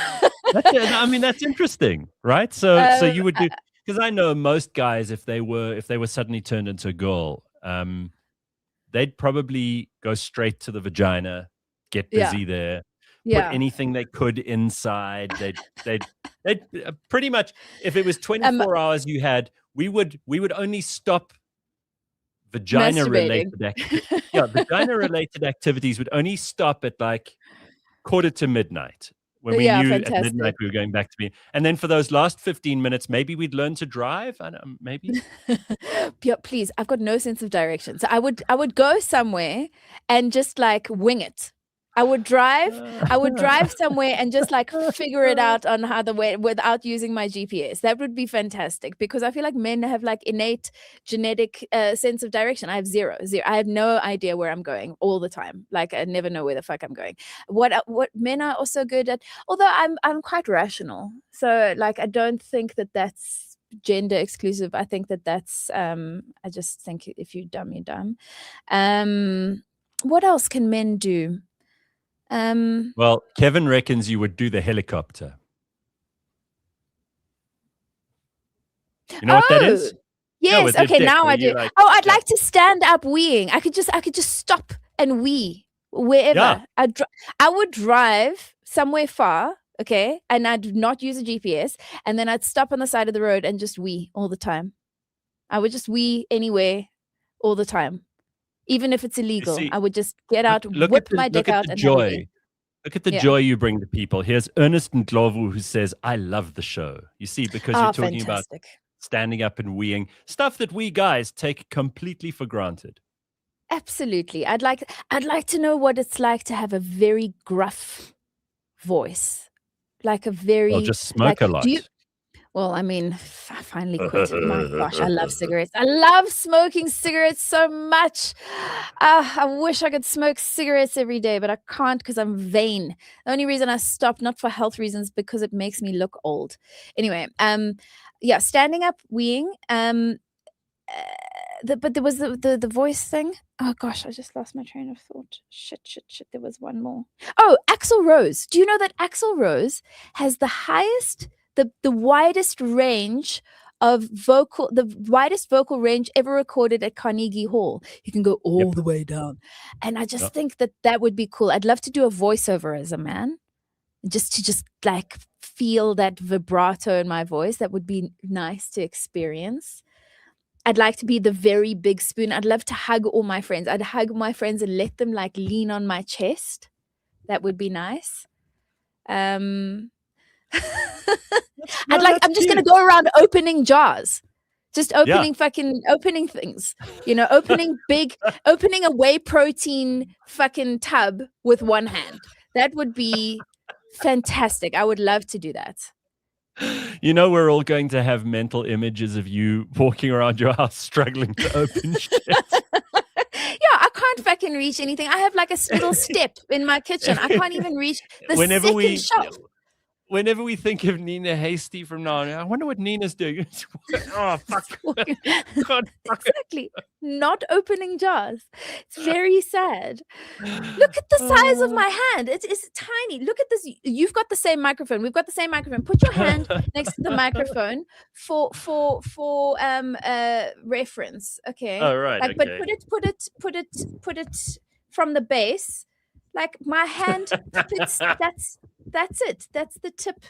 I mean, that's interesting, right? So you would do, because I know most guys, if they were suddenly turned into a girl, they'd probably go straight to the vagina, get busy there, put anything they could inside. They'd pretty much, if it was 24 hours you had, we would only stop vagina related activities would only stop at like 1:45 when we knew fantastic. At midnight we were going back to be. And then for those last 15 minutes, maybe we'd learn to drive. I don't know, maybe. Yeah, please. I've got no sense of direction. So I would go somewhere and just like wing it. I would drive somewhere and just like figure it out on how the way without using my GPS. That would be fantastic, because I feel like men have like innate genetic sense of direction. I have zero. I have no idea where I'm going all the time. Like, I never know where the fuck I'm going. What men are also good at, although I'm quite rational. So like, I don't think that that's gender exclusive. I think that that's I just think if you're dumb, you're dumb. What else can men do? Well, Kevin reckons you would do the helicopter. You know what that is? Yes. Okay, now I do. Like, I'd like to stand up weeing. I could just stop and wee wherever. Yeah. I would drive somewhere far, okay, and I'd not use a GPS, and then I'd stop on the side of the road and just wee all the time. I would just wee anywhere all the time. Even if it's illegal, I would just get out, whip my dick out, and joy. Look at the joy you bring to people. Here's Ernest Ndlovu, who says, "I love the show." You see, because you're talking about standing up and weeing, stuff that we guys take completely for granted. Absolutely. I'd like to know what it's like to have a very gruff voice, like a very. Well, just smoke a lot. Well, I mean, I finally quit. My gosh, I love cigarettes. I love smoking cigarettes so much. I wish I could smoke cigarettes every day, but I can't because I'm vain. The only reason I stopped, not for health reasons, because it makes me look old. Anyway, standing up, weeing. But there was the voice thing. Oh gosh, I just lost my train of thought. Shit. There was one more. Oh, Axl Rose. Do you know that Axl Rose has the highest... The widest range of the widest vocal range ever recorded at Carnegie Hall. You can go all the way down. And I just think that would be cool. I'd love to do a voiceover as a man, just to like feel that vibrato in my voice. That would be nice to experience. I'd like to be the very big spoon. I'd love to hug all my friends. I'd hug my friends and let them like lean on my chest. That would be nice. I'm just gonna go around opening jars, just opening things, opening a whey protein fucking tub with one hand. That would be fantastic. I would love to do that. We're all going to have mental images of you walking around your house struggling to open shit. Yeah, I can't fucking reach anything. I have like a little step in my kitchen. I can't even reach the second shelf. Whenever we think of Nina Hasty from now on, I wonder what Nina's doing. Oh, fuck. God, exactly. Not opening jars. It's very sad. Look at the size of my hand. It's tiny. Look at this. You've got the same microphone. We've got the same microphone. Put your hand next to the microphone for reference. Okay. Oh, right. Like, okay. But put it from the base. Like my hand, that's it. That's the tip,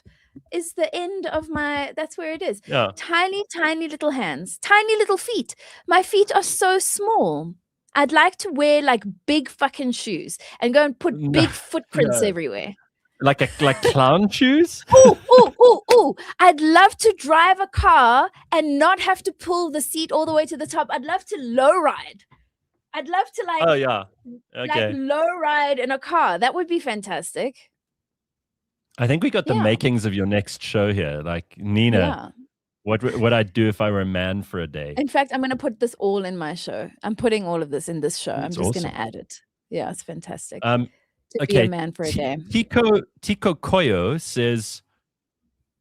is the end of that's where it is. Yeah. Tiny, tiny little hands, tiny little feet. My feet are so small. I'd like to wear like big fucking shoes and go and put big footprints everywhere. Like clown shoes? Ooh. I'd love to drive a car and not have to pull the seat all the way to the top. I'd love to low ride. I'd love to like low ride in a car. That would be fantastic. I think we got the makings of your next show here. Like Nina What would I do if I were a man for a day? In fact, I'm going to put this all in my show. I'm putting all of this in this show. I'm That's just awesome. going to add it. Yeah, it's fantastic. Um, to be a man for a day. Tico Koyo says,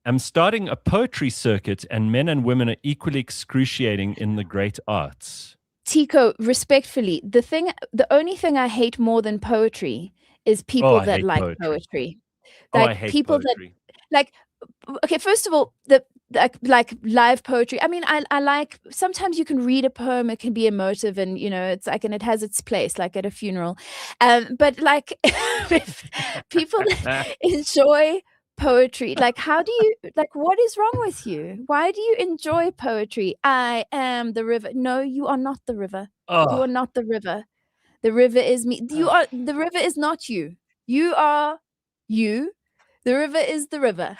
I'm starting a poetry circuit and men and women are equally excruciating in the great arts. Tico, respectfully, the only thing I hate more than poetry is people that like poetry. Like I hate people poetry. Okay, first of all, like live poetry. I mean, I like, sometimes you can read a poem, it can be emotive, and it's like, and it has its place, like at a funeral. But like people that enjoy poetry, like what is wrong with you? Why do you enjoy poetry? I am the river. No, you are not the river. You are not the river. The river is me. The river is not you. You are you. The river is the river.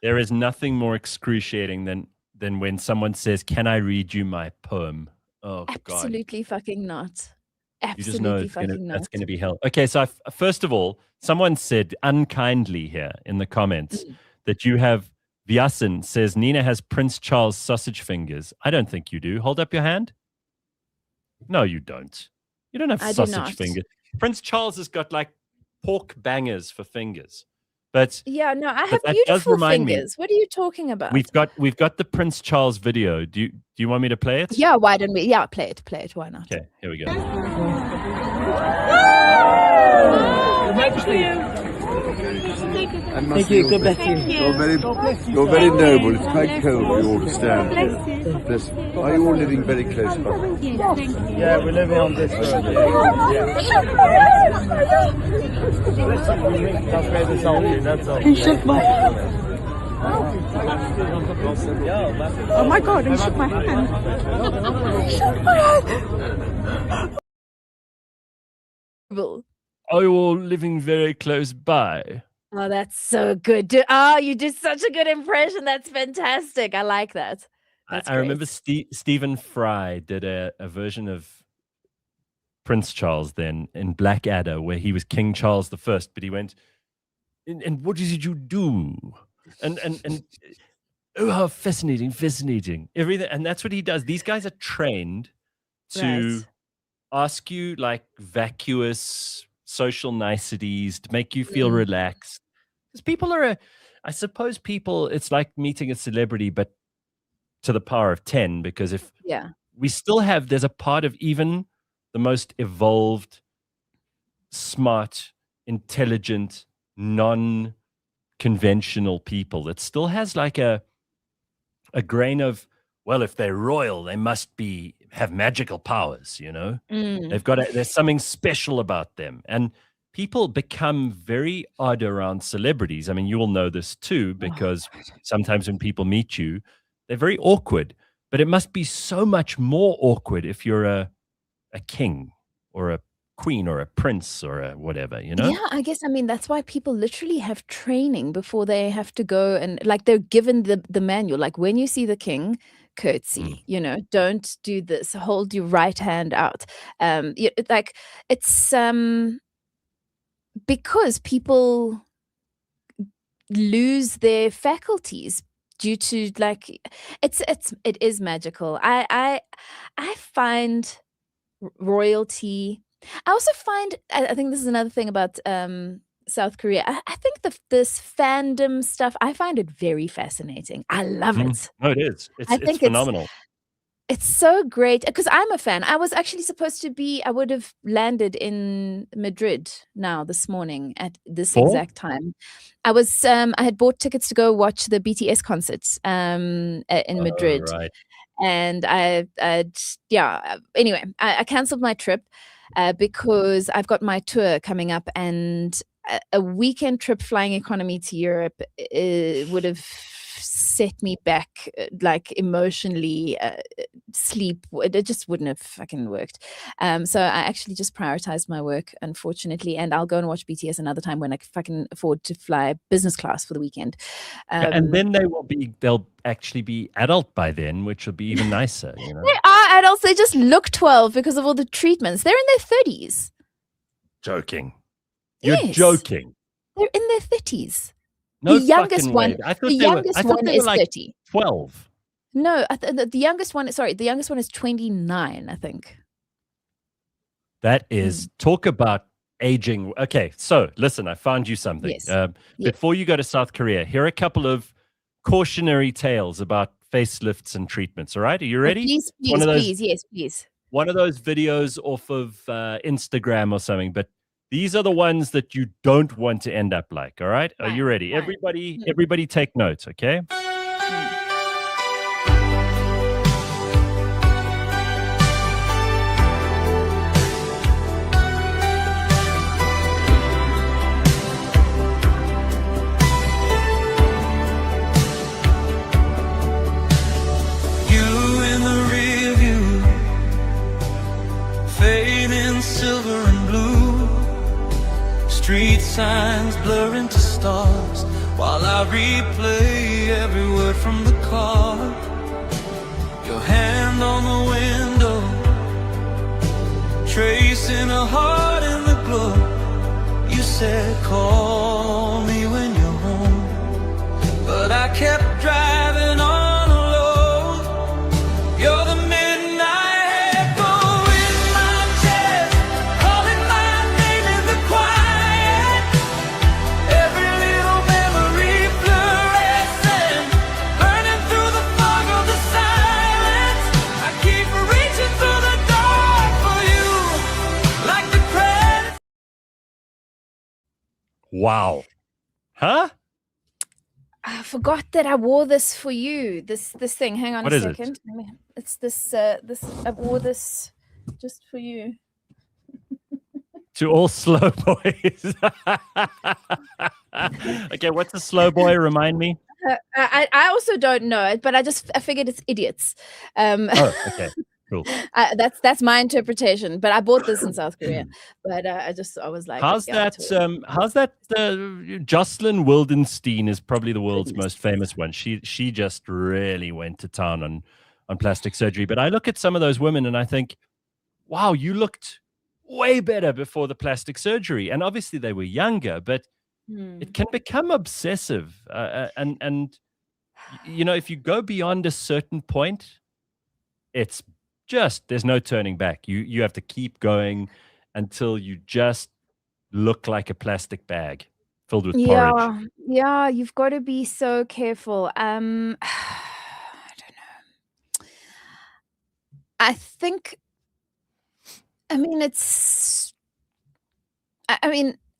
There is nothing more excruciating than when someone says, "Can I read you my poem?" Oh, absolutely God. Fucking not. Absolutely fucking not. That's going to be hell. Okay, so first of all, someone said unkindly here in the comments that you have Vyasin says Nina has Prince Charles sausage fingers. I don't think you do. Hold up your hand. No, you don't. You don't have sausage fingers. Prince Charles has got like pork bangers for fingers. But yeah, no, I have beautiful fingers. What are you talking about? We've got the Prince Charles video. Do you want me to play it? Yeah, why don't we? Yeah, play it. Why not? Okay, here we go. Thank you. God bless you. You're very noble. It's quite cold for you all to stand here. Bless you. Are you all living very close by? Yeah, we're living on this road. That's all. He shook my hand. Oh my God, he shook my hand. He shook my hand. Are you all living very close by? Oh, that's so good. You did such a good impression. That's fantastic. I like that. I remember Stephen Fry did a version of Prince Charles then in Blackadder where he was King Charles I, but he went, and what did you do? And oh, how fascinating. Everything. And that's what he does. These guys are trained to ask you like vacuous social niceties to make you feel relaxed. Because people I suppose it's like meeting a celebrity, but to the power of 10, because we still there's a part of even the most evolved, smart, intelligent, non-conventional people that still has like a grain of, well, if they're royal, they must have magical powers, there's something special about them. And people become very odd around celebrities. I mean, you will know this too, because sometimes when people meet you, they're very awkward, but it must be so much more awkward if you're a king or a queen or a prince or a whatever, Yeah, I guess, that's why people literally have training before they have to go, and like they're given the manual, like when you see the king, curtsy, don't do this, hold your right hand out. Like it's because people lose their faculties due to like it is magical. I find royalty. I also find, I think this is another thing about South Korea. I think this fandom stuff, I find it very fascinating. I love it. No, it is. It's phenomenal. It's so great because I'm a fan. I was actually supposed to I would have landed in Madrid now this morning at this exact time. I had bought tickets to go watch the BTS concerts in Madrid. Right. And anyway, I canceled my trip because I've got my tour coming up, and a weekend trip flying economy to Europe would have set me back like emotionally. Sleep, it just wouldn't have fucking worked. So I actually just prioritized my work, unfortunately, and I'll go and watch BTS another time when I fucking afford to fly business class for the weekend. And then they'll actually be adult by then, which will be even nicer. They are adults. They just look 12 because of all the treatments. They're in their 30s. Joking. You're joking. They're in their 30s. No youngest fucking one, way. I thought the they were. youngest I thought one they were is like 30. 12. No, the youngest one. Sorry, the youngest one is 29. I think. That is talk about aging. Okay, so listen, I found you something. Yes. Yes. Before you go to South Korea, here are a couple of cautionary tales about facelifts and treatments. All right, are you ready? Please, It's one of those, please, yes, please. one of those videos off of Instagram or something. But these are the ones that you don't want to end up like. All right, are you ready? Fine. Everybody, take notes. Okay. Silver and blue, street signs blur into stars while I replay every word from the car. Your hand on the window, tracing a heart in the glow. You said call me when you're home, but I kept driving on alone. You're the Wow. Huh? I forgot that I wore this for you. This thing. Hang on What a is it? second. It's this. I wore this just for you. To all slow boys. Okay, what's a slow boy? Remind me. I also don't know it, but I figured it's idiots. Oh, okay. Cool. That's my interpretation. But I bought this in South Korea. But I was like, how's that? Jocelyn Wildenstein is probably the world's most famous one. She just really went to town on plastic surgery. But I look at some of those women and I think, wow, you looked way better before the plastic surgery. And obviously they were younger, but it can become obsessive. And you know, if you go beyond a certain point, it's just, there's no turning back. You have to keep going until you just look like a plastic bag filled with porridge. Yeah, you've got to be so careful. I don't know. I think, I mean,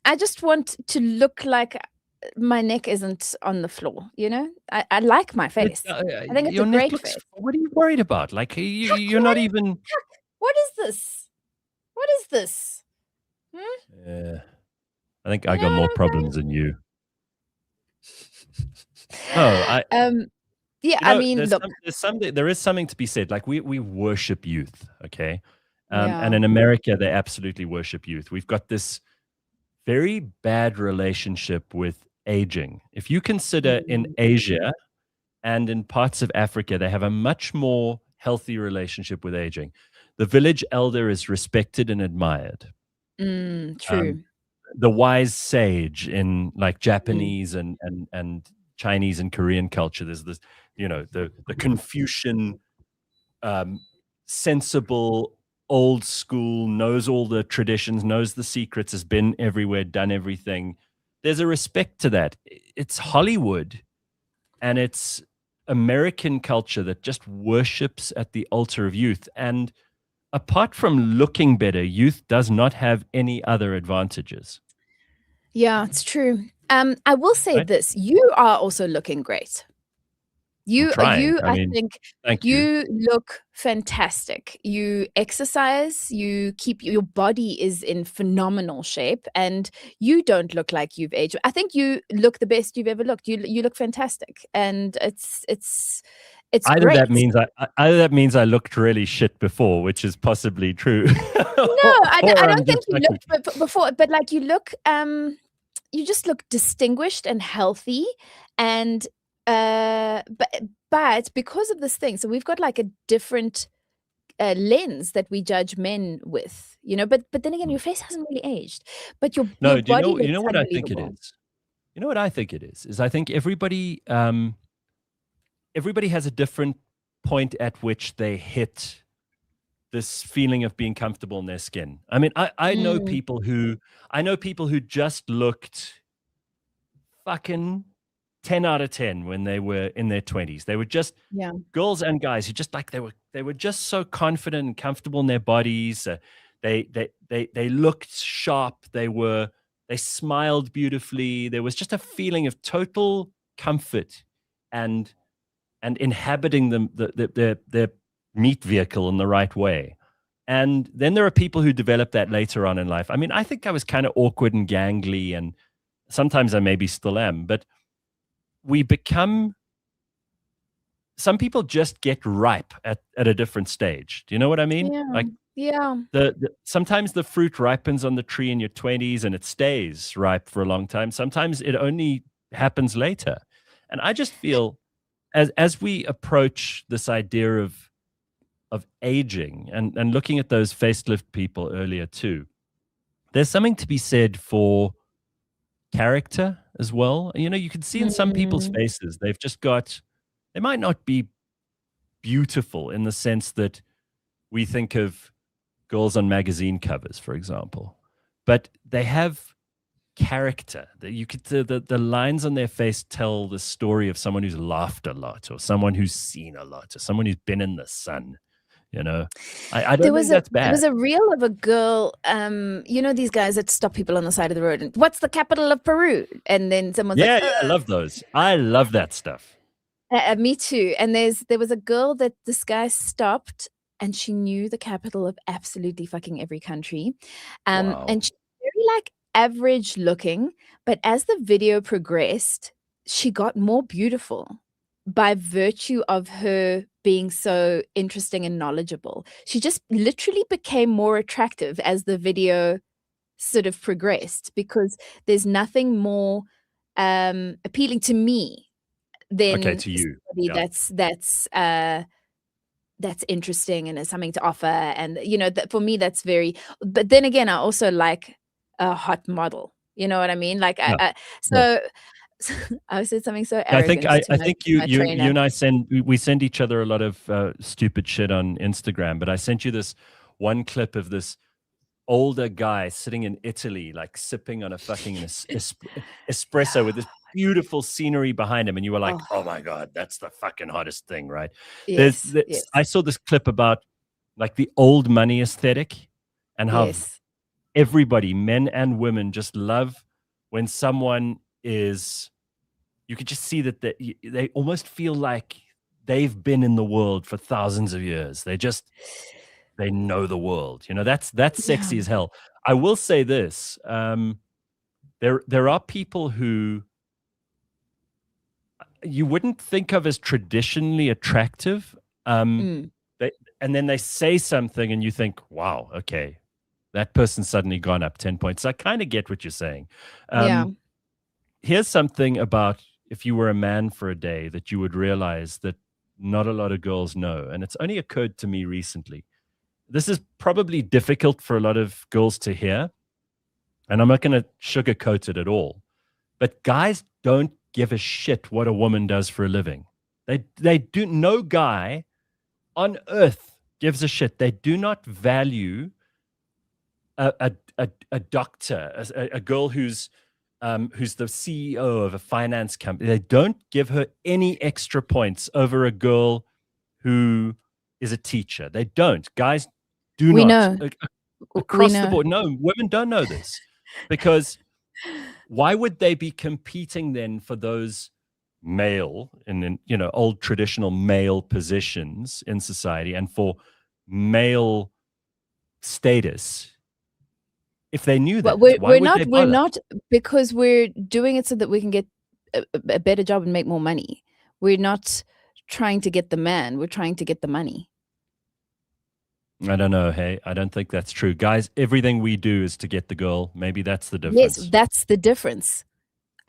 I just want to look like my neck isn't on the floor, you know? I like my face. I think it's a great face. What are you worried about? Like, you're not even... What is this? What is this? Yeah. I think I got more problems than you. Oh, yeah, I mean, look. There is something to be said. Like, we worship youth, okay? And in America, they absolutely worship youth. We've got this very bad relationship with aging. If you consider in Asia and in parts of Africa, they have a much more healthy relationship with aging. The village elder is respected and admired. True. The wise sage in like Japanese and Chinese and Korean culture, there's this, you know, the Confucian, sensible, old school, knows all the traditions, knows the secrets, has been everywhere, done everything. There's a respect to that. It's Hollywood and it's American culture that just worships at the altar of youth. And apart from looking better, youth does not have any other advantages. Yeah, it's true. I will say this. You are also looking great. I think you look fantastic. You exercise, your body is in phenomenal shape, and you don't look like you've aged. I think you look the best you've ever looked. You look fantastic, and it's either great. that means I looked really shit before, which is possibly true. No, I don't think you looked before, but like you look, you just look distinguished and healthy, and but because of this thing, so we've got like a different lens that we judge men with, you know. But then again, your face hasn't really aged, but your body. You know what I think it is? You know what I think it is I think everybody has a different point at which they hit this feeling of being comfortable in their skin. I mean, I know people who just looked fucking 10 out of 10 when they were in their 20s. They were just girls and guys who just like they were just so confident and comfortable in their bodies. They looked sharp. They smiled beautifully. There was just a feeling of total comfort and inhabiting their meat vehicle in the right way. And then there are people who develop that later on in life. I mean, I think I was kind of awkward and gangly, and sometimes I maybe still am, but some people just get ripe at a different stage. Do you know what I mean? Sometimes the fruit ripens on the tree in your 20s and it stays ripe for a long time. Sometimes it only happens later. And I just feel as we approach this idea of aging and looking at those facelift people earlier too, there's something to be said for character as well. You know, you can see in some people's faces, they might not be beautiful in the sense that we think of girls on magazine covers, for example, but they have character. You could the lines on their face tell the story of someone who's laughed a lot, or someone who's seen a lot, or someone who's been in the sun. You know, I don't think that's bad. There was a reel of a girl, you know, these guys that stop people on the side of the road and what's the capital of Peru? And then someone's like, I love those. I love that stuff. Me too. And there was a girl that this guy stopped and she knew the capital of absolutely fucking every country. Wow. And she's very like average looking, but as the video progressed, she got more beautiful by virtue of her being so interesting and knowledgeable. She just literally became more attractive as the video sort of progressed, because there's nothing more appealing to me than to you. that's interesting and has something to offer. And you know, that for me, that's very. But then again, I also like a hot model. You know what I mean? Like, I said something so arrogant. I think you and I we send each other a lot of stupid shit on Instagram. But I sent you this one clip of this older guy sitting in Italy, like sipping on a fucking espresso with this beautiful scenery behind him, and you were like, "Oh my god, that's the fucking hottest thing, right?" Yes. I saw this clip about like the old money aesthetic and how everybody, men and women, just love when someone is. You could just see that they almost feel like they've been in the world for thousands of years. They know the world. You know, that's sexy as hell. I will say this: there are people who you wouldn't think of as traditionally attractive, and then they say something, and you think, "Wow, okay, that person's suddenly gone up 10 points." So I kind of get what you're saying. Here's something about if you were a man for a day that you would realize that not a lot of girls know, and it's only occurred to me recently. This is probably difficult for a lot of girls to hear, and I'm not going to sugarcoat it at all. But guys don't give a shit what a woman does for a living. They do. No guy on earth gives a shit. They do not value a doctor, a girl who's the CEO of a finance company. They don't give her any extra points over a girl who is a teacher. They don't. Guys do we not. Know. Across the board. No, women don't know this, because why would they be competing then for those male and old traditional male positions in society and for male status? If they knew that, we're not, because we're doing it so that we can get a better job and make more money. We're not trying to get the man. We're trying to get the money. I don't know. Hey, I don't think that's true. Guys, everything we do is to get the girl. Maybe that's the difference. Yes, that's the difference.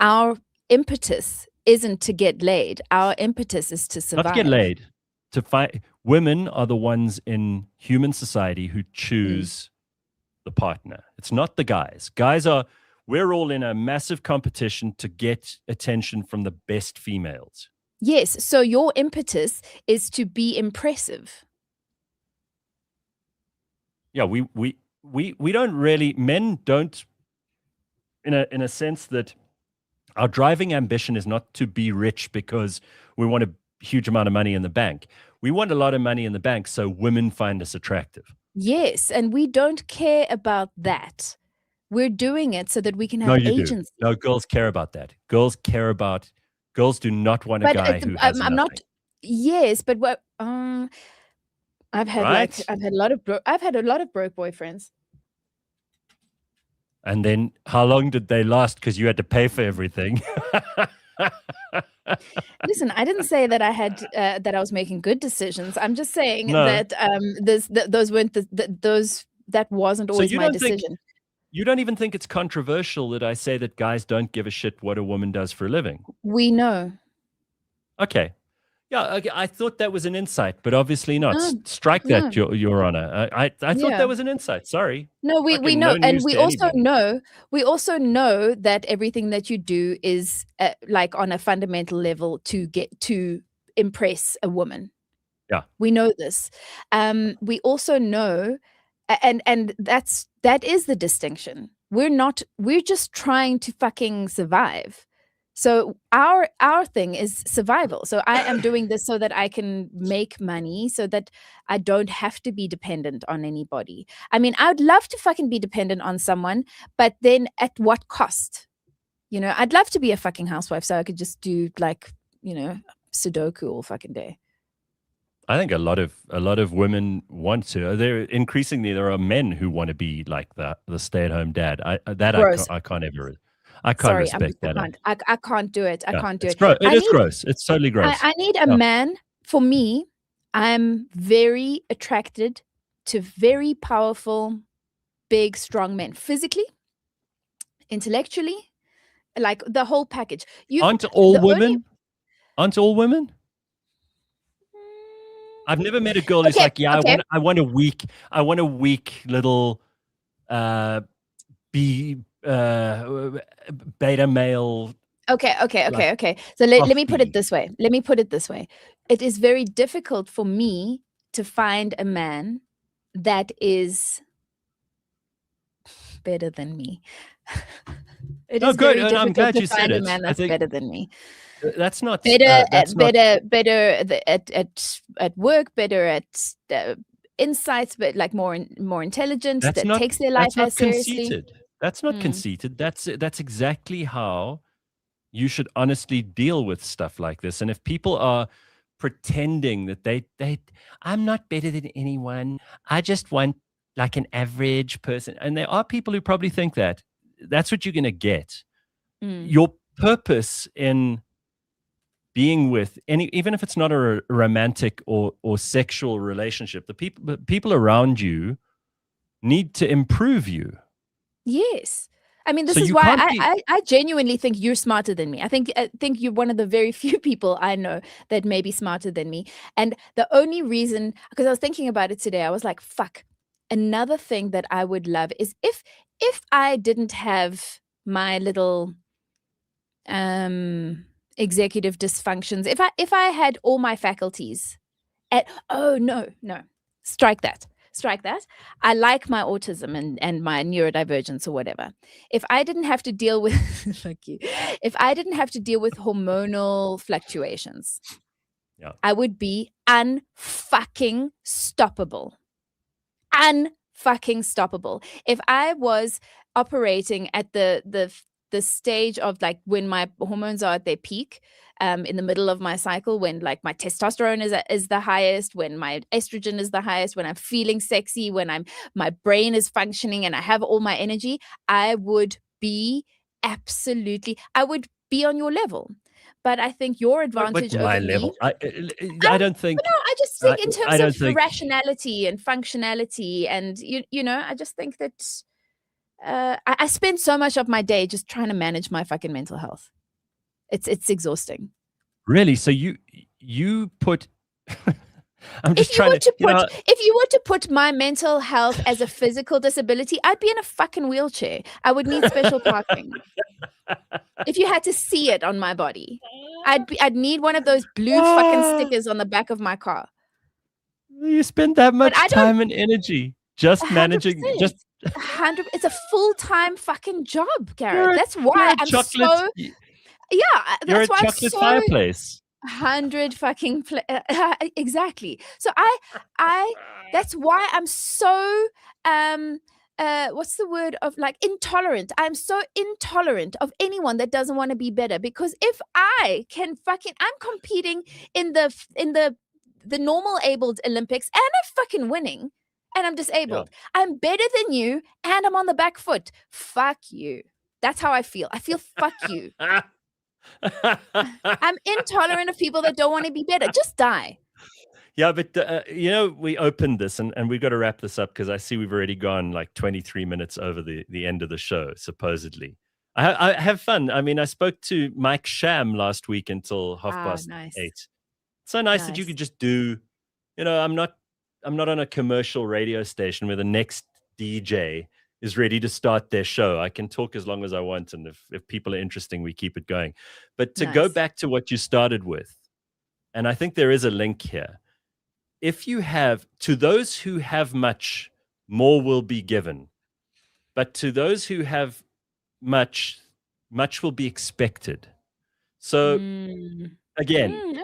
Our impetus isn't to get laid. Our impetus is to survive. Not to get laid. To fight. Women are the ones in human society who choose the partner. It's not the guys. we're all in a massive competition to get attention from the best females. Yes. So your impetus is to be impressive. Yeah, we don't really, men don't, in a sense that our driving ambition is not to be rich because we want a huge amount of money in the bank. We want a lot of money in the bank so women find us attractive. Yes, and we don't care about that. We're doing it so that we can have agency. No, girls care about that. Girls do not want a guy who has I'm nothing. not. Yes, but what? I've had a lot of broke boyfriends. And then how long did they last? Because you had to pay for everything. Listen, I didn't say that I had that I was making good decisions. I'm just saying No. that those weren't that wasn't always my decision. You don't even think it's controversial that I say that guys don't give a shit what a woman does for a living? We know. Okay. Yeah, okay. I thought that was an insight, but obviously not. Strike that, Your Honor. I thought that was an insight. Sorry. No, we know, and we also know that everything that you do is like on a fundamental level to get to impress a woman. Yeah, we know this. We also know, and that is the distinction. We're just trying to fucking survive. So our thing is survival. So I am doing this so that I can make money, so that I don't have to be dependent on anybody. I mean, I would love to fucking be dependent on someone, but then at what cost? You know, I'd love to be a fucking housewife so I could just do like, you know, Sudoku all fucking day. I think a lot of women want to. There are men who want to be like the stay-at-home dad. I can't ever. I can't respect that. I can't do it. I can't do it. It is gross. It's totally gross. I need a man. For me, I'm very attracted to very powerful, big, strong men. Physically, intellectually, like the whole package. Aren't all women? I've never met a girl who's like, yeah, I want a weak little beta male. Okay. So let me put it this way. It is very difficult for me to find a man that is better than me. It is good. Very I'm glad to you find said a it. man that's better than me. That's not better at work, better at insights, but like more intelligent, takes their life as seriously. Conceited. That's not conceited. That's exactly how you should honestly deal with stuff like this. And if people are pretending that I'm not better than anyone, I just want like an average person, and there are people who probably think that's what you're going to get. Your purpose in being with even if it's not a romantic or sexual relationship, the people around you need to improve you. Yes. I mean, this is why I genuinely think you're smarter than me. I think you're one of the very few people I know that may be smarter than me. And the only reason, because I was thinking about it today, I was like, fuck, another thing that I would love is if I didn't have my little executive dysfunctions, if I had all my faculties strike that. I like my autism and my neurodivergence or whatever. If I didn't have to deal with if I didn't have to deal with hormonal fluctuations, I would be unfucking stoppable. Unfucking stoppable. If I was operating at the stage of like when my hormones are at their peak, in the middle of my cycle, when like my testosterone is the highest, when my estrogen is the highest, when I'm feeling sexy, when my brain is functioning and I have all my energy, I would be on your level. But I think your advantage over my me, level. I don't think. No, I just think in terms of rationality and functionality, and you know, I just think that I spend so much of my day just trying to manage my fucking mental health. It's exhausting. Really? So you put I'm just trying to, if you were to put my mental health as a physical disability, I'd be in a fucking wheelchair. I would need special parking. If you had to see it on my body, I'd need one of those blue fucking stickers on the back of my car. You spend that much time and energy just managing, just 100. It's a full-time fucking job, Gareth. That's why I'm so. Yeah, that's why I'm so fireplace. 100 fucking exactly. So I that's why I'm so what's the word of like intolerant. I'm so intolerant of anyone that doesn't want to be better, because if I can I'm competing in the normal abled Olympics and I'm fucking winning and I'm disabled. Yeah. I'm better than you and I'm on the back foot. Fuck you. That's how I feel. I feel fuck you. I'm intolerant of people that don't want to be better. Just die. Yeah, but we opened this and we've got to wrap this up because I see we've already gone like 23 minutes over the end of the show, supposedly. I have fun. I mean, I spoke to Mike Sham last week until 8:30. So nice that you could just do, I'm not on a commercial radio station where the next DJ is ready to start their show. I can talk as long as I want, and if people are interesting, we keep it going. But to go back to what you started with, and I think there is a link here. If you have, to those who have much, more will be given. But to those who have much, much will be expected. So again,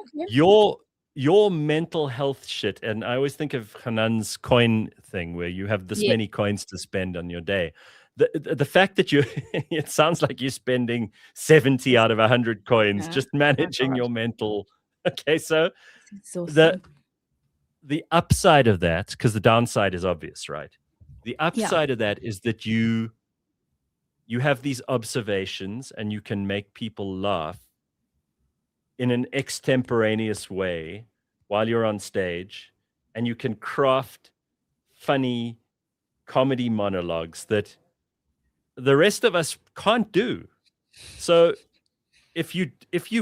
your mental health shit, and I always think of Hanan's coin thing where you have this many coins to spend on your day. The fact that it sounds like you're spending 70 out of 100 coins just managing your mental. Okay, so the upside of that, because the downside is obvious, right? The upside of that is that you have these observations and you can make people laugh in an extemporaneous way while you're on stage, and you can craft funny comedy monologues that the rest of us can't do. So if you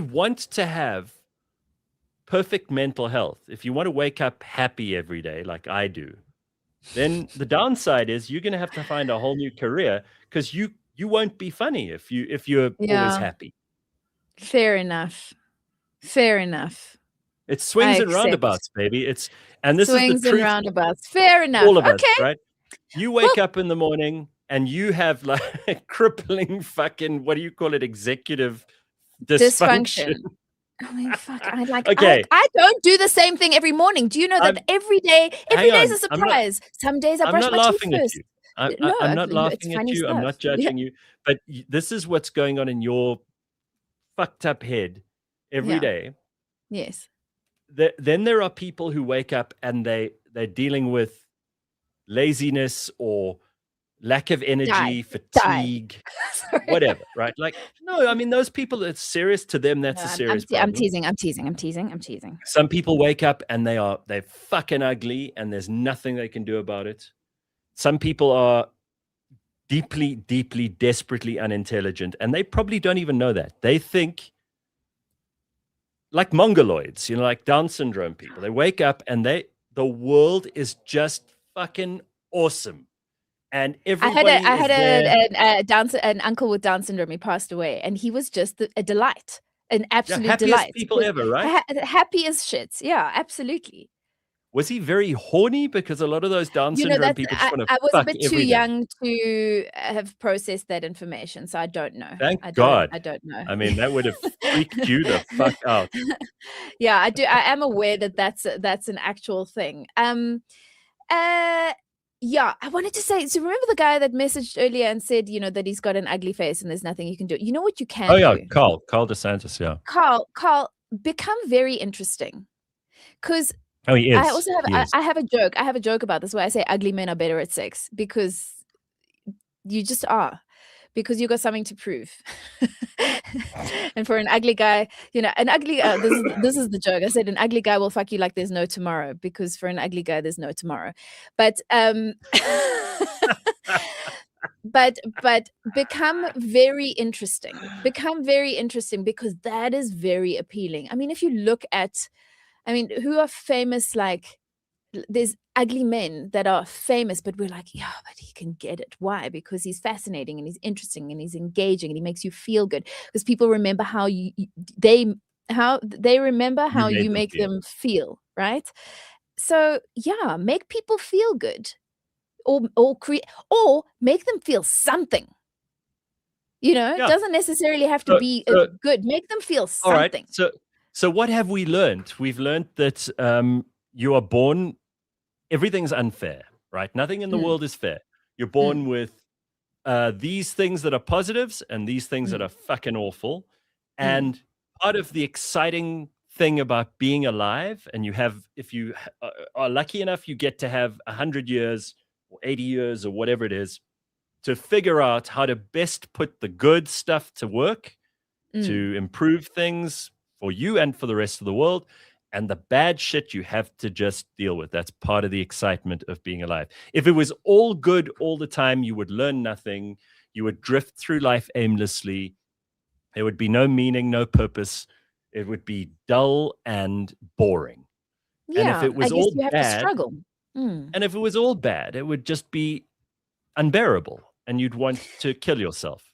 want to have perfect mental health, if you want to wake up happy every day like I do, then the downside is you're going to have to find a whole new career, because you won't be funny if you're always happy. Fair enough. It's swings and roundabouts, baby. This swings is the truth. And roundabouts. Fair enough. All of us, right? You wake up in the morning and you have like crippling fucking, what do you call it? Executive dysfunction. I mean, fuck. I don't do the same thing every morning. Do you know that every day is a surprise? Some days I brush my teeth first. I'm not laughing at you. I'm not judging you. But this is what's going on in your fucked up head every day. Yes. Then there are people who wake up and they're dealing with laziness or lack of energy, fatigue, whatever, right? Like, no, I mean, those people, it's serious to them. That's a serious problem. I'm teasing. Some people wake up and they're fucking ugly and there's nothing they can do about it. Some people are deeply, deeply, desperately unintelligent, and they probably don't even know that. They think like mongoloids, like Down syndrome people. They wake up and the world is just fucking awesome. And everybody I had an uncle with Down syndrome. He passed away, and he was just a delight, an absolute happiest delight. People ever, right? Happy as shit. Yeah, absolutely. Was he very horny? Because a lot of those Down syndrome people just want to fuck. I was a bit too young to have processed that information, so I don't know. Thank God. I don't know. I mean, that would have freaked you the fuck out. Yeah, I do. I am aware that that's an actual thing. Yeah, I wanted to say, so remember the guy that messaged earlier and said, that he's got an ugly face and there's nothing you can do. You know what you can do? Oh, yeah, Carl DeSantis, yeah. Carl, become very interesting. Because he is. I also have a joke. I have a joke about this where I say ugly men are better at sex, because you just are. Because you got something to prove. And for an ugly guy, this is the joke. I said an ugly guy will fuck you like there's no tomorrow, because for an ugly guy there's no tomorrow. But but become very interesting. Because that is very appealing. I mean, if you look at I mean, who are famous? Like, there's ugly men that are famous, but we're like, yeah, but he can get it. Why? Because he's fascinating and he's interesting and he's engaging and he makes you feel good. Because people remember how they remember how made you them make feel. them feel, right? So yeah, make people feel good, or create, or make them feel something. You know, it Yeah. doesn't necessarily have to be good. Make them feel All right. something. So what have we learned? We've learned that you are born, everything's unfair, right? Nothing in the world is fair. You're born with these things that are positives and these things that are fucking awful. And part of the exciting thing about being alive, and if you are lucky enough, you get to have 100 years or 80 years or whatever it is, to figure out how to best put the good stuff to work, to improve things for you and for the rest of the world. And the bad shit you have to just deal with. That's part of the excitement of being alive. If it was all good all the time, you would learn nothing. You would drift through life aimlessly. There would be no meaning, no purpose. It would be dull and boring. Yeah, and if it was I guess all you have to bad, struggle. and if it was all bad, it would just be unbearable, and you'd want to kill yourself.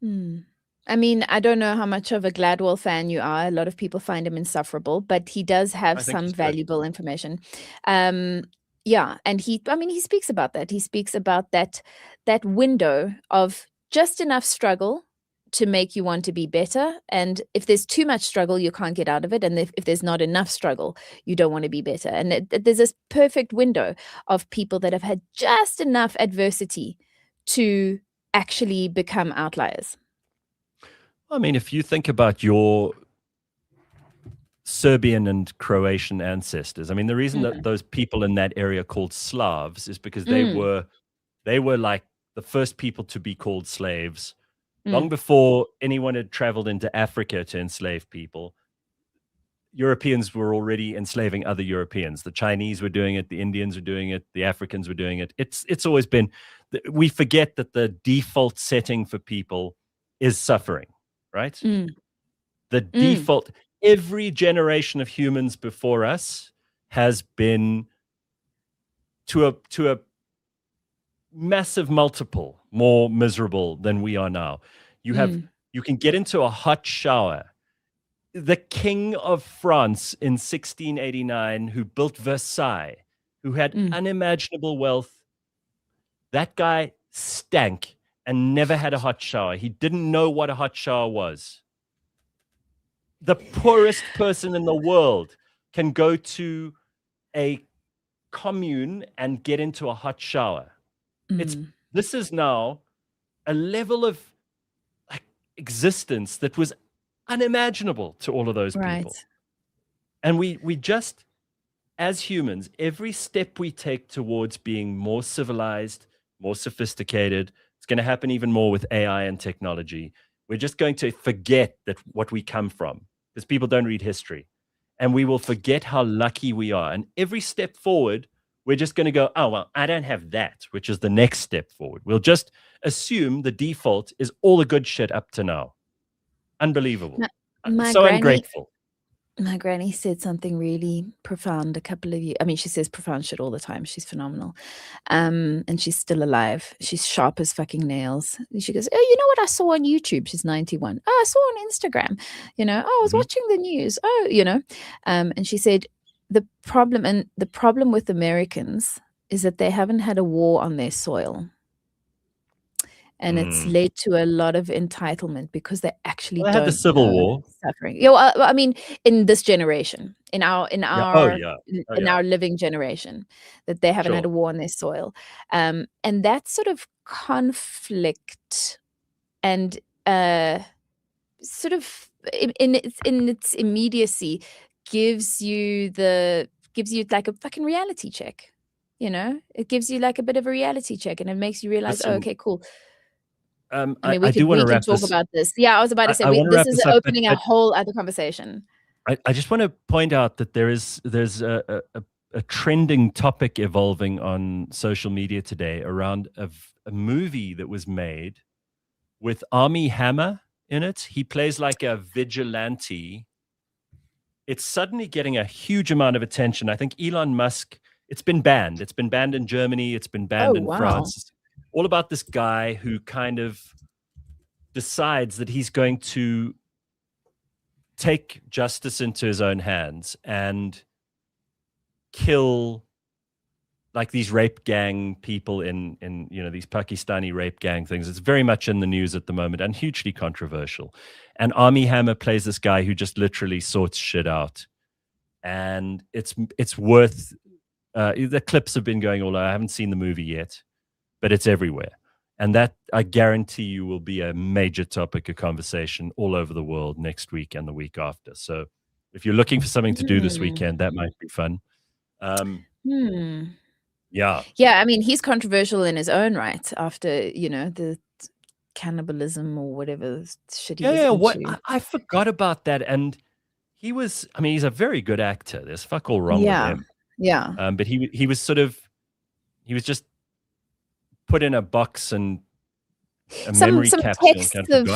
I mean, I don't know how much of a Gladwell fan you are. A lot of people find him insufferable, but he does have some valuable information. Yeah, and he speaks about that. He speaks about that window of just enough struggle to make you want to be better. And if there's too much struggle, you can't get out of it. And if there's not enough struggle, you don't want to be better. And there's this perfect window of people that have had just enough adversity to actually become outliers. I mean, if you think about your Serbian and Croatian ancestors, I mean, the reason that those people in that area are called Slavs is because they were like the first people to be called slaves. Long before anyone had traveled into Africa to enslave people, Europeans were already enslaving other Europeans. The Chinese were doing it, the Indians were doing it, the Africans were doing it. It's always been, we forget that the default setting for people is suffering, right? The default, every generation of humans before us has been to a massive multiple more miserable than we are now. You can get into a hot shower. The King of France in 1689, who built Versailles, who had unimaginable wealth, that guy stank and never had a hot shower. He didn't know what a hot shower was. The poorest person in the world can go to a commune and get into a hot shower. This is now a level of existence that was unimaginable to all of those people. And we just, as humans, every step we take towards being more civilized, more sophisticated, it's going to happen even more with AI and technology. We're just going to forget that what we come from, because people don't read history, and we will forget how lucky we are. And every step forward, we're just going to go, oh, well, I don't have that, which is the next step forward. We'll just assume the default is all the good shit up to now. Unbelievable. So ungrateful. My granny said something really profound a couple of years. I mean, she says profound shit all the time. She's phenomenal. And she's still alive. She's sharp as fucking nails. And she goes, oh, you know what I saw on YouTube? She's 91. Oh, I saw on Instagram. You know, oh, I was watching the news. Oh, you know. And she said, the problem with Americans is that they haven't had a war on their soil. And it's led to a lot of entitlement because they actually don't had the Civil War suffering. You know, I mean, in this generation, in our living generation, that they haven't had a war on their soil, and that sort of conflict and sort of in its immediacy gives you like a fucking reality check. You know, it gives you like a bit of a reality check, and it makes you realize, oh, okay, cool. I mean, we can talk about this. Yeah, I was about to say, this is opening a whole other conversation. I just want to point out that there's a trending topic evolving on social media today around a movie that was made with Armie Hammer in it. He plays like a vigilante it's suddenly getting a huge amount of attention. I think Elon Musk, it's been banned. It's been banned in Germany. It's been banned in France. It's all about this guy who kind of decides that he's going to take justice into his own hands and kill like these rape gang people in these Pakistani rape gang things. It's very much in the news at the moment and hugely controversial. And Armie Hammer plays this guy who just literally sorts shit out. And it's worth the clips have been going all over. I haven't seen the movie yet, but it's everywhere. And that, I guarantee you, will be a major topic of conversation all over the world next week and the week after. So if you're looking for something to do this weekend, that might be fun. Yeah. Yeah, I mean, he's controversial in his own right after, the cannibalism or whatever shit he was into. I forgot about that. And he's a very good actor. There's fuck all wrong with him. Yeah. But he was just put in a box and a memory capsule.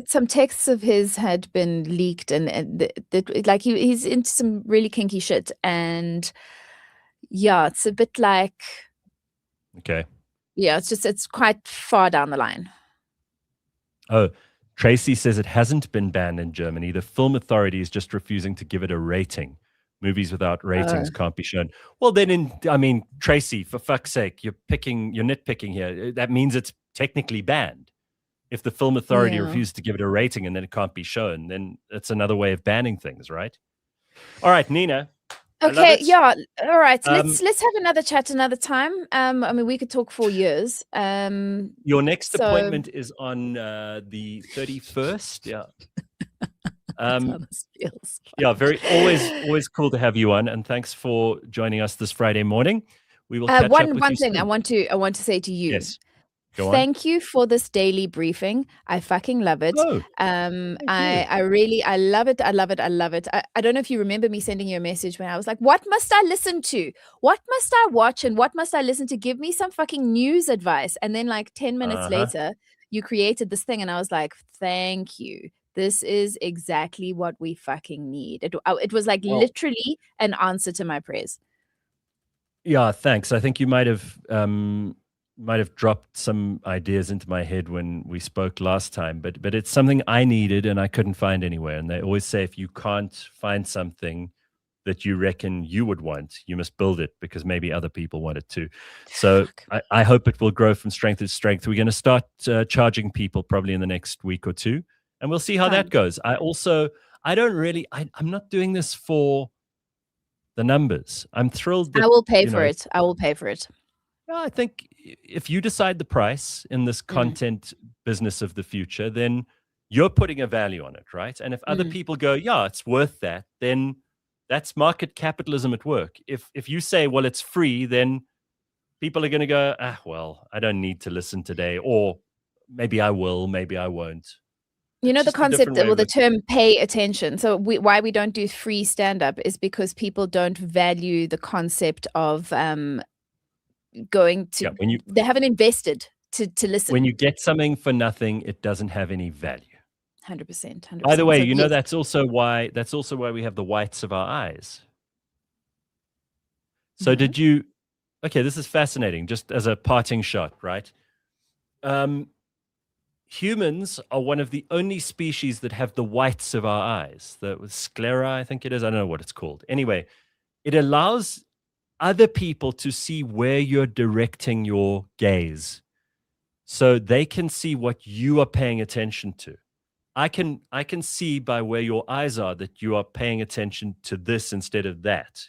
Some texts of his had been leaked, and he's into some really kinky shit, and it's a bit like, okay, it's quite far down the line. Oh, Tracy says it hasn't been banned in Germany. The film authority is just refusing to give it a rating. Movies without ratings can't be shown. Well, then, Tracy, for fuck's sake, you're nitpicking here. That means it's technically banned. If the film authority refuses to give it a rating and then it can't be shown, then it's another way of banning things, right? All right, Nina. Okay, yeah. All right. Let's have another chat another time. We could talk for years. Your next appointment is on the 31st. Yeah. That's how this feels. Yeah, always cool to have you on, and thanks for joining us this Friday morning. We will catch up with one you thing soon. I want to say to you. Yes. Go on. Thank you for this daily briefing. I fucking love it. I love it. I love it. I love it. I don't know if you remember me sending you a message when I was like, what must I listen to? What must I watch? And what must I listen to? Give me some fucking news advice. And then like 10 minutes later, you created this thing and I was like, thank you. This is exactly what we fucking need. It was like literally an answer to my prayers. Yeah, thanks. I think you might have dropped some ideas into my head when we spoke last time, but it's something I needed and I couldn't find anywhere. And they always say if you can't find something that you reckon you would want, you must build it because maybe other people want it too. So I hope it will grow from strength to strength. We're going to start charging people probably in the next week or two. And we'll see how that goes. I'm not doing this for the numbers. I'm thrilled that, I will pay for it. I will pay for it. Yeah, I think if you decide the price in this content business of the future, then you're putting a value on it, right? And if other people go, yeah, it's worth that, then that's market capitalism at work. If you say, well, it's free, then people are going to go, I don't need to listen today, or maybe I will, maybe I won't. The concept or the term pay attention. So why we don't do free stand-up is because people don't value the concept of going to, they haven't invested to listen. When you get something for nothing, it doesn't have any value. 100%. By the way, that's also why we have the whites of our eyes. So okay, this is fascinating, just as a parting shot, right? Humans are one of the only species that have the whites of our eyes. The sclera, I think it is. I don't know what it's called. Anyway, it allows other people to see where you're directing your gaze, so they can see what you are paying attention to. I can see by where your eyes are that you are paying attention to this instead of that.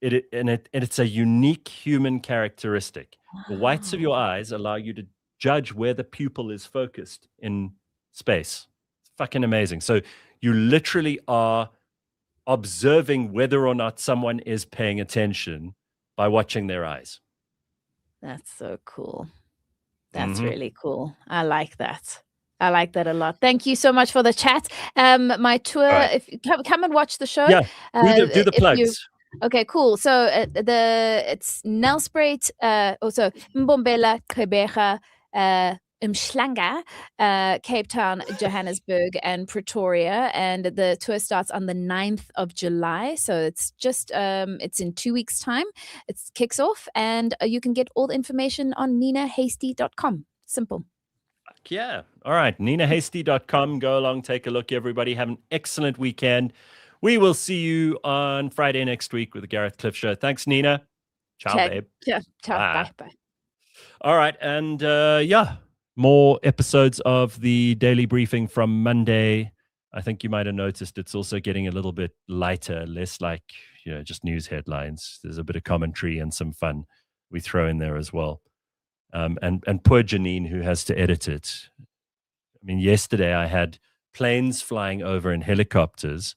It's a unique human characteristic. The whites of your eyes allow you to judge where the pupil is focused in space. It's fucking amazing. So you literally are observing whether or not someone is paying attention by watching their eyes. That's so cool. That's really cool. I like that. I like that a lot. Thank you so much for the chat. My tour, if you come and watch the show. Yeah, do the plugs. Okay, cool. So it's Nelspruit, also Mbombela, Gqeberha, Umhlanga, Cape Town, Johannesburg, and Pretoria. And the tour starts on the 9th of July. So it's just, it's in 2 weeks' time. It kicks off, and you can get all the information on ninahasty.com. Simple. Yeah. All right. ninahasty.com. Go along, take a look, everybody. Have an excellent weekend. We will see you on Friday next week with the Gareth Cliff Show. Thanks, Nina. Ciao, babe. Ciao. Bye. All right. And more episodes of the Daily Briefing from Monday. I think you might have noticed it's also getting a little bit lighter, less like, just news headlines. There's a bit of commentary and some fun we throw in there as well. And poor Janine, who has to edit it. I mean, yesterday I had planes flying over in helicopters,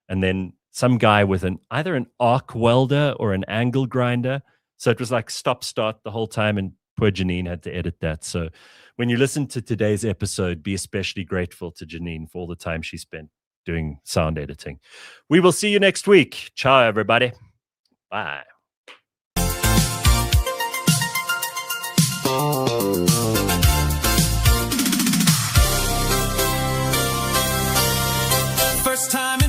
and then some guy with either an arc welder or an angle grinder. So it was like stop-start the whole time, and poor Janine had to edit that. So when you listen to today's episode, be especially grateful to Janine for all the time she spent doing sound editing. We will see you next week. Ciao, everybody. Bye. First time